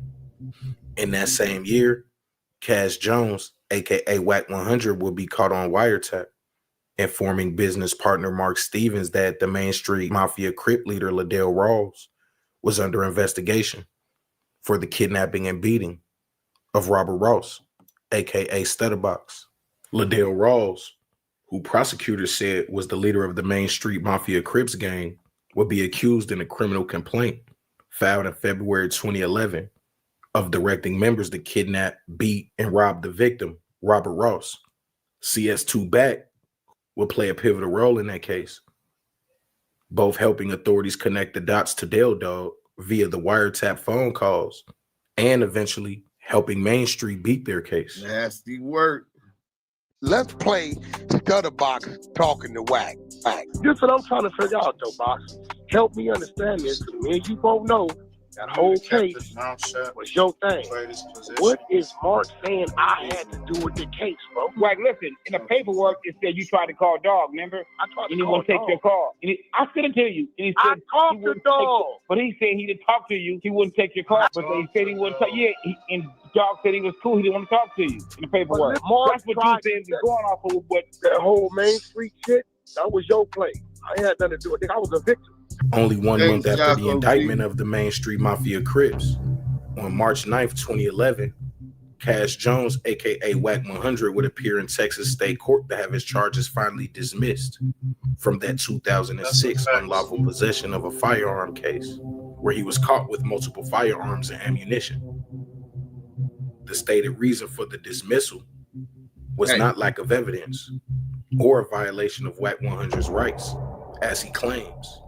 In that same year, Cash Jones, aka WACK100, would be caught on wiretap, informing business partner Mark Stevens that the Main Street Mafia Crip leader Liddell Rawls was under investigation for the kidnapping and beating of Robert Ross, aka Stutterbox. Liddell Rawls, who prosecutors said was the leader of the Main Street Mafia Crips gang, would be accused in a criminal complaint filed in February 2011 of directing members to kidnap, beat, and rob the victim, Robert Ross. CS2 Back will play a pivotal role in that case, both helping authorities connect the dots to Dale Dog via the wiretap phone calls and eventually helping Main Street beat their case. Nasty work. Let's play Stutterbox talking to Wack. This is what I'm trying to figure out, though, boss. Help me understand this, because me and you both know that whole case was your thing. What is Mark saying I had to do with the case, bro? Wack, listen, in the paperwork, it said you tried to call Dog, remember? I tried to and he call won't take Dog. your call. And I sent it to you. And he said I talked to Dog. But he said he didn't talk to you. He wouldn't take your call. But he said he wouldn't talk. Yeah, and Dog said he was cool. He didn't want to talk to you in the paperwork. Mark That's what you said is going off of what that whole Main Street shit, that was your play. I had nothing to do with it. I was a victim. Only 1 month after the indictment of the Main Street Mafia Crips, on March 9th, 2011, Cash Jones, aka WACK100, would appear in Texas State Court to have his charges finally dismissed from that 2006 unlawful possession of a firearm case, where he was caught with multiple firearms and ammunition. The stated reason for the dismissal was not lack of evidence or a violation of WACK100's rights, as he claims,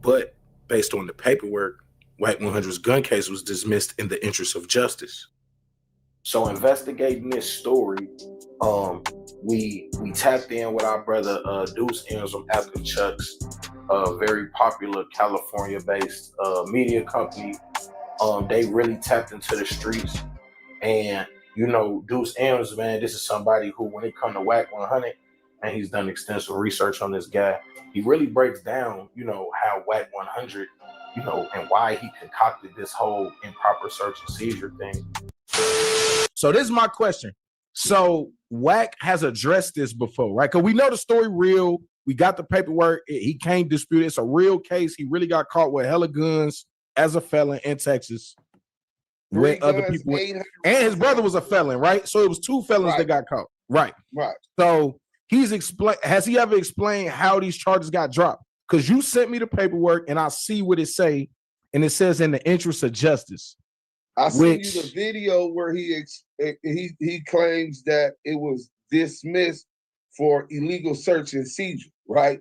but based on the paperwork, WACK100's gun case was dismissed in the interest of justice. So investigating this story, we tapped in with our brother Duse M from After Chucks, a very popular California-based media company. They really tapped into the streets, and you know, Duse M's, man, this is somebody who, when it comes to WACK100, and he's done extensive research on this guy, he really breaks down, you know, how WACK100, you know, and why he concocted this whole improper search and seizure thing. So this is my question. So Wack has addressed this before, right? Because we know the story real. We got the paperwork. He can't dispute it. It's a real case. He really got caught with hella guns as a felon in Texas. With other people. And his brother was a felon, right? So it was 2 felons that got caught. Right. Right. So has he ever explained how these charges got dropped? Because you sent me the paperwork and I see what it say, and it says in the interest of justice. I sent you the video where he claims that it was dismissed for illegal search and seizure, right?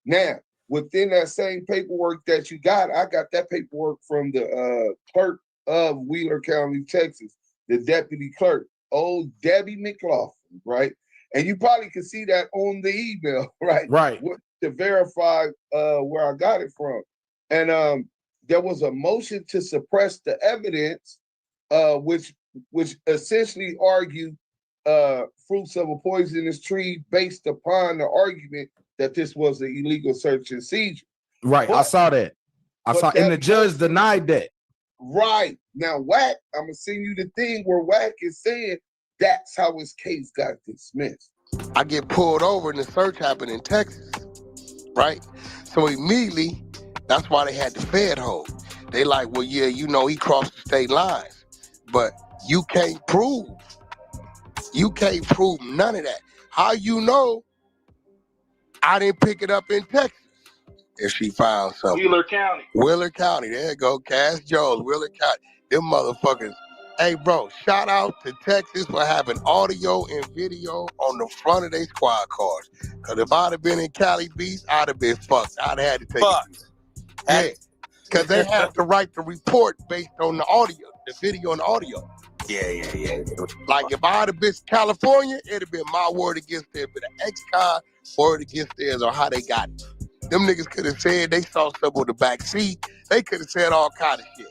Now, within that same paperwork that you got, I got that paperwork from the clerk of Wheeler County, Texas, the deputy clerk, old Debbie McLaughlin, right? And you probably can see that on the email, right? Right. To verify where I got it from. And there was a motion to suppress the evidence, which essentially argued fruits of a poisonous tree based upon the argument that this was an illegal search and seizure. Right, I saw that. And the judge denied that. Right. Now, Wack, I'm going to send you the thing where Wack is saying that's how his case got dismissed. I get pulled over and the search happened in Texas, right? So immediately, that's why they had the Fed hold. They like, well, yeah, you know, he crossed the state lines, but you can't prove none of that. How you know I didn't pick it up in Texas if she found something? Wheeler County, there you go, Cash Jones, Wheeler County. Them motherfuckers. Hey, bro, shout out to Texas for having audio and video on the front of their squad cars. Because if I'd have been in Cali Beach, I'd have been fucked. I'd have had to take it. Yeah, because they have to write the report based on the audio, the video and the audio. Yeah. Like if I'd have been California, it'd have been my word against theirs, but the ex-con word against theirs on how they got it. Them niggas could have said they saw stuff on the back seat. They could have said all kind of shit.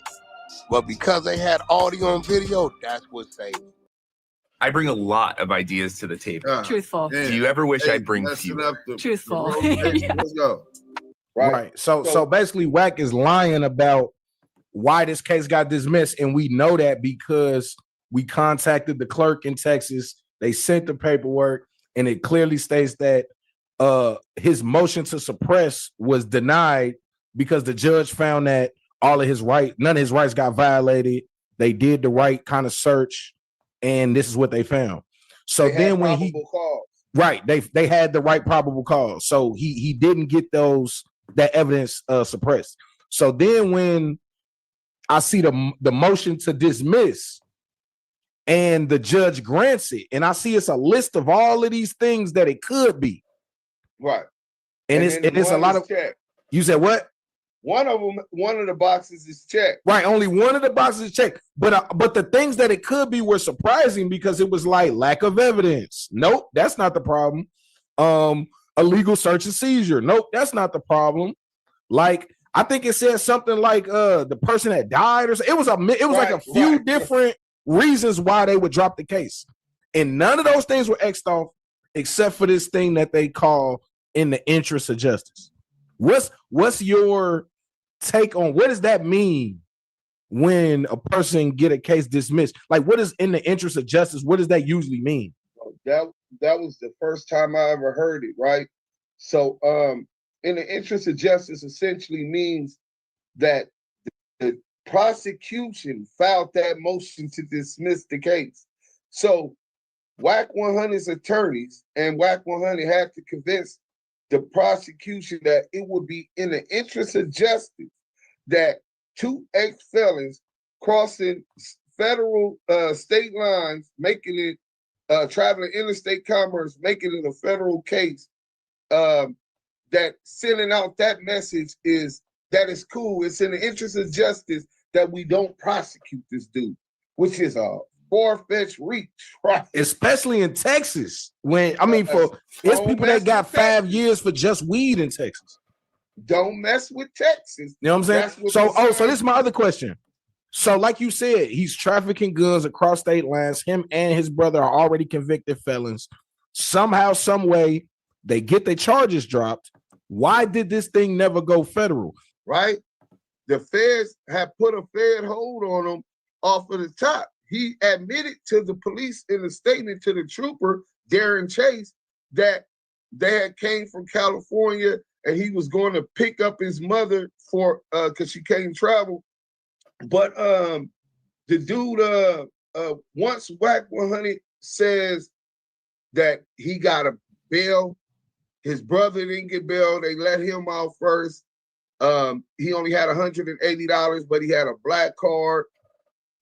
But because they had audio and video, that's what saved it. I bring a lot of ideas to the table. Truthful. Do you ever wish I'd bring fewer? Truthful. Let's go. Right. So basically, Wack is lying about why this case got dismissed, and we know that because we contacted the clerk in Texas. They sent the paperwork, and it clearly states that his motion to suppress was denied because the judge found that none of his rights got violated. They did the right kind of search, and this is what they found. So then when they had the right probable cause. So he didn't get that evidence suppressed. So then when I see the motion to dismiss and the judge grants it, and I see it's a list of all of these things that it could be. Right. And it's a lot of checked. You said what? One of the boxes is checked. Right, only one of the boxes is checked. But the things that it could be were surprising because it was like lack of evidence. Nope, that's not the problem. Illegal search and seizure. Nope, that's not the problem. Like I think it said something like the person that died or something. It was like a few different reasons why they would drop the case. And none of those things were X'd off except for this thing that they call in the interest of justice. What's your take on what does that mean when a person get a case dismissed? Like what is in the interest of justice? What does that usually mean? That was the first time I ever heard it, right? So in the interest of justice essentially means that the prosecution filed that motion to dismiss the case. So WACK100's attorneys and WACK100 had to convince the prosecution that it would be in the interest of justice that two ex-felons crossing federal state lines, making it traveling interstate commerce, making it a federal case, that sending out that message is that it's cool. It's in the interest of justice that we don't prosecute this dude, which is a far-fetched reach, right? Especially in Texas. It's people that got 5 years for just weed in Texas. Don't mess with Texas. You know what I'm saying? So this is my other question. So like you said, he's trafficking guns across state lines. Him and his brother are already convicted felons. Somehow, some way, they get their charges dropped. Why did this thing never go federal? Right? The feds have put a fed hold on him off of the top. He admitted to the police in a statement to the trooper, Darren Chase, that they had came from California and he was going to pick up his mother for because she can't travel. But the dude, once WACK100 says that he got a bail, his brother didn't get bail. They let him out first. He only had $180, but he had a black card.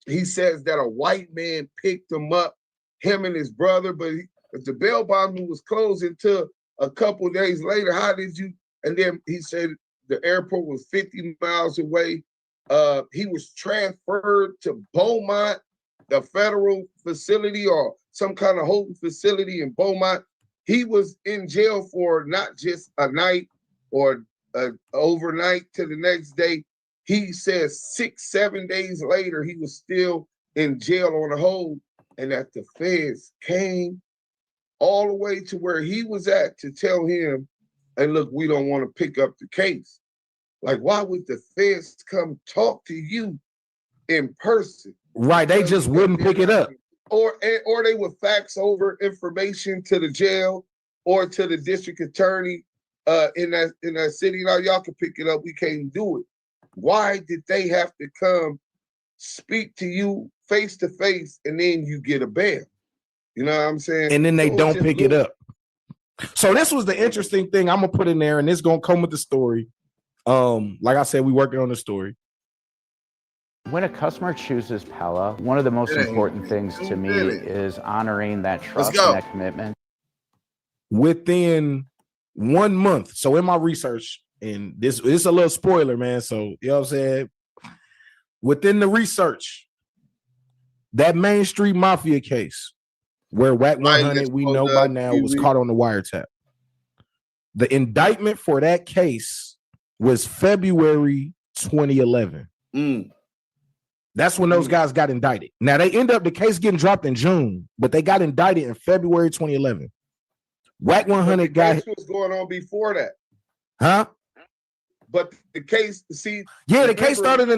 He says that a white man picked him up, him and his brother, but if the bail bond was closed until a couple of days later, how did you? And then he said the airport was 50 miles away. He was transferred to Beaumont, the federal facility or some kind of holding facility in Beaumont. He was in jail for not just a night or overnight to the next day. He says 6-7 days later, he was still in jail on a hold, and that the feds came all the way to where he was at to tell him, hey, look, we don't want to pick up the case. Like, why would the feds come talk to you in person? Right, they just wouldn't pick it up. Or they would fax over information to the jail or to the district attorney in that city. Now, y'all can pick it up. We can't do it. Why did they have to come speak to you face to face and then you get a bail? You know what I'm saying? And then they don't pick it up. So this was the interesting thing I'm gonna put in there, and it's gonna come with the story. Like I said, we working on the story. When a customer chooses Pella, one of the most important things to me is honoring that trust and that commitment. Within 1 month, so in my research, and this is a little spoiler, man. So you know what I'm saying? Within the research, that Main Street Mafia case where WACK100, we know by now, was caught on the wiretap. The indictment for that case was February 2011. That's when those guys got indicted. Now they end up the case getting dropped in June, but they got indicted in February 2011. WACK100 got was going on before that. Huh? But the case, see, the case started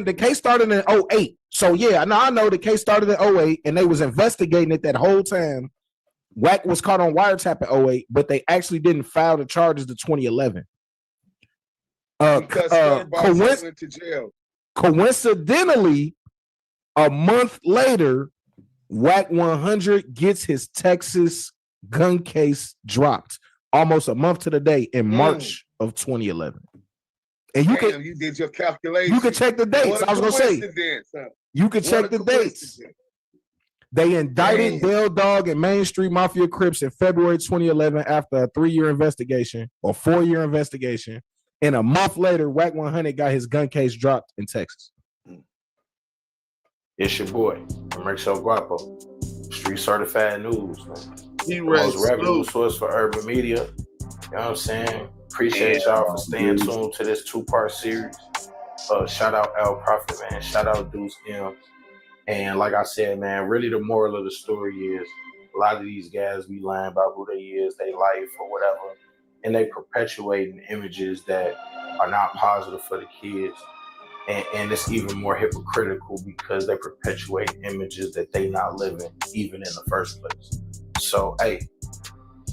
in 08. So yeah, I know the case started in 08, and they was investigating it that whole time. Wack was caught on wiretap in 08, but they actually didn't file the charges to 2011. Because went to jail. Coincidentally, a month later, WACK100 gets his Texas gun case dropped almost a month to the day in March of 2011. And you did your calculation. You can check the dates. I was gonna say you can check the dates. They indicted Bell Dog and Main Street Mafia Crips in February 2011 after a 3-year investigation or 4-year investigation. And a month later, WACK100 got his gun case dropped in Texas. It's your boy, Emerxo Guapo, Street Certified News, man. The most reputable source for urban media. You know what I'm saying? Appreciate y'all for staying tuned to this 2-part series. Shout out Al Prophet, man. Shout out Duse M. And like I said, man, really the moral of the story is a lot of these guys be lying about who they is, they life or whatever, and they perpetuating images that are not positive for the kids. And it's even more hypocritical because they perpetuate images that they not living even in the first place. So, hey,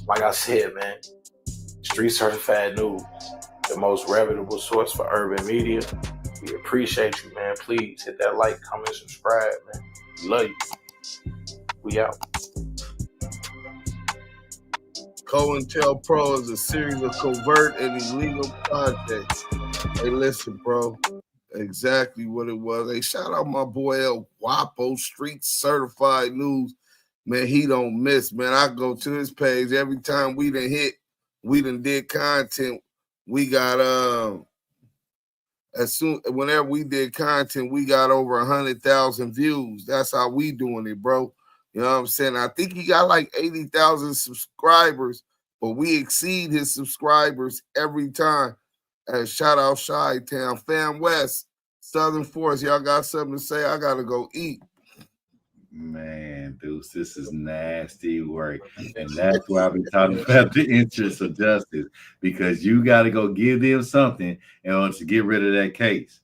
like I said, man, Street Certified News, the most reputable source for urban media. We appreciate you, man. Please hit that like, comment, subscribe, man. Love you. We out. COINTELPRO is a series of covert and illegal projects. Hey, listen, bro. Exactly what it was. Hey, shout out my boy El Guapo, Street Certified News. Man, he don't miss, man. I go to his page every time we done did content. We got whenever we did content, we got over 100,000 views. That's how we doing it, bro. You know what I'm saying? I think he got like 80,000 subscribers, but we exceed his subscribers every time. Shout out Chi-Town, Fam West, Southern Force. Y'all got something to say? I gotta go eat. Man, Deuce, this is nasty work. And that's why I've been talking about the interest of justice, because you got to go give them something in order to get rid of that case.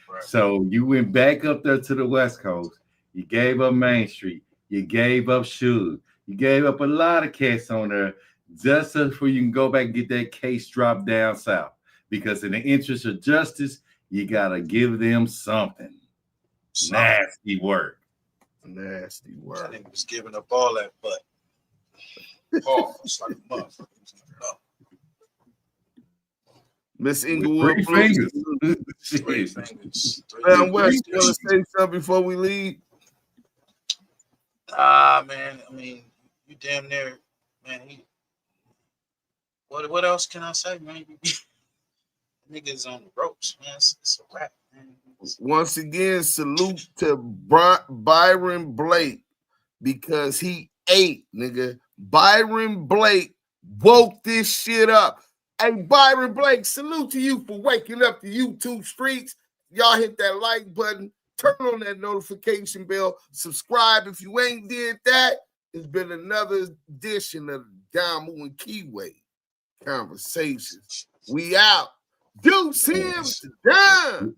Right. So you went back up there to the West Coast. You gave up Main Street. You gave up Suge. You gave up a lot of cats on there just so you can go back and get that case dropped down south. Because in the interest of justice, you got to give them something. Nasty work. Nasty work. I think he was giving up all that butt. Pause like a motherfucker. Miss Inglewood. Three fingers. Man, West, you want to say something before we leave? Man. I mean, you damn near, man. What else can I say, man? Niggas on the ropes, man. It's a wrap, man. Once again, salute to Byron Blake because he ate, nigga. Byron Blake woke this shit up. Hey, Byron Blake, salute to you for waking up the YouTube streets. Y'all hit that like button. Turn on that notification bell. Subscribe if you ain't did that. It's been another edition of Damu Kiwe Conversations. We out. Duse M done.